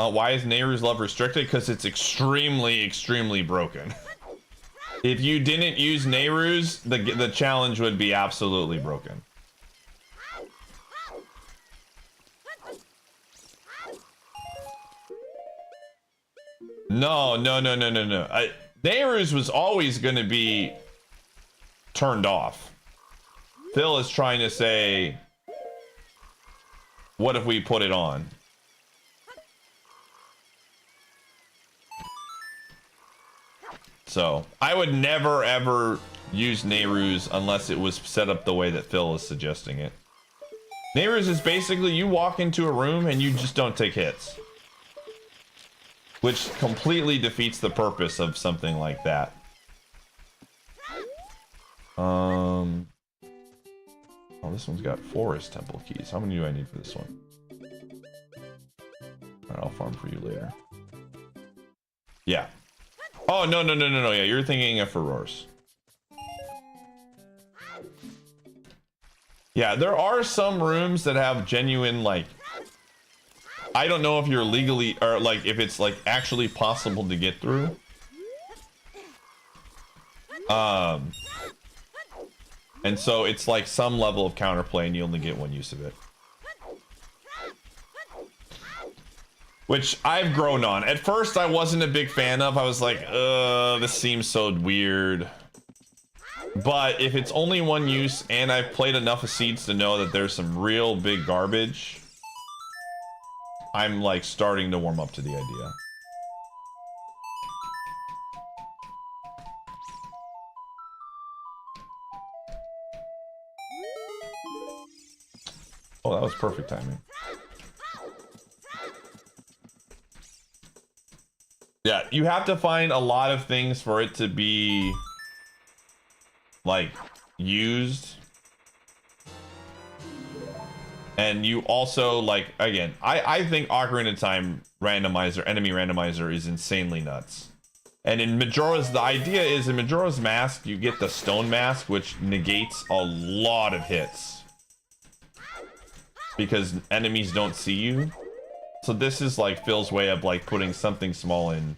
S1: Why is Nehru's Love restricted? Because it's extremely, extremely broken. If you didn't use Nehru's, the challenge would be absolutely broken. No. Nehru's was always going to be turned off. Phil is trying to say, what if we put it on? So I would never ever use Nehru's unless it was set up the way that Phil is suggesting it. Nehru's is basically you walk into a room and you just don't take hits, which completely defeats the purpose of something like that. Oh, this one's got forest temple keys. How many do I need for this one? All right, I'll farm for you later. Yeah. Oh, no. Yeah, you're thinking of Furores. Yeah, there are some rooms that have genuine, like, I don't know if you're legally, or like, if it's like actually possible to get through. And so it's like some level of counterplay and you only get one use of it. Which I've grown on. At first I wasn't a big fan of. I was like, this seems so weird. But if it's only one use and I've played enough of Seeds to know that there's some real big garbage, I'm like starting to warm up to the idea. Oh, that was perfect timing. Yeah, you have to find a lot of things for it to be like used. And you also like, again, I think Ocarina of Time randomizer, enemy randomizer is insanely nuts. And in Majora's, the idea is in Majora's Mask, you get the stone mask, which negates a lot of hits. Because enemies don't see you. So this is like Phil's way of like putting something small in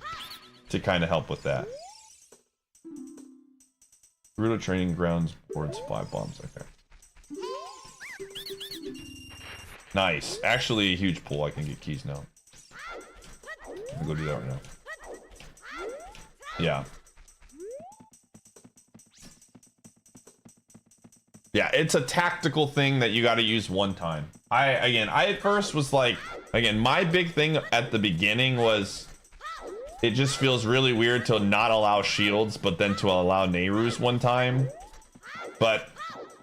S1: to kind of help with that. Gerudo training grounds boards 5 bombs. Okay. Nice. Actually, a huge pull. I can get keys now. I'm gonna go do that right now. Yeah. Yeah, it's a tactical thing that you got to use one time. I at first was like, again, my big thing at the beginning was it just feels really weird to not allow shields, but then to allow Nehru's one time. But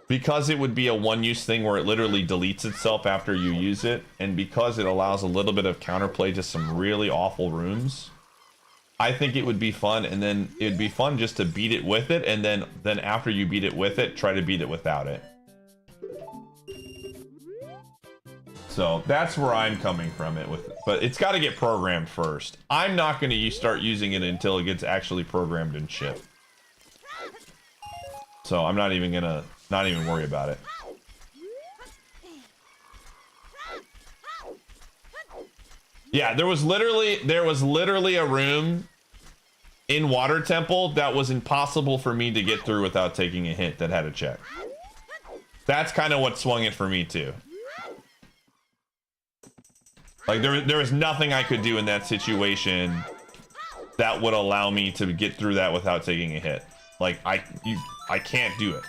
S1: because it would be a one-use thing where it literally deletes itself after you use it, and because it allows a little bit of counterplay to some really awful rooms, I think it would be fun, and then it'd be fun just to beat it with it, and then after you beat it with it, try to beat it without it. So that's where I'm coming from it with it. But it's got to get programmed first. I'm not going to start using it until it gets actually programmed and shipped. So I'm not even worry about it. Yeah, there was literally a room in Water Temple that was impossible for me to get through without taking a hit that had a check. That's kind of what swung it for me too. Like there was nothing I could do in that situation that would allow me to get through that without taking a hit. Like I can't do it.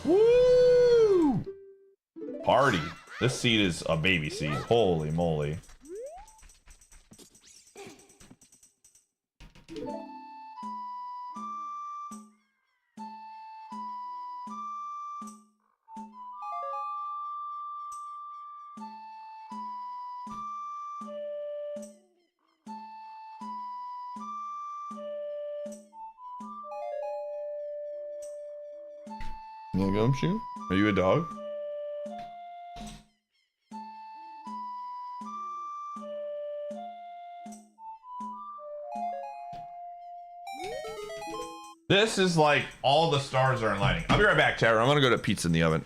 S1: Woo! Party. This seed is a baby seed. Holy moly. Yeah, Gumshoe? Are you a dog? This is like all the stars are aligning. I'll be right back, chat room. I'm gonna go to pizza in the oven.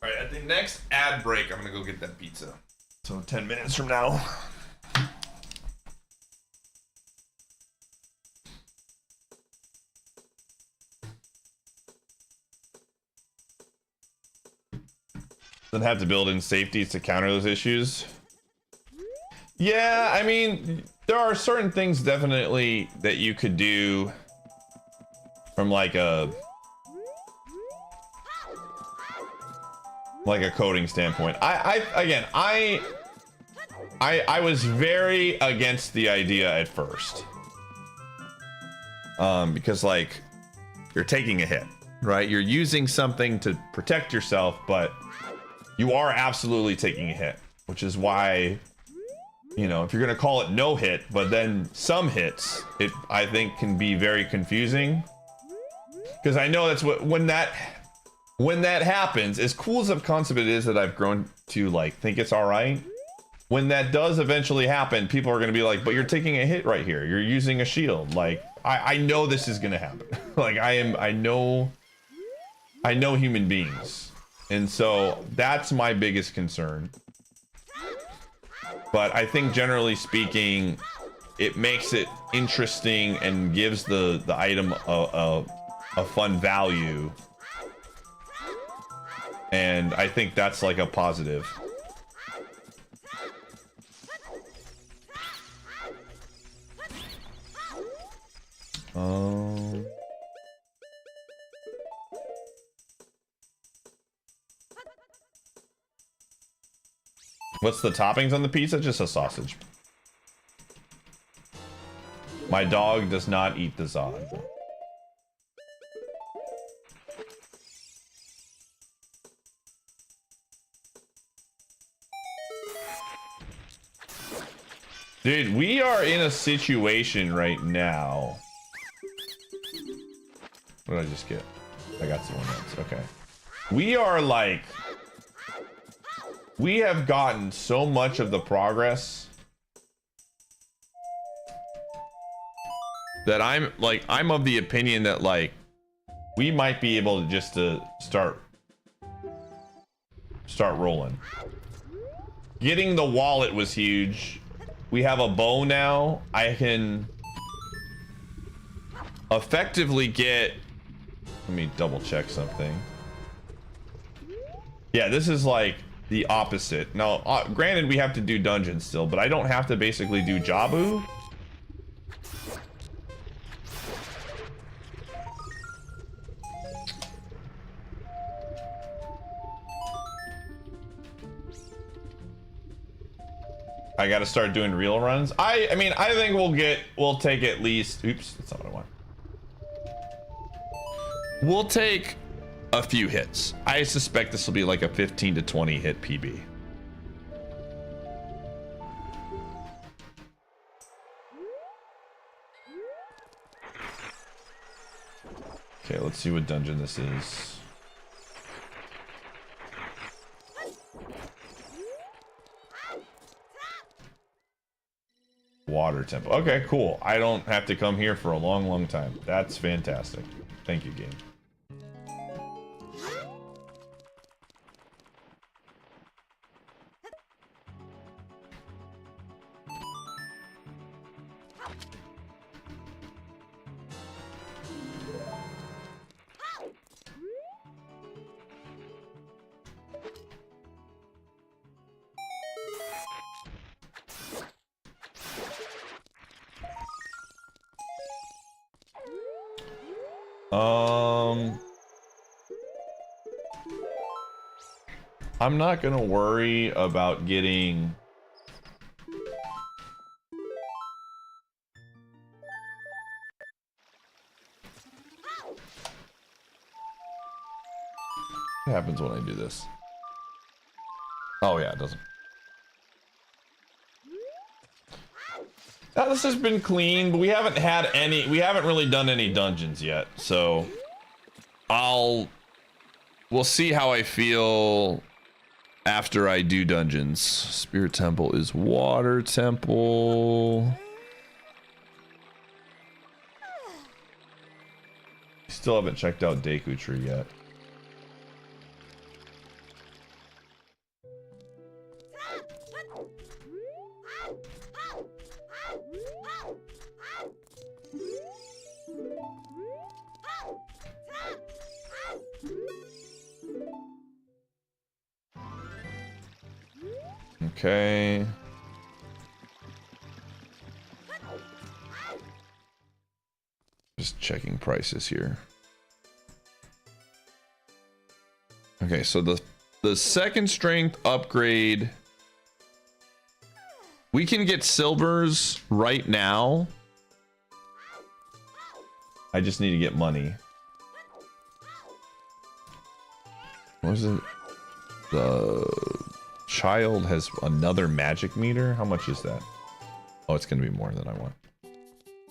S1: All right, at the next ad break, I'm gonna go get that pizza. So 10 minutes from now. Doesn't have to build in safeties to counter those issues. Yeah, I mean, there are certain things definitely that you could do from like a coding standpoint. I was very against the idea at first. Because like you're taking a hit, right? You're using something to protect yourself, but you are absolutely taking a hit, which is why, you know, if you're gonna call it no hit, but then some hits, it I think can be very confusing. Because I know that's what when that happens, as cool as a concept it is that I've grown to like think it's all right. When that does eventually happen, people are gonna be like, "But you're taking a hit right here. You're using a shield." Like I know this is gonna happen. Like I know human beings, and so that's my biggest concern. But I think generally speaking, it makes it interesting and gives the item a fun value. And I think that's like a positive. What's the toppings on the pizza? Just a sausage. My dog does not eat the sausage. Dude, we are in a situation right now. What did I just get? I got some notes. Okay. We are like... We have gotten so much of the progress that I'm of the opinion that like we might be able to just to start rolling. Getting the wallet was huge. We have a bow now. I can effectively get, let me double check something. Yeah, this is like the opposite. Now, granted, we have to do dungeons still, but I don't have to basically do Jabu. I gotta start doing real runs. I mean, I think we'll take at least, oops, that's not what I want. We'll take a few hits. I suspect this will be like a 15 to 20 hit PB. Okay, let's see what dungeon this is. Water temple. Okay, cool. I don't have to come here for a long, long time. That's fantastic. Thank you, game. I'm not gonna worry about getting what happens when I do this? Oh yeah, it doesn't. Now, this has been clean, but we haven't really done any dungeons yet, so we'll see how I feel after I do dungeons. Spirit Temple is Water Temple. Still haven't checked out Deku Tree yet. Okay. Just checking prices here. Okay, so the second strength upgrade, we can get silvers right now. I just need to get money. What was it? The child has another magic meter. How much is that? Oh, it's gonna be more than I want.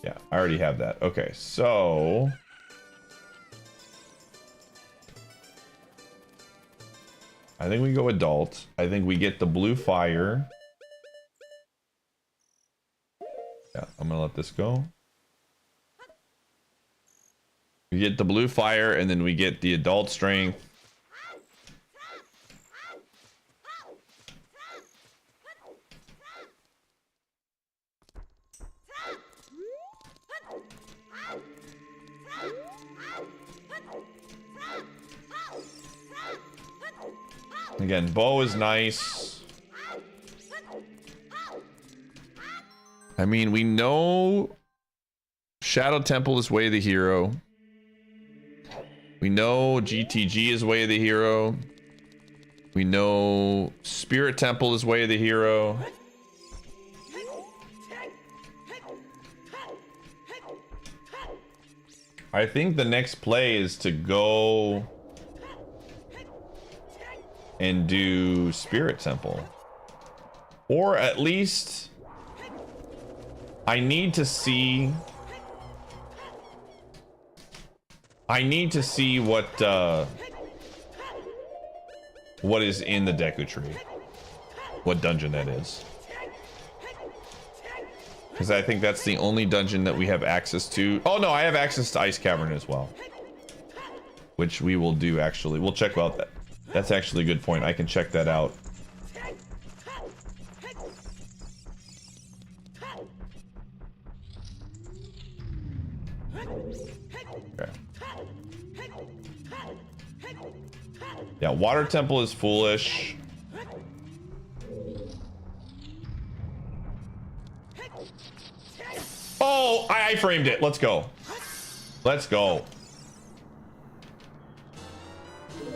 S1: Yeah, I already have that. Okay, so I think we go adult. I think we get the blue fire. Yeah, I'm gonna let this go. We get the blue fire, and then we get the adult strength. Again, bow is nice. I mean, we know Shadow Temple is Way of the Hero. We know GTG is Way of the Hero. We know Spirit Temple is Way of the Hero. I think the next play is to go and do Spirit Temple. Or at least I need to see what is in the Deku Tree. What dungeon that is. Because I think that's the only dungeon that we have access to. Oh no, I have access to Ice Cavern as well. Which we will do actually. We'll check out that. That's actually a good point. I can check that out. Okay. Yeah, Water Temple is foolish. Oh, I framed it. Let's go. Let's go.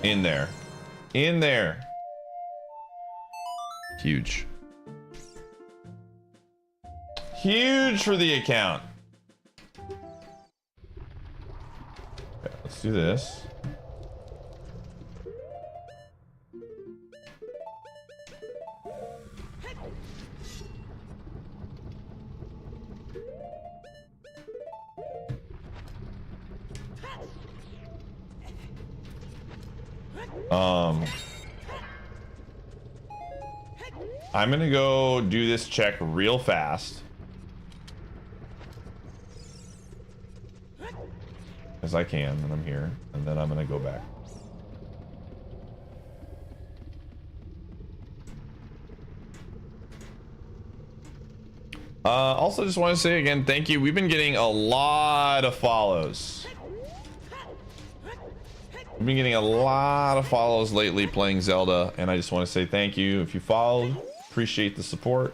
S1: In there. In there. Huge. Huge for the account. Okay, let's do this. I'm gonna go do this check real fast. As I can, and I'm here. And then I'm gonna go back. Also just want to say again, thank you. We've been getting a lot of follows. We've been getting a lot of follows lately playing Zelda, and I just want to say thank you. If you followed, appreciate the support.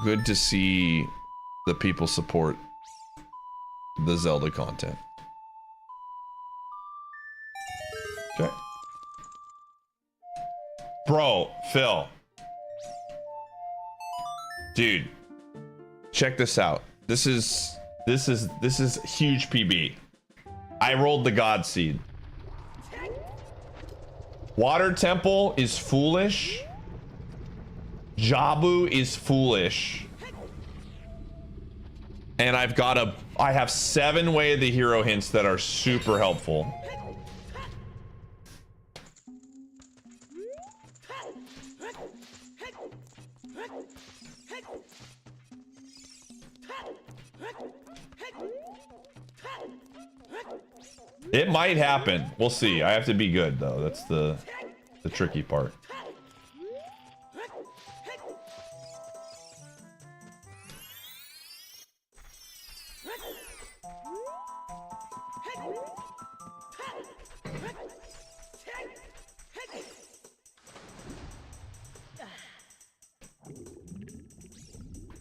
S1: Good to see the people support the Zelda content. Okay. Bro, Phil. Dude. Check this out. This is huge PB. I rolled the God Seed. Water Temple is foolish. Jabu is foolish. And I have 7 Way of the Hero hints that are super helpful. It might happen. We'll see. I have to be good though. That's the tricky part.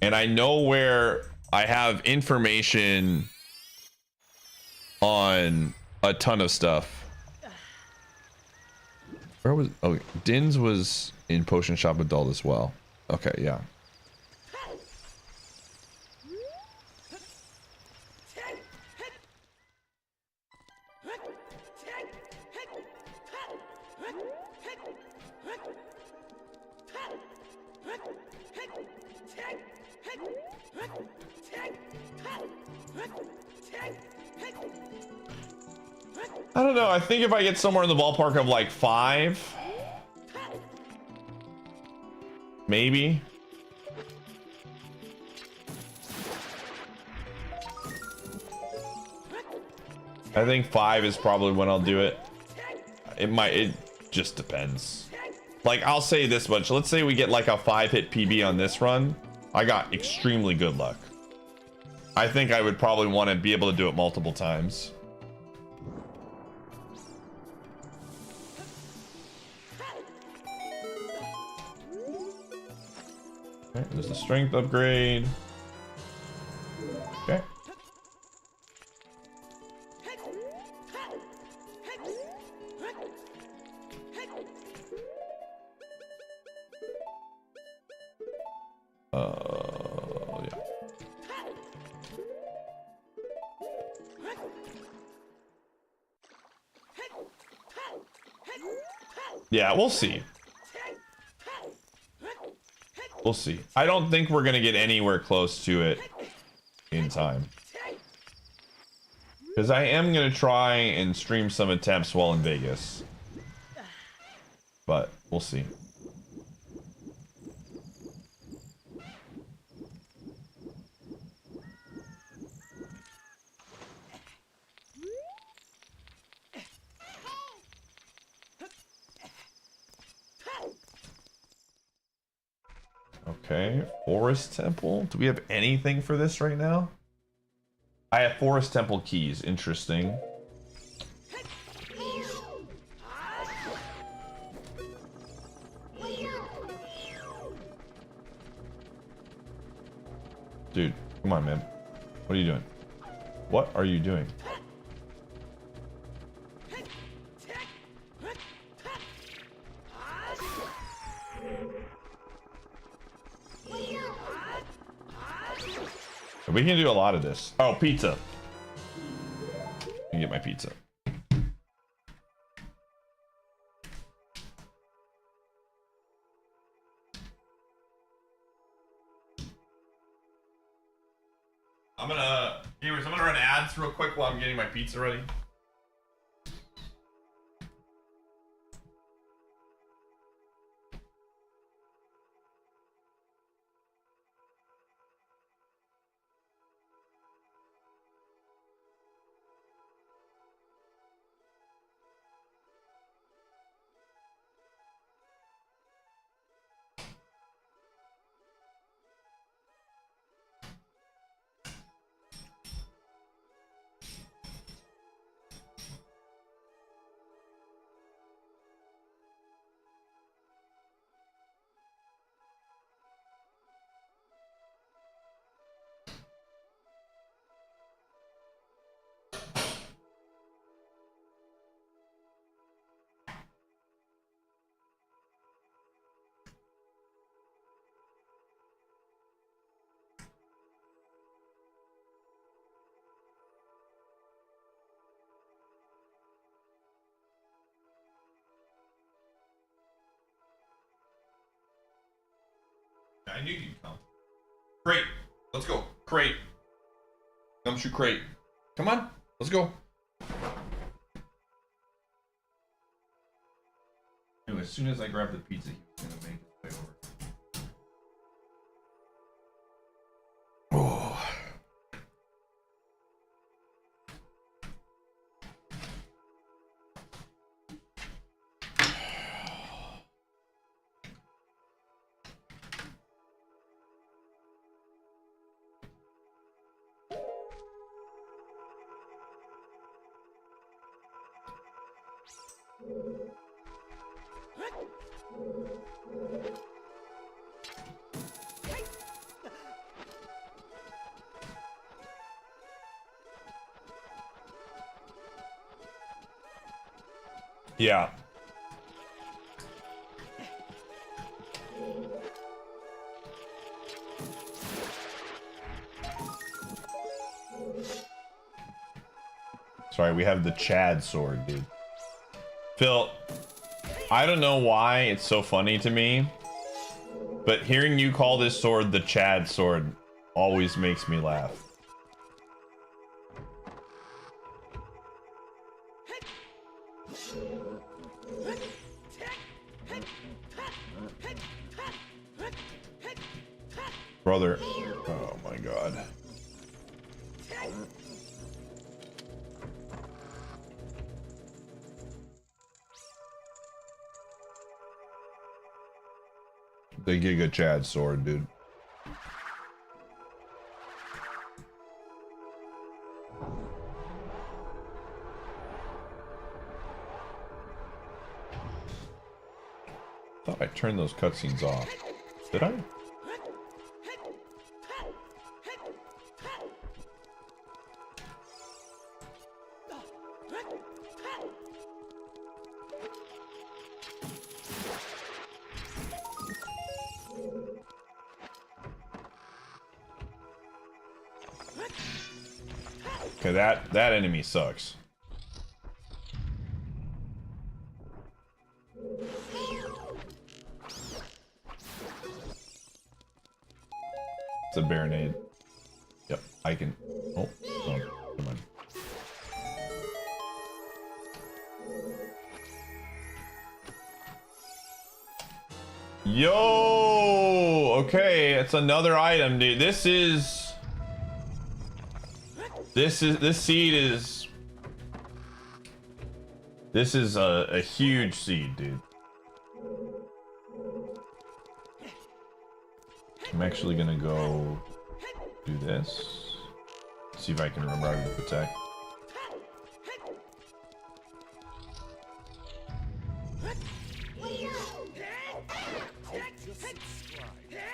S1: And I know where I have information on a ton of stuff. Where was, oh, Din's was in Potion Shop Adult as well. Okay, yeah. I don't know. I think if I get somewhere in the ballpark of like 5, maybe. I think 5 is probably when I'll do it. It just depends. Like, I'll say this much. Let's say we get like a 5-hit PB on this run. I got extremely good luck. I think I would probably want to be able to do it multiple times. Okay, there's the strength upgrade. Okay. Yeah. Yeah, we'll see. We'll see. I don't think we're gonna get anywhere close to it in time. Because I am gonna try and stream some attempts while in Vegas. But we'll see. Okay, Forest Temple. Do we have anything for this right now? I have Forest Temple keys. Interesting. Dude, come on, man. What are you doing? What are you doing? We can do a lot of this. Oh, pizza. I can get my pizza. Viewers, I'm gonna run ads real quick while I'm getting my pizza ready. I knew you'd come. Crate. Let's go. Crate. Gumshoe crate. Come on. Let's go. Anyway, as soon as I grab the pizza, he's gonna make his way over. Oh. Yeah. Sorry, we have the Chad sword, dude. Phil, I don't know why it's so funny to me, but hearing you call this sword the Chad sword always makes me laugh. Brother, oh my god. The Giga Chad sword, dude. Thought I turned those cutscenes off. Did I? Okay, that enemy sucks. It's a Baronade. Yep, I can. Oh, come on. Yo, okay, it's another item, dude. This seed is a huge seed, dude. I'm actually gonna go do this. See if I can remember how to protect.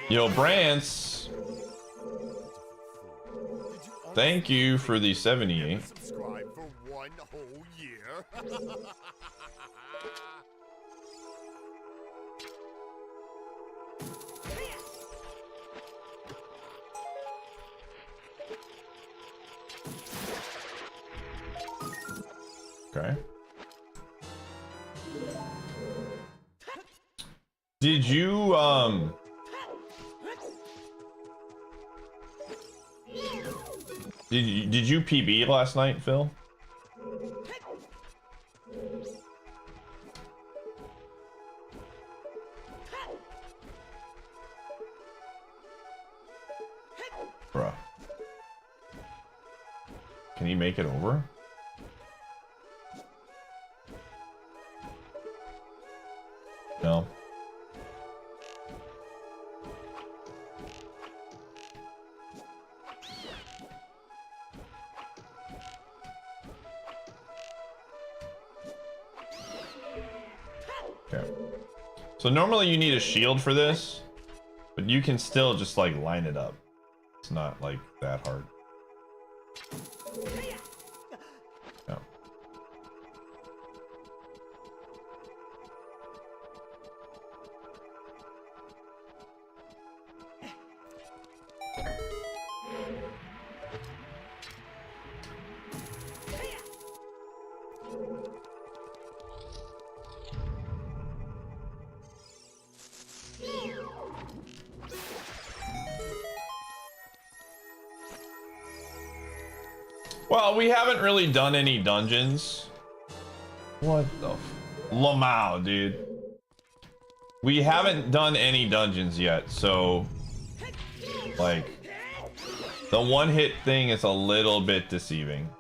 S1: Yo, Brance, thank you for the 78.
S3: Subscribe for 1 whole year.
S1: Okay. Did you Did you PB last night, Phil? Bruh. Can he make it over? No. Okay. So normally you need a shield for this, but you can still just like line it up. It's not like that hard. No. Well, we haven't really done any dungeons. What the Lamau, dude. We haven't done any dungeons yet, so like the one-hit thing is a little bit deceiving.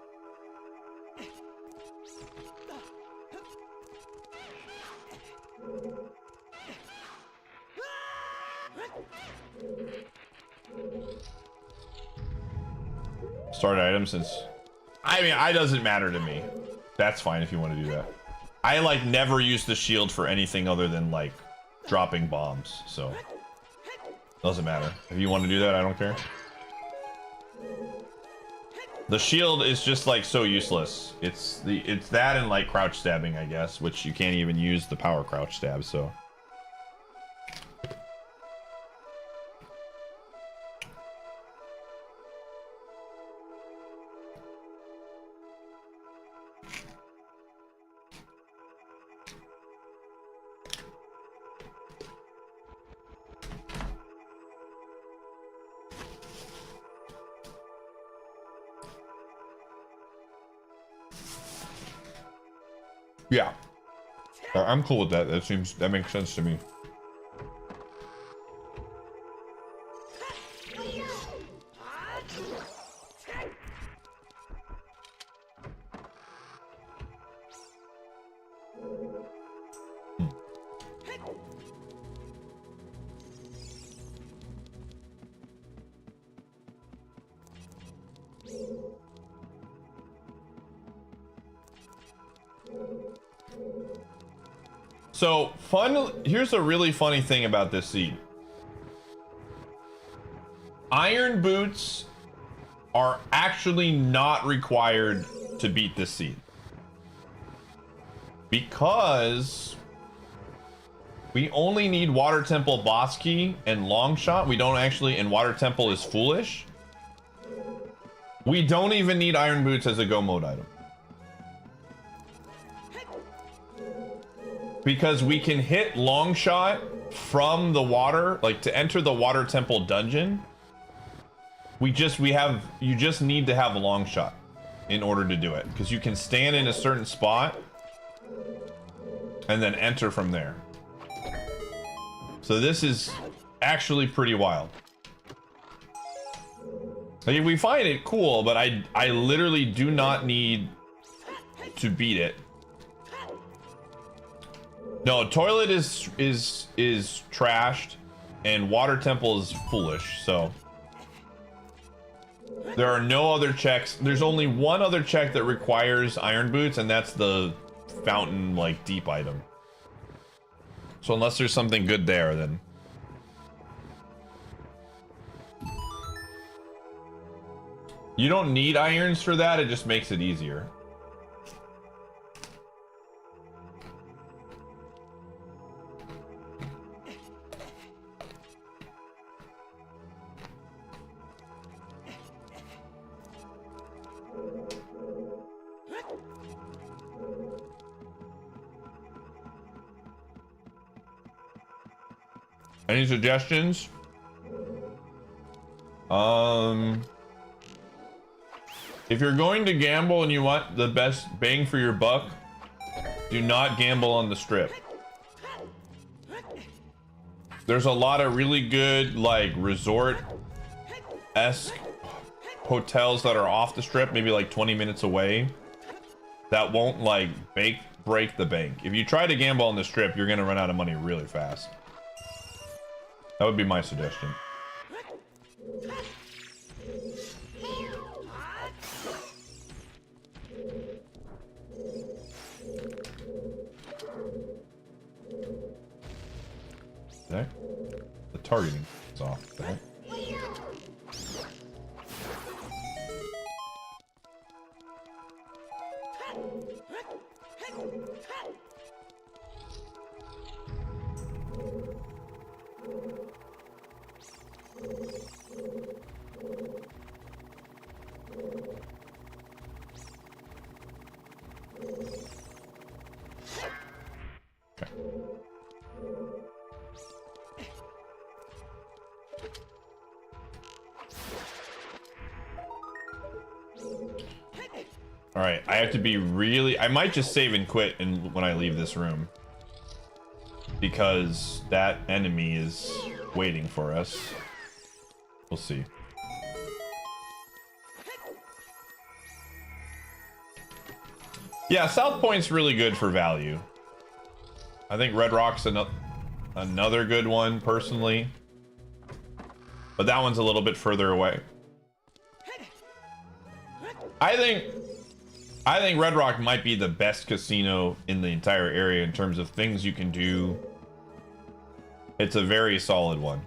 S1: Start item since I mean, it doesn't matter to me. That's fine if you want to do that. I like never use the shield for anything other than like dropping bombs, so doesn't matter. If you want to do that, I don't care. The shield is just like so useless. It's that and like crouch stabbing, I guess, which you can't even use the power crouch stab, so. Yeah, I'm cool with that. That makes sense to me. So here's a really funny thing about this seed. Iron boots are actually not required to beat this seed. Because we only need Water Temple boss key and long shot. We don't actually, and Water Temple is foolish. We don't even need iron boots as a go mode item. Because we can hit long shot from the water, like to enter the Water Temple dungeon. You just need to have a long shot in order to do it. Because you can stand in a certain spot and then enter from there. So this is actually pretty wild. Like, we find it cool, but I literally do not need to beat it. No, toilet is trashed, and Water Temple is foolish. So there are no other checks. There's only one other check that requires iron boots, and that's the fountain like deep item. So unless there's something good there, then you don't need irons for that. It just makes it easier. Any suggestions? If you're going to gamble and you want the best bang for your buck, do not gamble on the strip. There's a lot of really good like resort-esque hotels that are off the strip, maybe like 20 minutes away, that won't like break the bank. If you try to gamble on the strip, you're gonna run out of money really fast. That would be my suggestion. Okay. The targeting is off. Okay. All right, I have to be really, I might just save and quit when I leave this room, because that enemy is waiting for us. We'll see. Yeah, South Point's really good for value. I think Red Rock's another good one personally, but that one's a little bit further away. I think I think Red Rock might be the best casino in the entire area in terms of things you can do. It's a very solid one.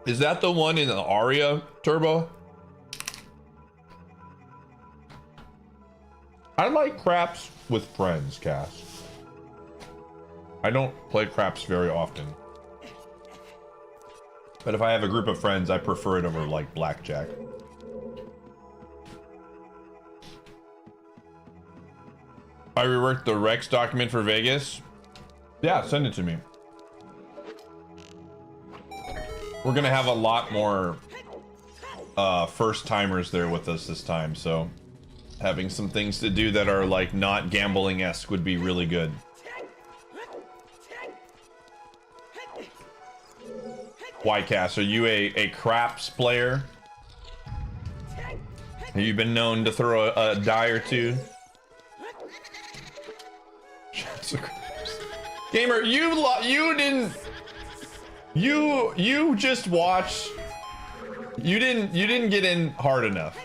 S1: Is that the one in the Aria Turbo? I like craps with friends, Cass. I don't play craps very often. But if I have a group of friends, I prefer it over like blackjack. I reworked the Rex document for Vegas. Yeah, send it to me. We're gonna have a lot more first timers there with us this time, so having some things to do that are like not gambling-esque would be really good. Why, Cass, are you a craps player? Have you been known to throw a die or two? Gamer, you didn't. You just watched. You didn't get in hard enough.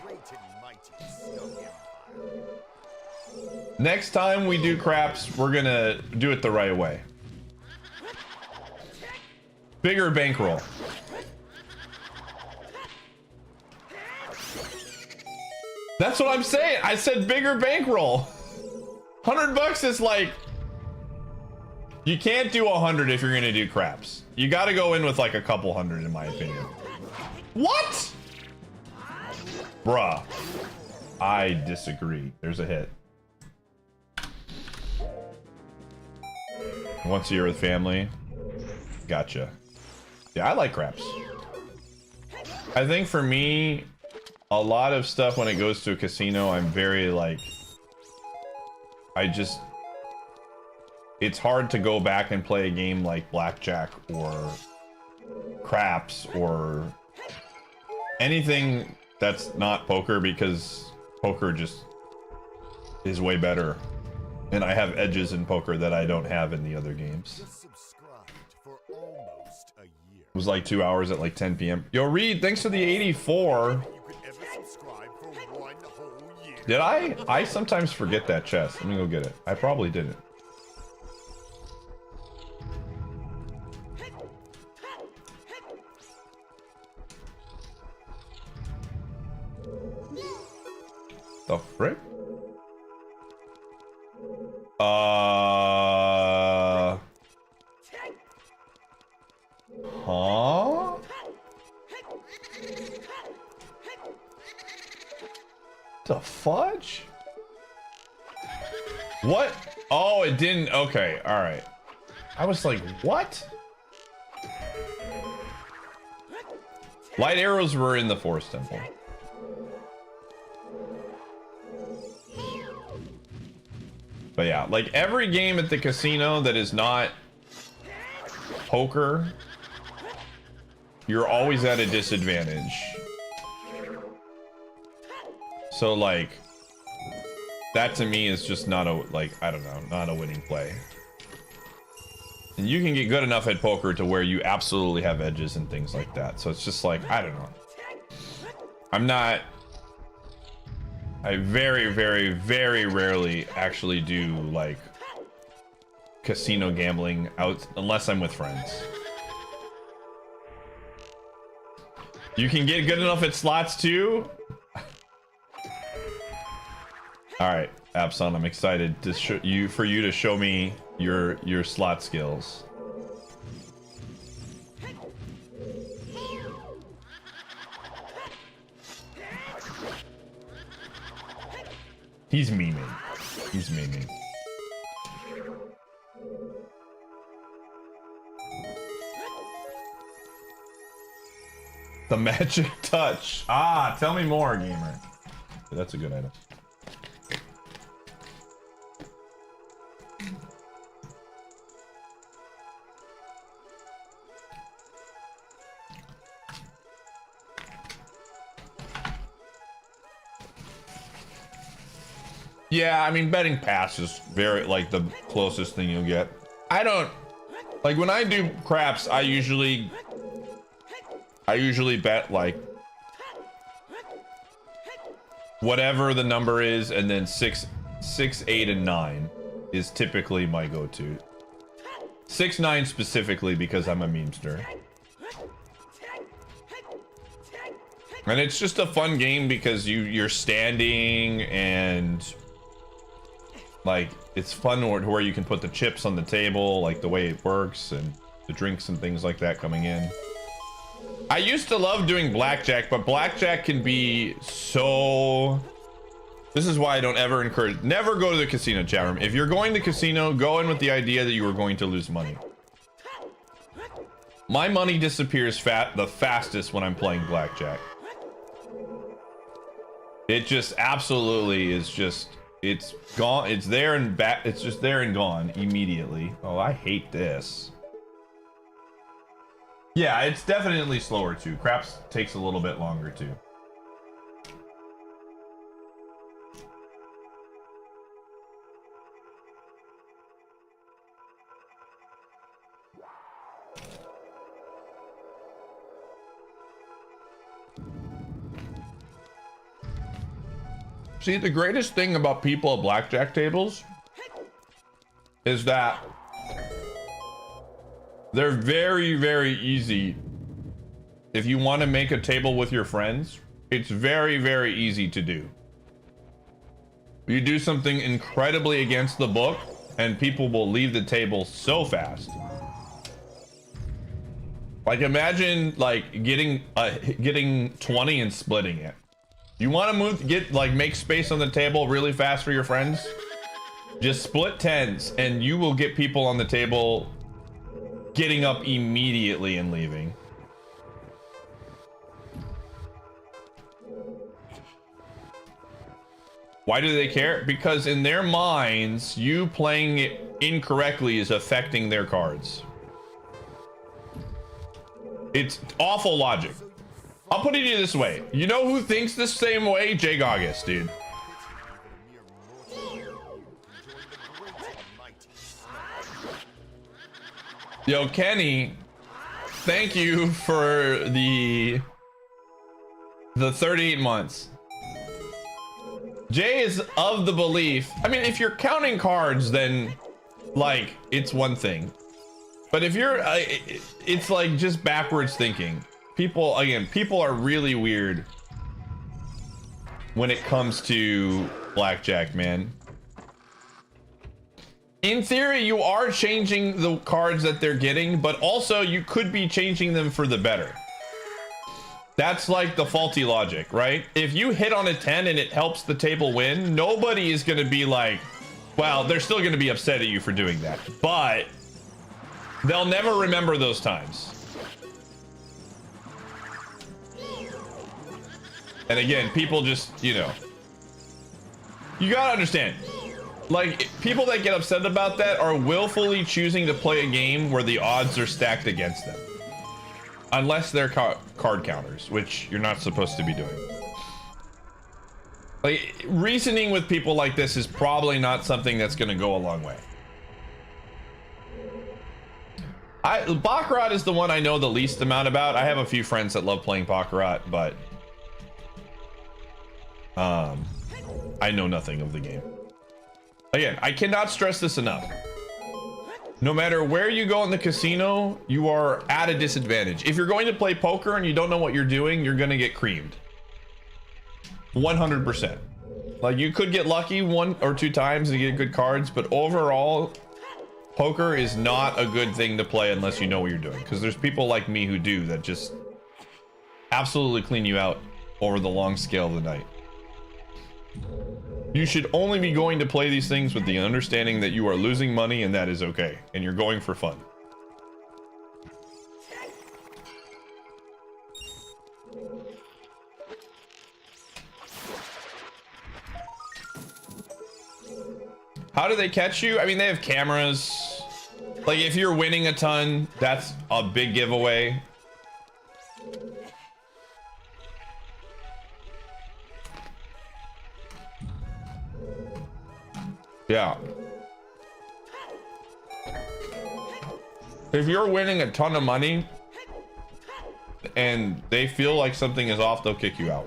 S1: Next time we do craps, we're gonna do it the right way. Bigger bankroll. That's what I'm saying. I said bigger bankroll. $100 is like, you can't do 100 if you're gonna do craps. You gotta go in with like a couple hundred in my opinion. What? Bruh. I disagree. There's a hit. Once a year with family. Gotcha. Yeah, I like craps. I think for me, a lot of stuff when it goes to a casino, I'm very like, it's hard to go back and play a game like blackjack or craps or anything that's not poker, because poker just is way better. And I have edges in poker that I don't have in the other games. It was like 2 hours at like 10 p.m. Yo, Reed, thanks for the 84. Did I? I sometimes forget that chest. Let me go get it. I probably didn't. The frick? Huh? The fudge? What? Oh, it didn't. Okay, all right. I was like, what? Light arrows were in the Forest Temple. But yeah, like every game at the casino that is not poker, you're always at a disadvantage. So like, that to me is just not a, like, I don't know, not a winning play. And you can get good enough at poker to where you absolutely have edges and things like that. So it's just like, I don't know. I very, very, very rarely actually do like casino gambling out unless I'm with friends. You can get good enough at slots too. All right, Abson, I'm excited to show you to show me your slot skills. He's memeing. He's memeing. The magic touch. Ah, tell me more, gamer. That's a good item. Yeah, I mean, betting pass is very, like, the closest thing you'll get. I don't, like, when I do craps, I usually bet, like, whatever the number is, and then 6, 8, and 9 is typically my go-to. 6, 9 specifically because I'm a memester. And it's just a fun game because you're standing and like it's fun where you can put the chips on the table, like the way it works, and the drinks and things like that coming in. I used to love doing blackjack, but blackjack can be so... This is why I don't ever encourage... Never go to the casino, chat room. If you're going to casino, go in with the idea that you are going to lose money. My money disappears the fastest when I'm playing blackjack. It just absolutely is just... It's gone. It's there and back. It's just there and gone immediately. Oh, I hate this. Yeah, it's definitely slower too. Craps takes a little bit longer too. See, the greatest thing about people at blackjack tables is that they're very, very easy. If you want to make a table with your friends, it's very, very easy to do. You do something incredibly against the book, and people will leave the table so fast. Like, imagine like getting 20 and splitting it. You want to make space on the table really fast for your friends? Just split 10s and you will get people on the table getting up immediately and leaving. Why do they care? Because in their minds, you playing it incorrectly is affecting their cards. It's awful logic. I'll put it to you this way. You know who thinks the same way? Jay Goggis, dude. Yo, Kenny, thank you for the 38 months. Jay is of the belief, I mean, if you're counting cards, then like it's one thing. But if you're, it's like just backwards thinking. People are really weird when it comes to blackjack, man. In theory, you are changing the cards that they're getting, but also you could be changing them for the better. That's like the faulty logic, right? If you hit on a 10 and it helps the table win, nobody is going to be like, well, they're still going to be upset at you for doing that, but they'll never remember those times. And again, people just, you know, you gotta understand, like, people that get upset about that are willfully choosing to play a game where the odds are stacked against them. Unless they're card counters, which you're not supposed to be doing. Like, reasoning with people like this is probably not something that's gonna go a long way. Baccarat is the one I know the least amount about. I have a few friends that love playing Baccarat, but I know nothing of the game. Again, I cannot stress this enough. No matter where you go in the casino, you are at a disadvantage. If you're going to play poker and you don't know what you're doing, you're gonna get creamed. 100%. Like, you could get lucky 1 or 2 times and get good cards, but overall, poker is not a good thing to play unless you know what you're doing. Because there's people like me who do that just absolutely clean you out over the long scale of the night. You should only be going to play these things with the understanding that you are losing money and that is okay. And you're going for fun. How do they catch you? I mean, they have cameras. Like, if you're winning a ton, that's a big giveaway. Yeah. If you're winning a ton of money and they feel like something is off, they'll kick you out.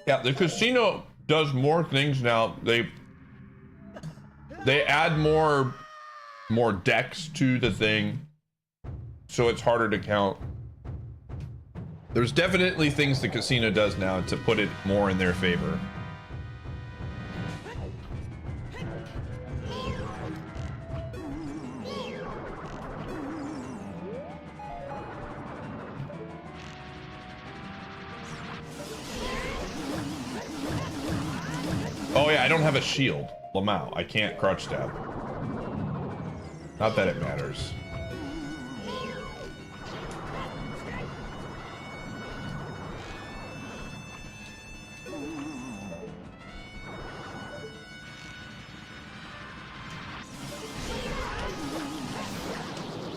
S1: Yeah, the casino does more things now. They add more decks to the thing, so it's harder to count. There's definitely things the casino does now to put it more in their favor. Oh yeah, I don't have a shield. Lamau, I can't crouch stab. Not that it matters.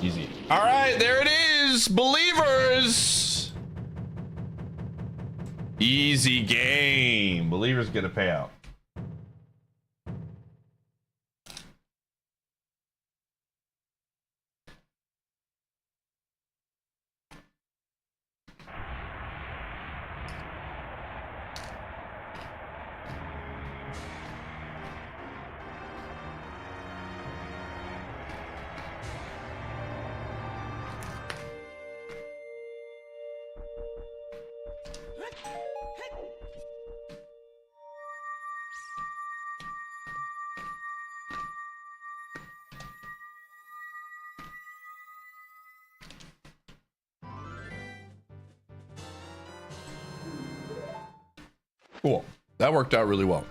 S1: Easy. All right, there it is, believers. Easy game. Believers get a payout. Cool. That worked out really well.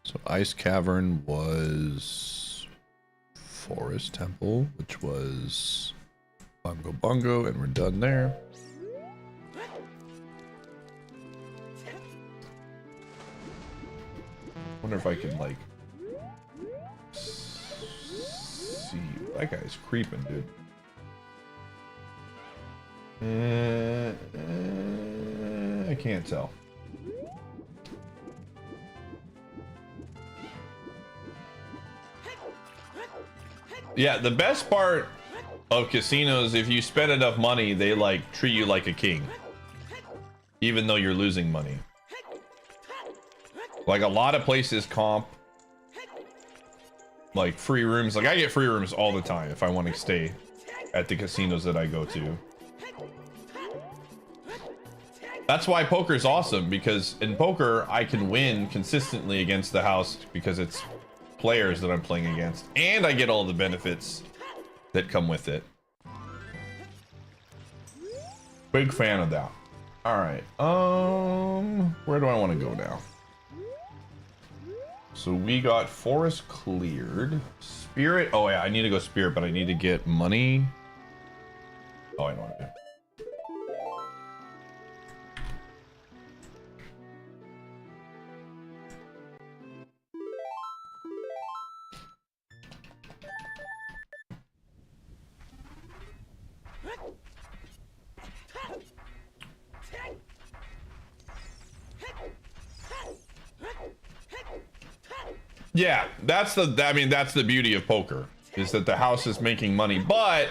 S1: So Ice Cavern was Forest Temple, which was Bongo Bongo, and we're done there. Wonder if I can like see. That guy's creeping, dude. I can't tell. Yeah, the best part of casinos, if you spend enough money, they like treat you like a king, even though you're losing money. Like a lot of places comp like free rooms. Like I get free rooms all the time if I want to stay at the casinos that I go to. That's why poker is awesome, because in poker I can win consistently against the house because it's players that I'm playing against, and I get all the benefits that come with it. Big fan of that. All right, where do I want to go now? So we got forest cleared. Spirit. Oh yeah, I need to go spirit, but I need to get money. Oh, I know what to do. Yeah, that's the beauty of poker, is that the house is making money, but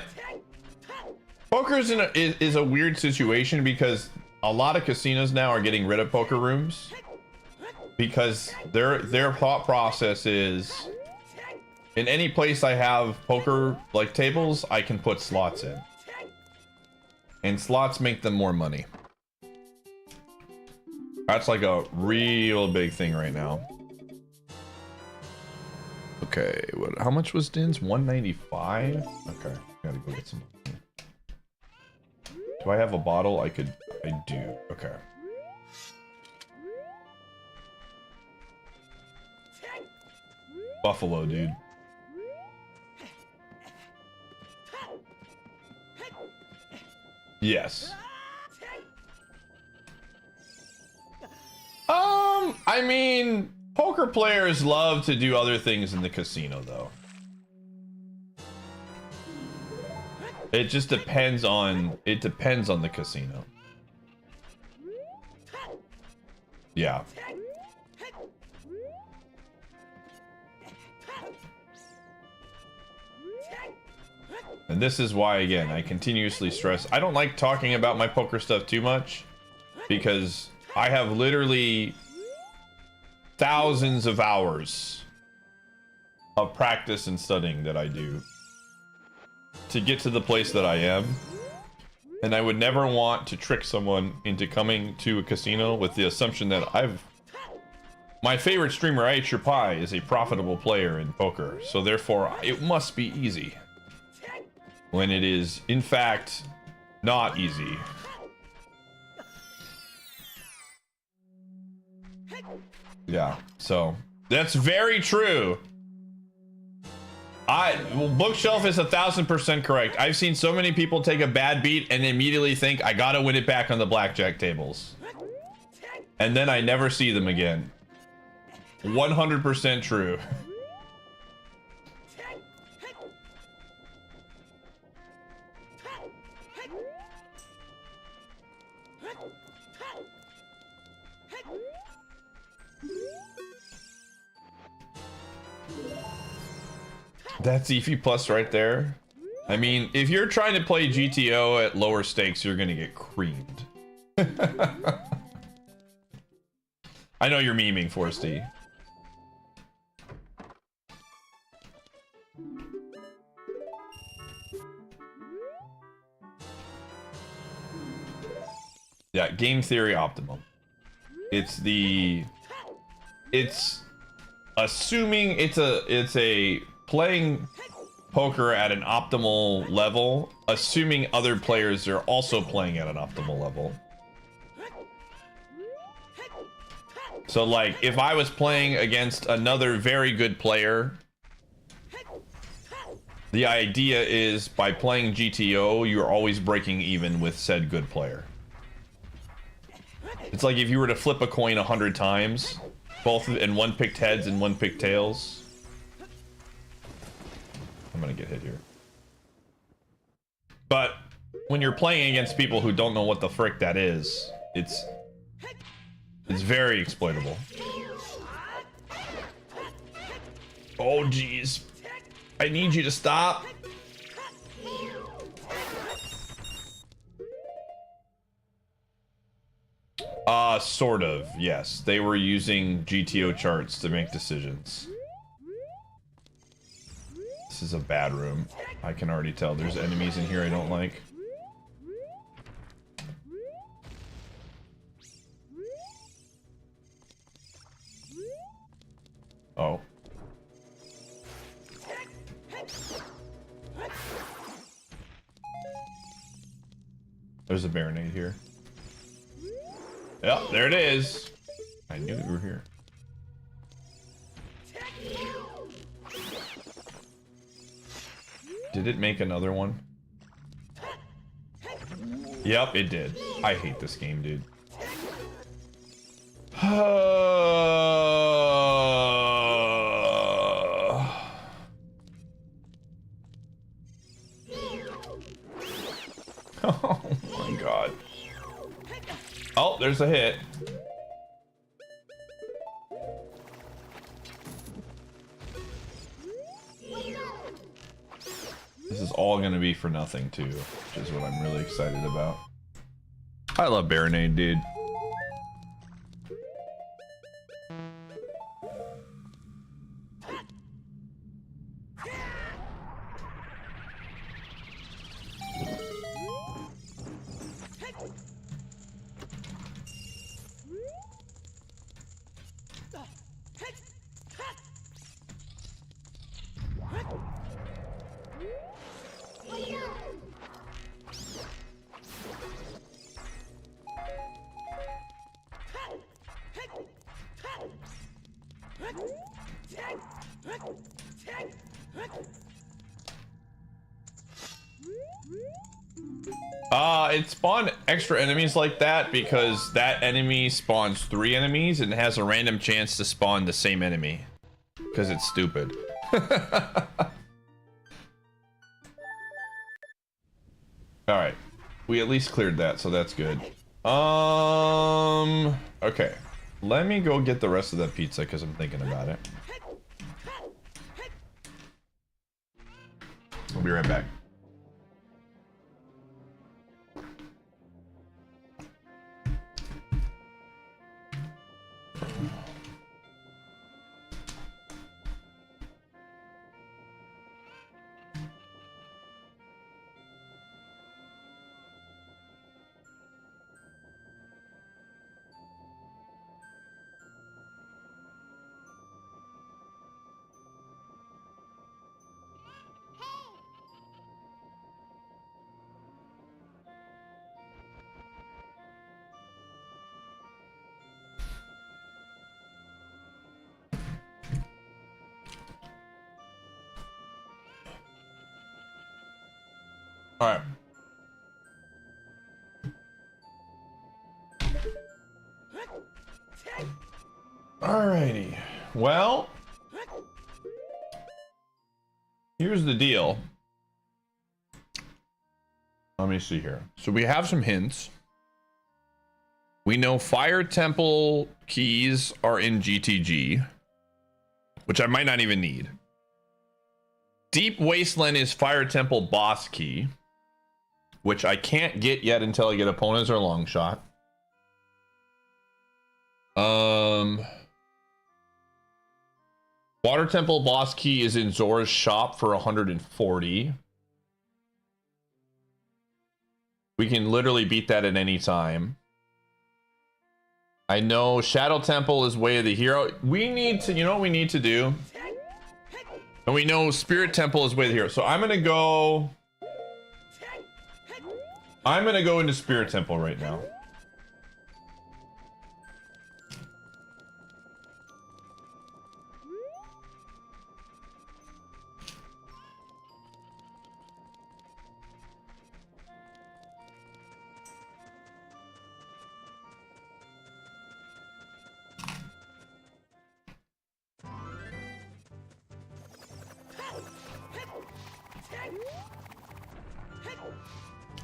S1: poker is a weird situation because a lot of casinos now are getting rid of poker rooms because their thought process is, in any place I have poker like tables, I can put slots in. And slots make them more money. That's like a real big thing right now. Okay, what? How much was Din's? 195? Okay, gotta go get some. Do I have a bottle? I do. Okay. Buffalo, dude. Yes. I mean, poker players love to do other things in the casino, though. It just depends on, the casino. Yeah. And this is why, again, I continuously stress, I don't like talking about my poker stuff too much, because I have literally thousands of hours of practice and studying that I do to get to the place that I am. And I would never want to trick someone into coming to a casino with the assumption that my favorite streamer, Iateyourpie, is a profitable player in poker, so therefore it must be easy. When it is, in fact, not easy. Yeah, so that's very true. Bookshelf is 1000% correct. I've seen so many people take a bad beat and immediately think I gotta win it back on the blackjack tables, and then I never see them again. 100% true. That's EFI plus right there. I mean, if you're trying to play GTO at lower stakes, you're gonna get creamed. I know you're memeing, Forsty. Yeah, game theory optimum. It's assuming it's a playing poker at an optimal level, assuming other players are also playing at an optimal level. So like, if I was playing against another very good player, the idea is by playing GTO, you're always breaking even with said good player. It's like if you were to flip a coin 100 times, and one picked heads and one picked tails. I'm gonna get hit here. But when you're playing against people who don't know what the frick that is, it's very exploitable. Oh jeez. I need you to stop. Sort of, yes. They were using GTO charts to make decisions. This is a bad room. I can already tell there's enemies in here I don't like. Oh. There's a Baronade here. Yep, there it is. I knew you were here. Did it make another one? Yep, it did. I hate this game, dude. Oh my god. Oh, there's a hit. This is all gonna be for nothing too, which is what I'm really excited about. I love Baronade, dude. It spawned extra enemies like that because that enemy spawns 3 enemies and has a random chance to spawn the same enemy. Because it's stupid. Alright. We at least cleared that, so that's good. Okay. Let me go get the rest of that pizza because I'm thinking about it. I'll be right back. All right. Alrighty. Well, here's the deal. Let me see here. So we have some hints. We know Fire Temple keys are in GTG, which I might not even need. Deep Wasteland is Fire Temple boss key, which I can't get yet until I get opponents or long shot. Water Temple boss key is in Zora's shop for 140. We can literally beat that at any time. I know Shadow Temple is Way of the Hero. We need to, you know what we need to do? And we know Spirit Temple is Way of the Hero. So I'm gonna go into Spirit Temple right now.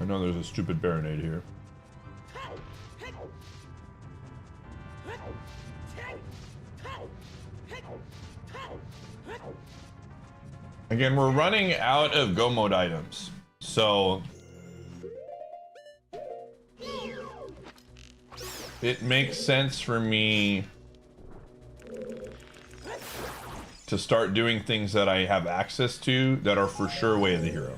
S1: I know there's a stupid Baronade here. Again, we're running out of Go Mode items, so it makes sense for me to start doing things that I have access to that are for sure Way of the Hero.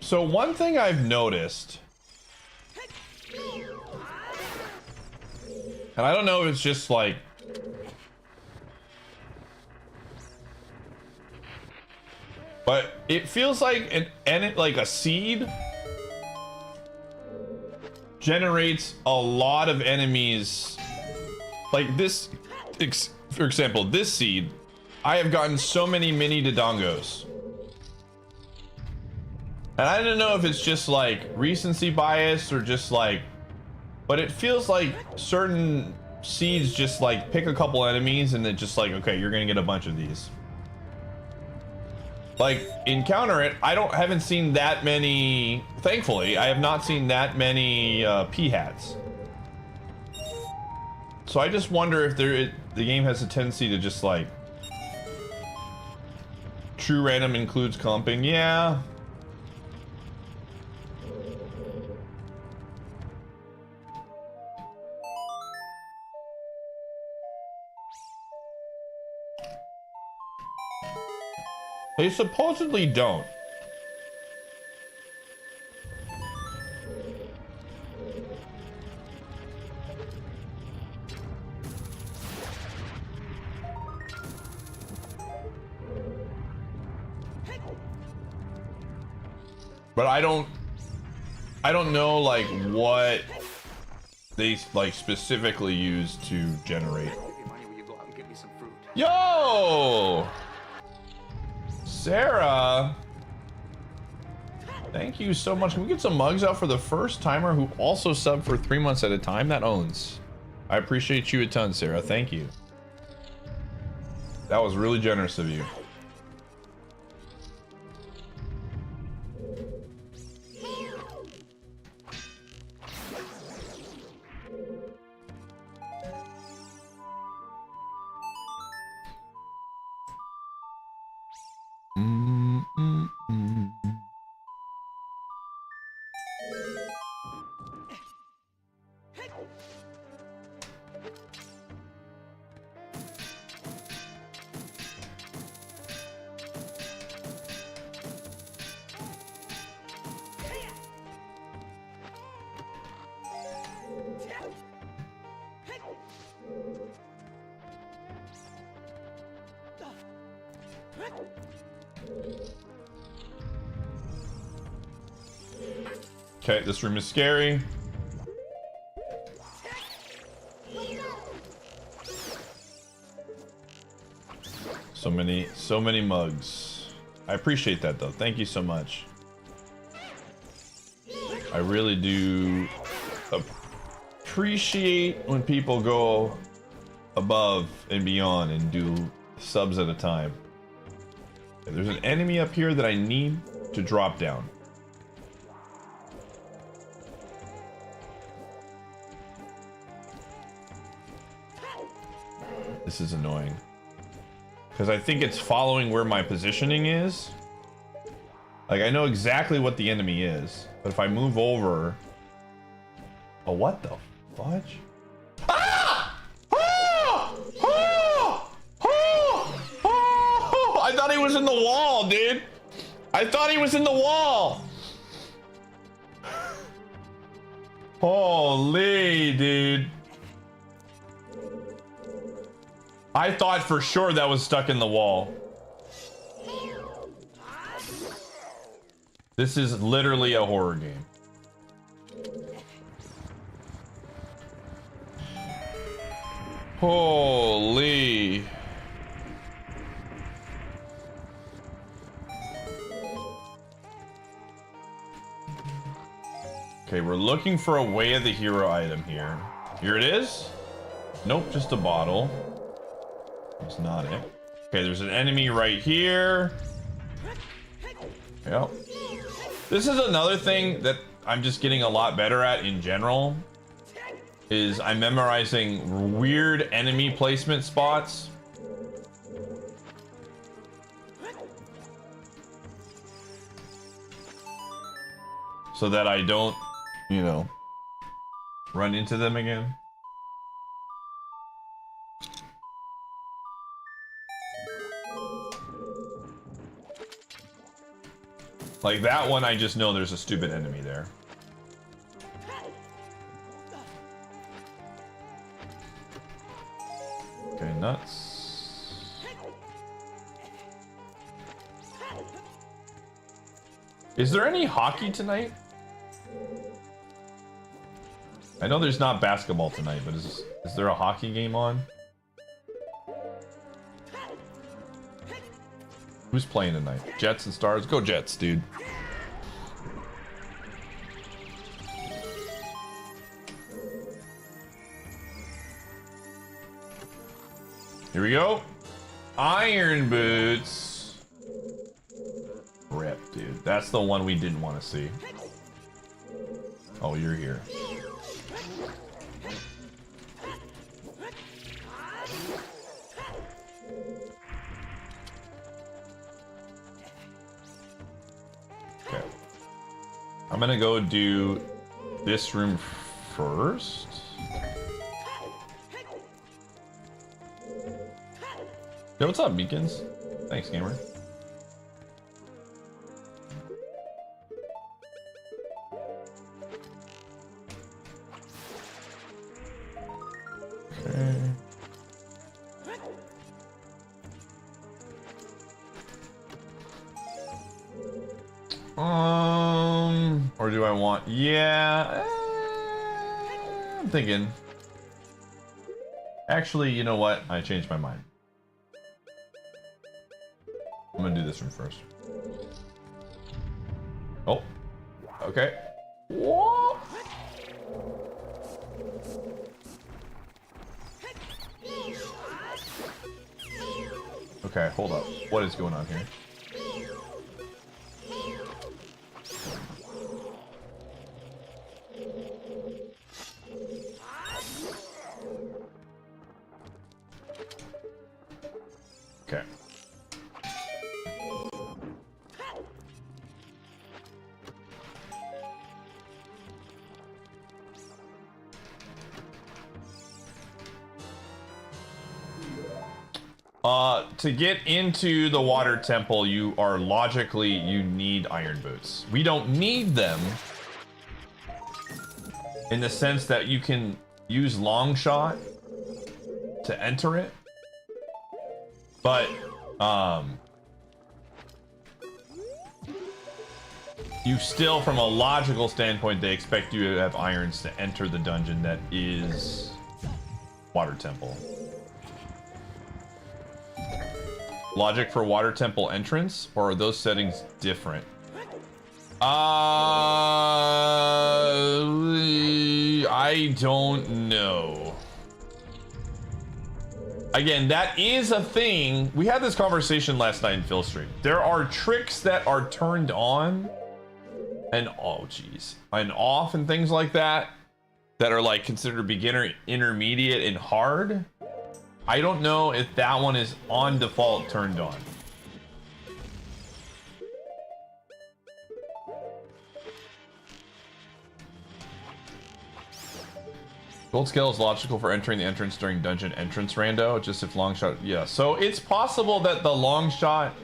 S1: So one thing I've noticed, and I don't know if it's just like, but it feels like like a seed generates a lot of enemies. Like this, for example, this seed, I have gotten so many mini Dodongos. And I don't know if it's just like recency bias or just like, but it feels like certain seeds just like pick a couple enemies and then just like, okay, you're gonna get a bunch of these. Like encounter it, haven't seen that many, thankfully, I have not seen that many P-hats. So I just wonder if the game has a tendency to just like, true random includes comping, yeah. They supposedly don't. But I don't know like what they like specifically use to generate. Yo! Sarah! Thank you so much. Can we get some mugs out for the first timer who also subbed for 3 months at a time? That owns. I appreciate you a ton, Sarah. Thank you. That was really generous of you. Okay, this room is scary. So many mugs. I appreciate that though. Thank you so much. I really do appreciate when people go above and beyond and do subs at a time. There's an enemy up here that I need to drop down. This is annoying. Because I think it's following where my positioning is. Like, I know exactly what the enemy is. But if I move over... Oh, what the fudge? Ah! Ah! Ah! Ah! Ah! I thought he was in the wall, dude. I thought he was in the wall. Holy, dude. I thought for sure that was stuck in the wall. This is literally a horror game. Holy. Okay, we're looking for a way of the hero item here. Here it is. Nope, just a bottle. It's not it. Okay, there's an enemy right here. Yep. This is another thing that I'm just getting a lot better at in general. Is I'm memorizing weird enemy placement spots. So that I don't, you know, run into them again. Like that one, I just know there's a stupid enemy there. Okay, nuts. Is there any hockey tonight? I know there's not basketball tonight, but is there a hockey game on? Who's playing tonight? Jets and Stars? Go Jets, dude. Here we go. Iron boots. Rip, dude. That's the one we didn't want to see. Oh, you're here. Okay. I'm gonna go do this room first. Yo, what's up, Meekins? Thanks, gamer. Okay. Or do I want? Yeah, I'm thinking. Actually, you know what? I changed my mind. I'm gonna do this one first. Oh, okay. Whoa. Okay, hold up. What is going on here? Okay. To get into the water temple, you need iron boots. We don't need them in the sense that you can use long shot to enter it. But, you still, from a logical standpoint, they expect you to have irons to enter the dungeon that is Water Temple. Logic for Water Temple entrance, or are those settings different? I don't know. Again, that is a thing. We had this conversation last night in Phil Stream. There are tricks that are turned on and and off and things like that are like considered beginner, intermediate, and hard. I don't know if that one is on default turned on. Gold scale is logical for entering the entrance during dungeon entrance rando, just if long shot, yeah. So it's possible that the long shot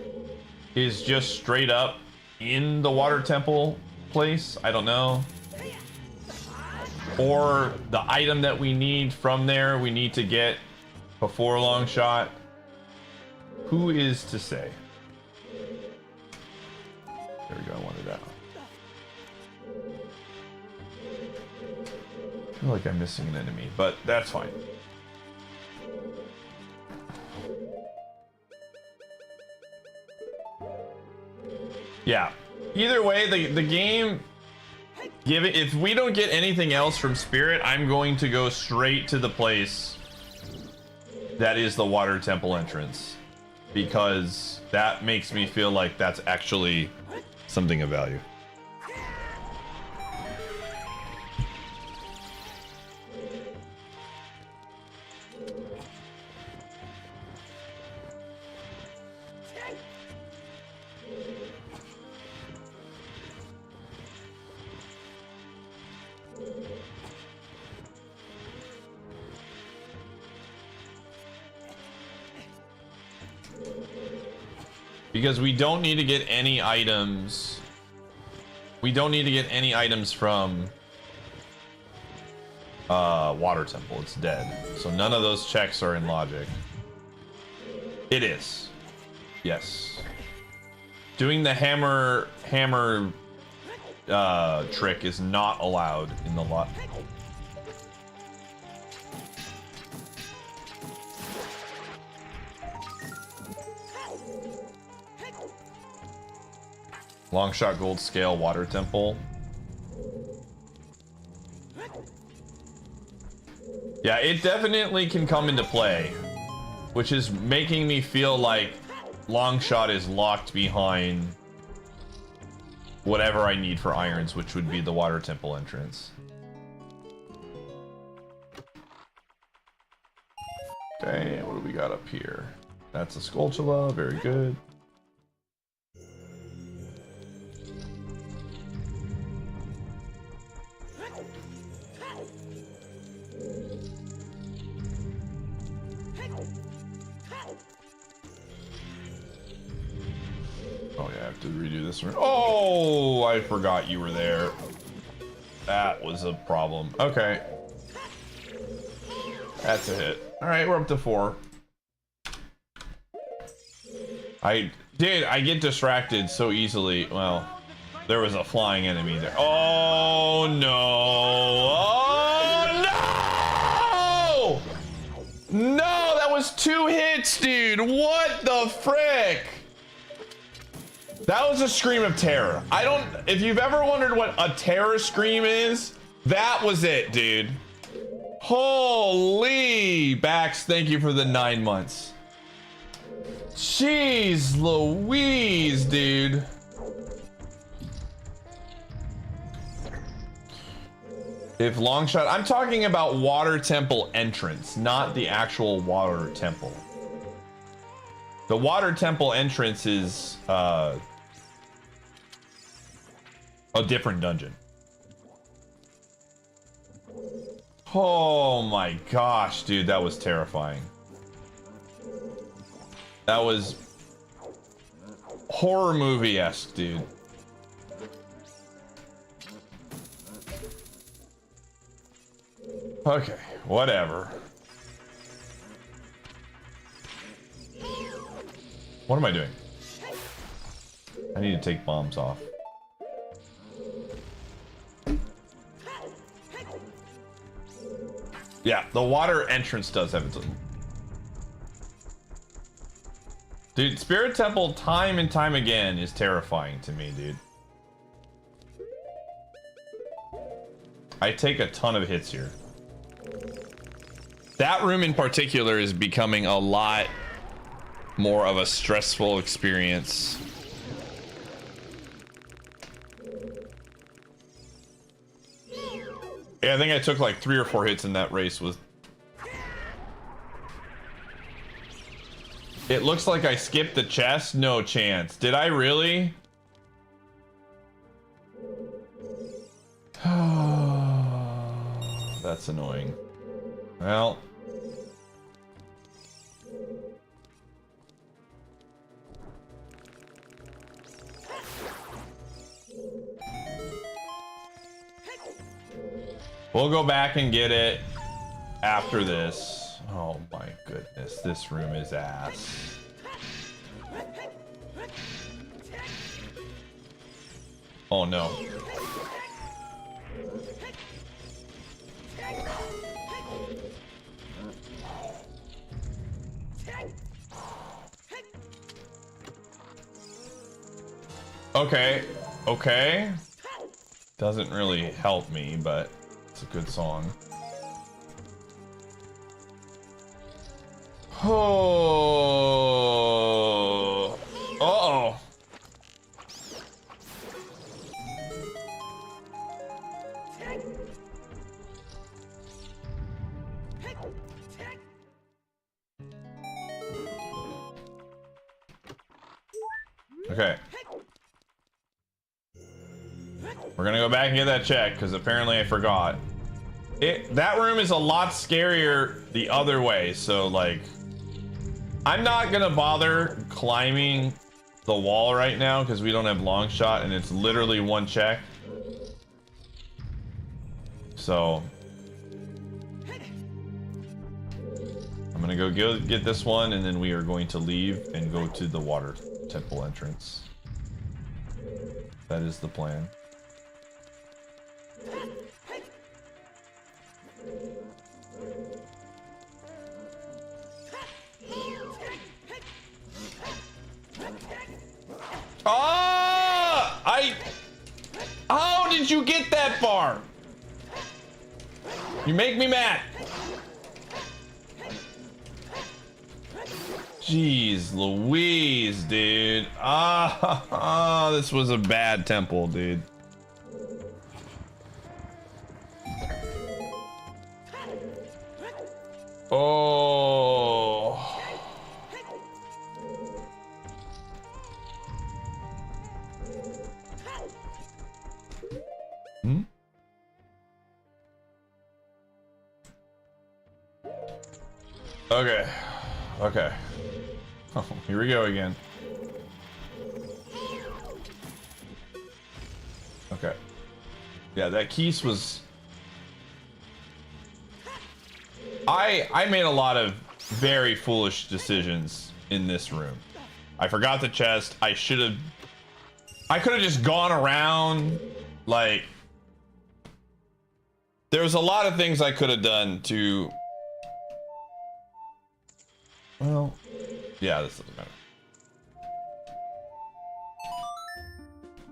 S1: is just straight up in the water temple place. I don't know. Or the item that we need from there, we need to get before long shot. Who is to say? There we go, I wanted that. I feel like I'm missing an enemy, but that's fine. Yeah. Either way, the game, if we don't get anything else from Spirit, I'm going to go straight to the place that is the water temple entrance, because that makes me feel like that's actually something of value. Because we don't need to get any items. We don't need to get any items from Water Temple. It's dead. So none of those checks are in logic. It is. Yes. Doing the hammer trick is not allowed in the lot. Longshot gold scale water temple. Yeah, it definitely can come into play, which is making me feel like Longshot is locked behind whatever I need for irons, which would be the water temple entrance. Okay, what do we got up here? That's a Skulltula, very good. have to redo this room. Oh, I forgot you were there. That was a problem. Okay. That's a hit. All right, we're up to 4. I get distracted so easily. Well, there was a flying enemy there. Oh no! Oh no! No, that was 2 hits, dude. What the frick? That was a scream of terror. If you've ever wondered what a terror scream is, that was it, dude. Holy Bax, thank you for the 9 months. Jeez Louise, dude. If long shot, I'm talking about water temple entrance, not the actual water temple. The water temple entrance is a different dungeon. Oh my gosh, dude, that was terrifying. That was horror movie-esque, dude. Okay, whatever. What am I doing? I need to take bombs off. Yeah, the water entrance does have its own. Dude, Spirit Temple time and time again is terrifying to me, dude. I take a ton of hits here. That room in particular is becoming a lot more of a stressful experience. Yeah, I think I took like 3 or 4 hits in that race with... It looks like I skipped the chest. No chance. Did I really? That's annoying. Well... We'll go back and get it after this. Oh my goodness, this room is ass. Oh no. Okay, okay. Doesn't really help me, but it's a good song. Oh. Uh-oh. Okay. We're gonna go back and get that check because apparently I forgot. That room is a lot scarier the other way, so like I'm not gonna bother climbing the wall right now because we don't have long shot and it's literally 1 check. So I'm gonna go get this one and then we are going to leave and go to the water temple entrance. That is the plan. How did you get that far? You make me mad. Jeez Louise, dude. This was a bad temple, dude. Oh. Hmm? Okay. Okay. Oh, here we go again. Yeah, that Keese was... I made a lot of very foolish decisions in this room. I forgot the chest. I could have just gone around. Like, there was a lot of things I could have done to... Well, yeah, this doesn't matter.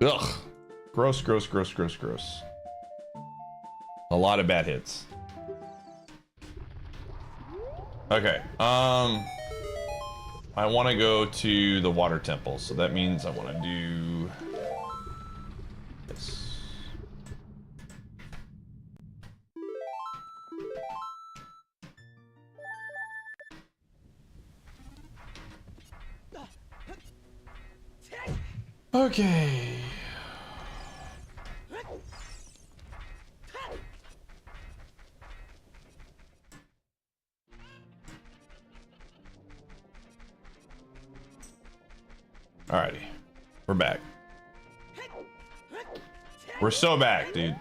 S1: Ugh. Gross, gross, gross, gross, gross. A lot of bad hits. Okay, I want to go to the water temple, so that means I want to do this. Okay. Alrighty, we're back. We're so back, dude.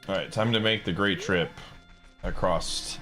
S1: All right, time to make the great trip across.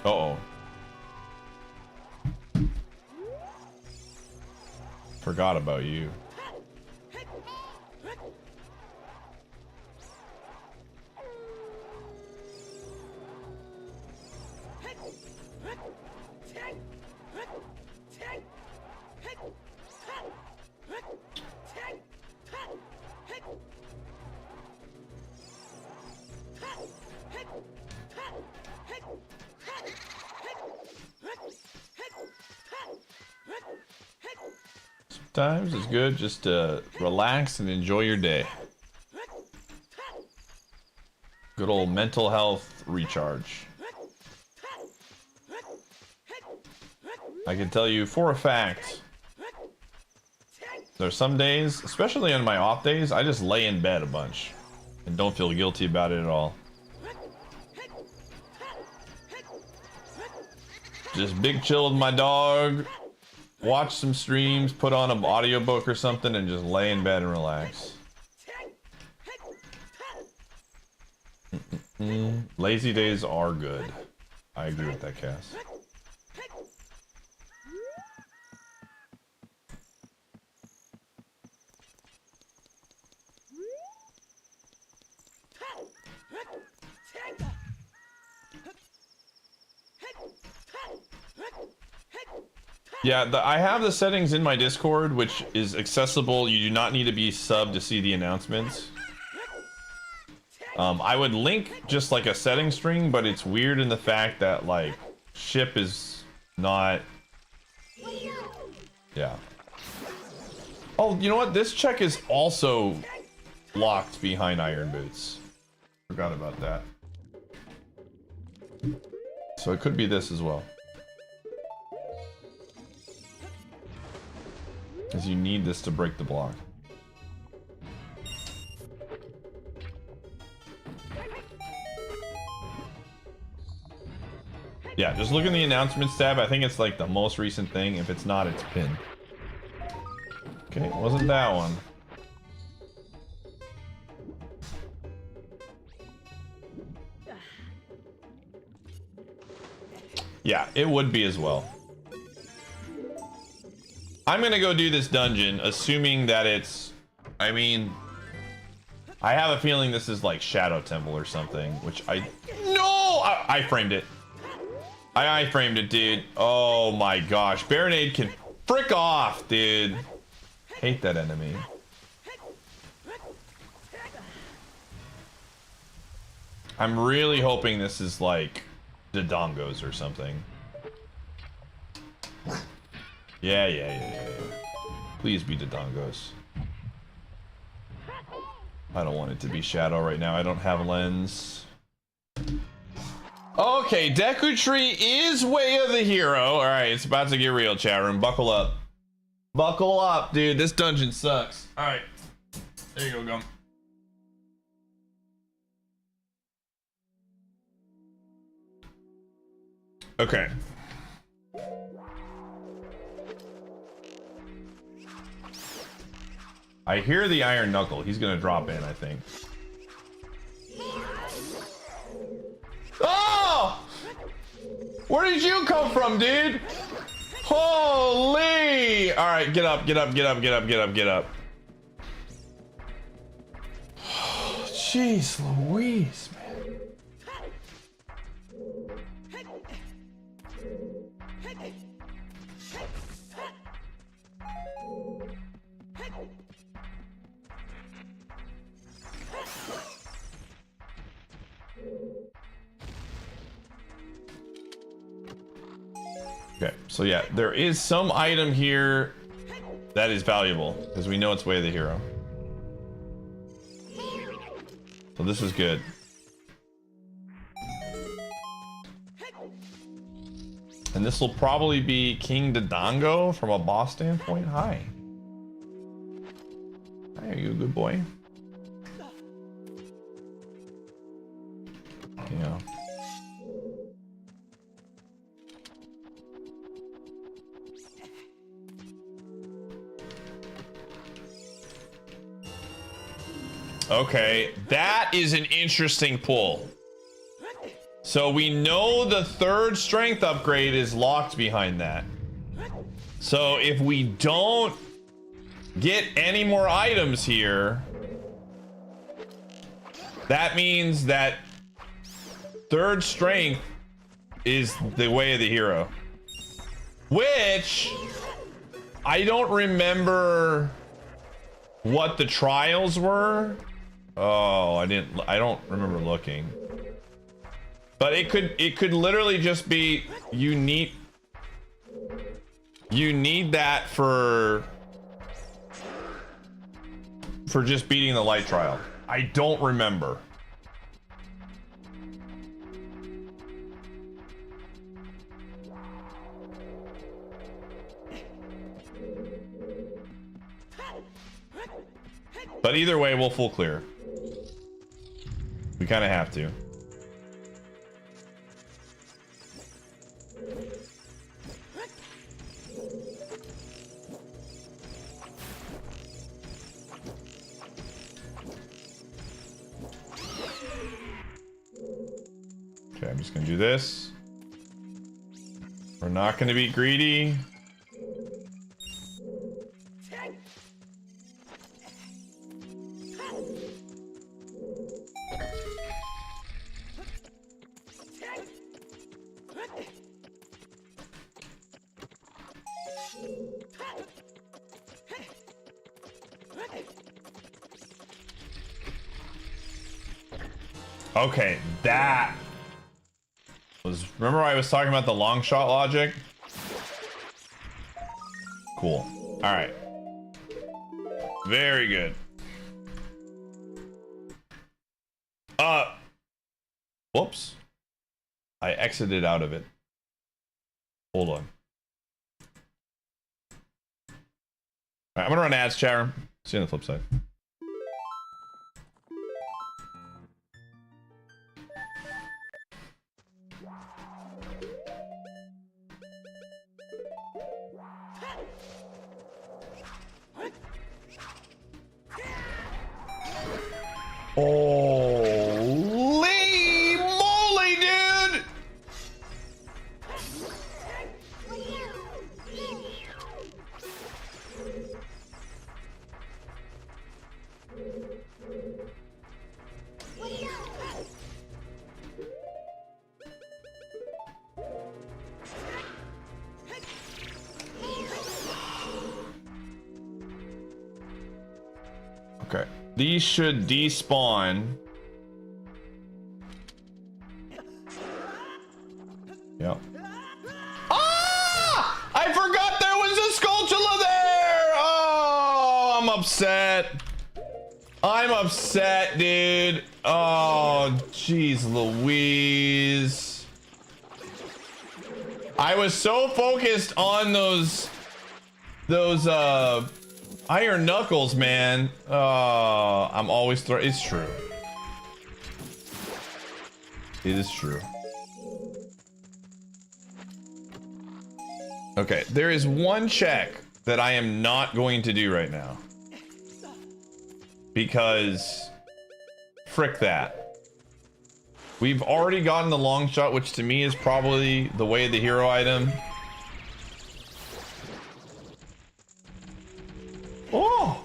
S1: Uh-oh. Forgot about you. Sometimes it's good just to relax and enjoy your day. Good old mental health recharge. I can tell you for a fact, there's some days, especially on my off days, I just lay in bed a bunch and don't feel guilty about it at all. Just big chill with my dog, watch some streams, put on an audiobook or something, and just lay in bed and relax. Lazy days are good. I agree with that, Cass. Yeah, I have the settings in my Discord, which is accessible. You do not need to be subbed to see the announcements. I would link just like a setting string, but it's weird in the fact that like ship is not. Yeah. Oh, you know what? This check is also locked behind iron boots. Forgot about that. So it could be this as well. Because you need this to break the block. Yeah, just look in the announcements tab. I think it's like the most recent thing. If it's not, it's pinned. Okay, it wasn't that one. Yeah, it would be as well. I'm gonna go do this dungeon, assuming that it's... I mean... I have a feeling this is like Shadow Temple or something, which I... No! I framed it. I framed it, dude. Oh my gosh. Baronade can frick off, dude. Hate that enemy. I'm really hoping this is like the Dongos or something. Yeah. Please be the Dongos. I don't want it to be Shadow right now. I don't have a lens. Okay, Deku Tree is way of the hero. All right, it's about to get real, chat room. Buckle up. Buckle up, dude. This dungeon sucks. All right. There you go, Gum. Okay. I hear the Iron Knuckle. He's gonna drop in, I think. Oh! Where did you come from, dude? Holy! All right, get up. Jeez Louise, man. Okay, so yeah, there is some item here that is valuable because we know it's way of the hero. So this is good. And this will probably be King Dodongo from a boss standpoint. Hi. Hi, are you a good boy? Yeah. Okay, that is an interesting pull. So we know the third strength upgrade is locked behind that. So if we don't get any more items here, that means that third strength is the way of the hero. Which I don't remember what the trials were. Oh, I don't remember looking. But it could literally just be you need that for just beating the light trial. I don't remember. But either way, we'll full clear. We kind of have to. Okay, I'm just gonna do this. We're not gonna be greedy. Okay, that was... Remember I was talking about the long shot logic? Cool. All right. Very good. Whoops. I exited out of it. Hold on. All right, I'm gonna run ads, chat room. See you on the flip side. Holy moly, dude! These should despawn. Yep. Ah! I forgot there was a Skulltula there! Oh, I'm upset. I'm upset, dude. Oh, jeez Louise. I was so focused on those iron knuckles, man. I'm always it's true. It is true. Okay, there is one check that I am not going to do right now. Because frick that. We've already gotten the long shot, which to me is probably the way of the hero item. Oh!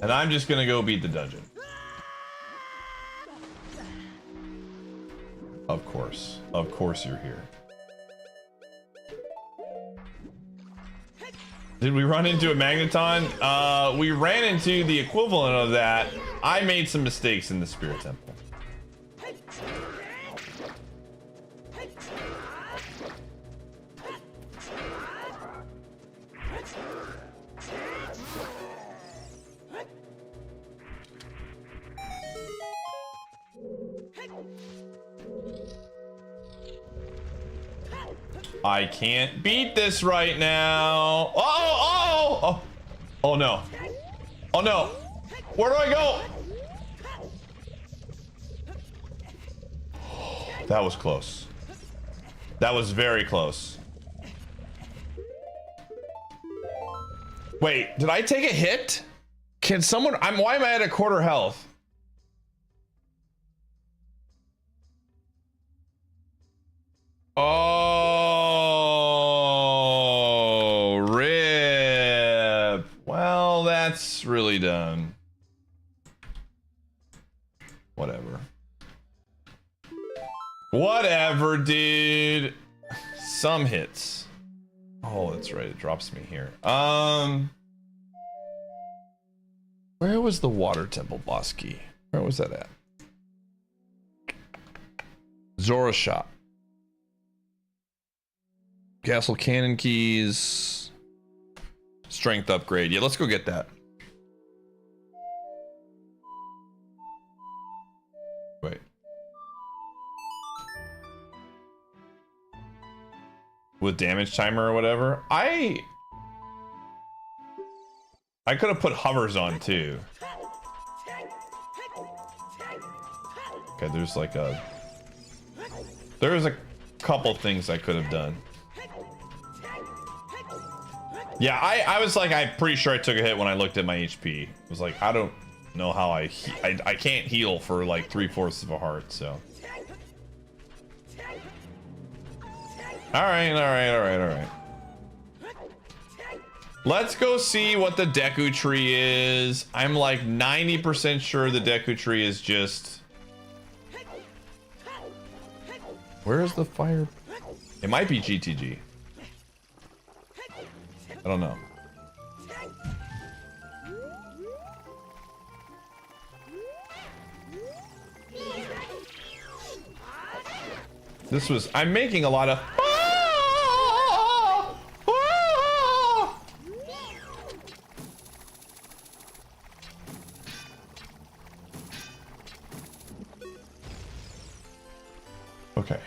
S1: And I'm just gonna go beat the dungeon. Of course you're here. Did we run into a magneton? We ran into the equivalent of that. I made some mistakes in the Spirit Temple. I can't beat this right now. Oh no. Oh no. Where do I go? That was close. That was very close. Wait, did I take a hit? Can someone, why am I at a quarter health? Oh, rip. Well, that's really done. Whatever. Whatever, dude. Some hits. Oh, that's right. It drops me here. Where was the water temple boss key? Where was that at? Zora's shop. Castle cannon keys. Strength upgrade. Yeah, let's go get that. Wait. With damage timer or whatever. I could have put hovers on too. Okay, there's like there's a couple things I could have done. Yeah, I was like, I'm pretty sure I took a hit when I looked at my HP. It was like, I don't know how I can't heal for like 3/4 of a heart, so. All right. Let's go see what the Deku Tree is. I'm like 90% sure the Deku Tree is just... Where is the fire? It might be GTG. I don't know. This was... I'm making a lot of... Okay.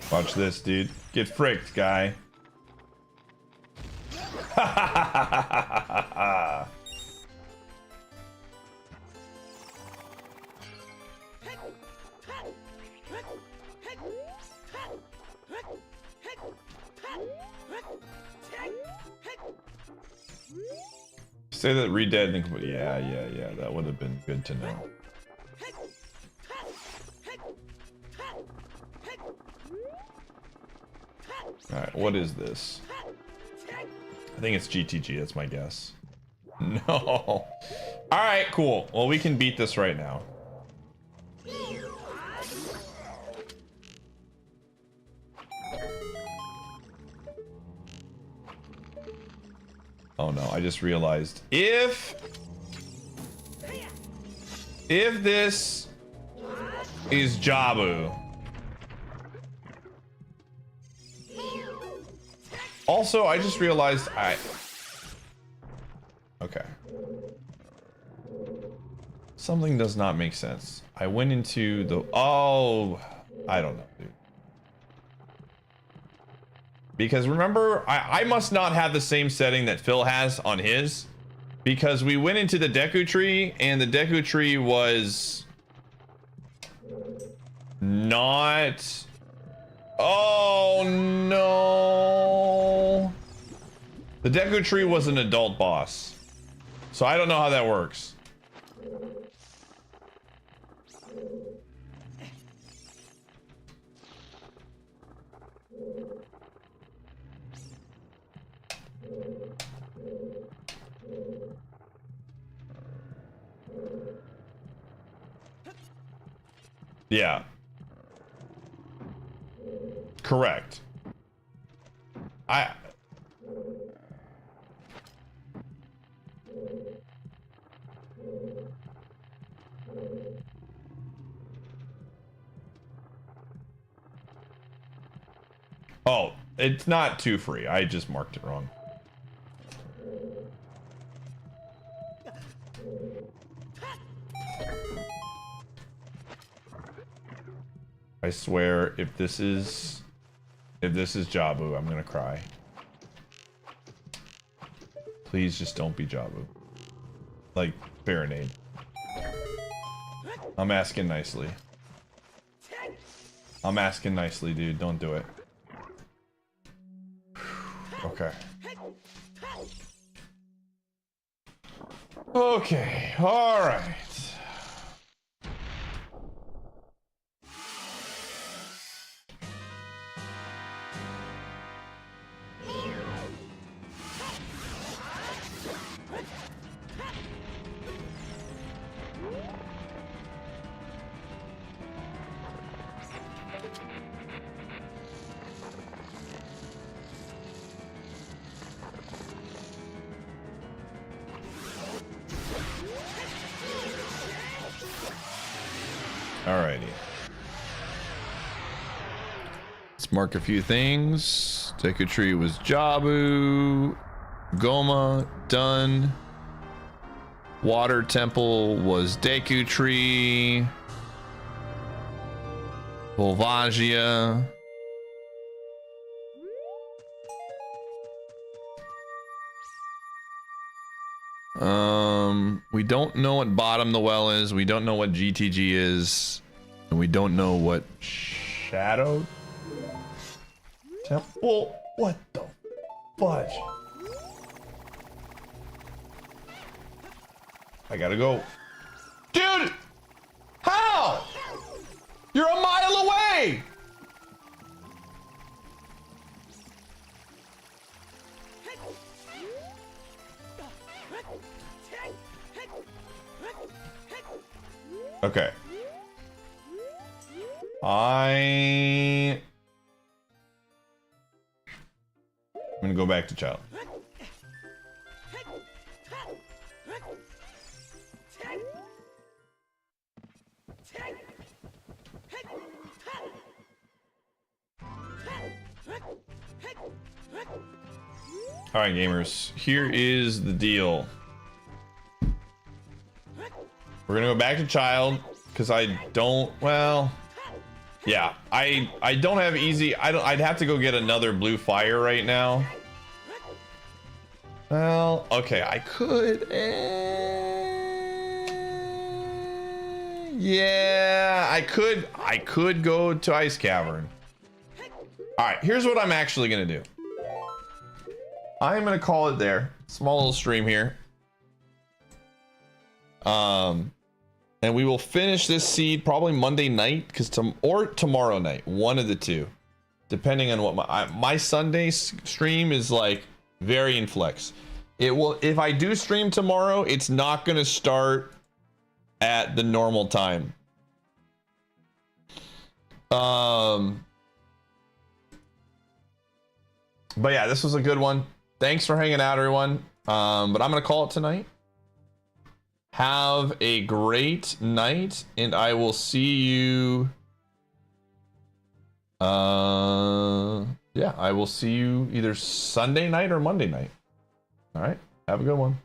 S1: Watch this, dude. Get fricked, guy. Say that re-dead and yeah, that would have been good to know. All right, what is this? I think it's GTG. That's my guess. No. All right, cool. Well, we can beat this right now. Oh no, I just realized if this is Jabu. Also, I just realized okay. Something does not make sense. I went into the I don't know, dude. Because remember, I must not have the same setting that Phil has on his. Because we went into the Deku tree, and the Deku tree was not... Oh, no. The Deku tree was an adult boss. So I don't know how that works. Yeah. Correct. Oh, it's not too free. I just marked it wrong. I swear, if this is Jabu, I'm gonna cry. Please just don't be Jabu. Like, Baronade. I'm asking nicely. I'm asking nicely, dude. Don't do it. Okay. Okay, alright. Alrighty. Let's mark a few things. Deku Tree was Jabu. Goma, done. Water Temple was Deku Tree. Volvagia. We don't know what bottom the well is. We don't know what GTG is. And we don't know what Shadow Temple. What the fudge? I gotta go. Dude! How? You're a mile away! Okay. I'm gonna go back to child. All right, gamers, here is the deal. We're gonna go back to child because I don't, well, yeah, I don't have easy. I'd have to go get another blue fire right now. Well, okay, I could. Yeah, I could go to Ice Cavern. All right, here's what I'm actually gonna do. I'm gonna call it there. Small little stream here. And we will finish this seed probably Monday night, or tomorrow night, one of the two. depending on what my Sunday stream is like, very in flex. It will, if I do stream tomorrow, it's not gonna start at the normal time. But yeah, this was a good one. Thanks for hanging out, everyone. But I'm gonna call it tonight. Have a great night, and I will see you. Yeah, I will see you either Sunday night or Monday night. All right, have a good one.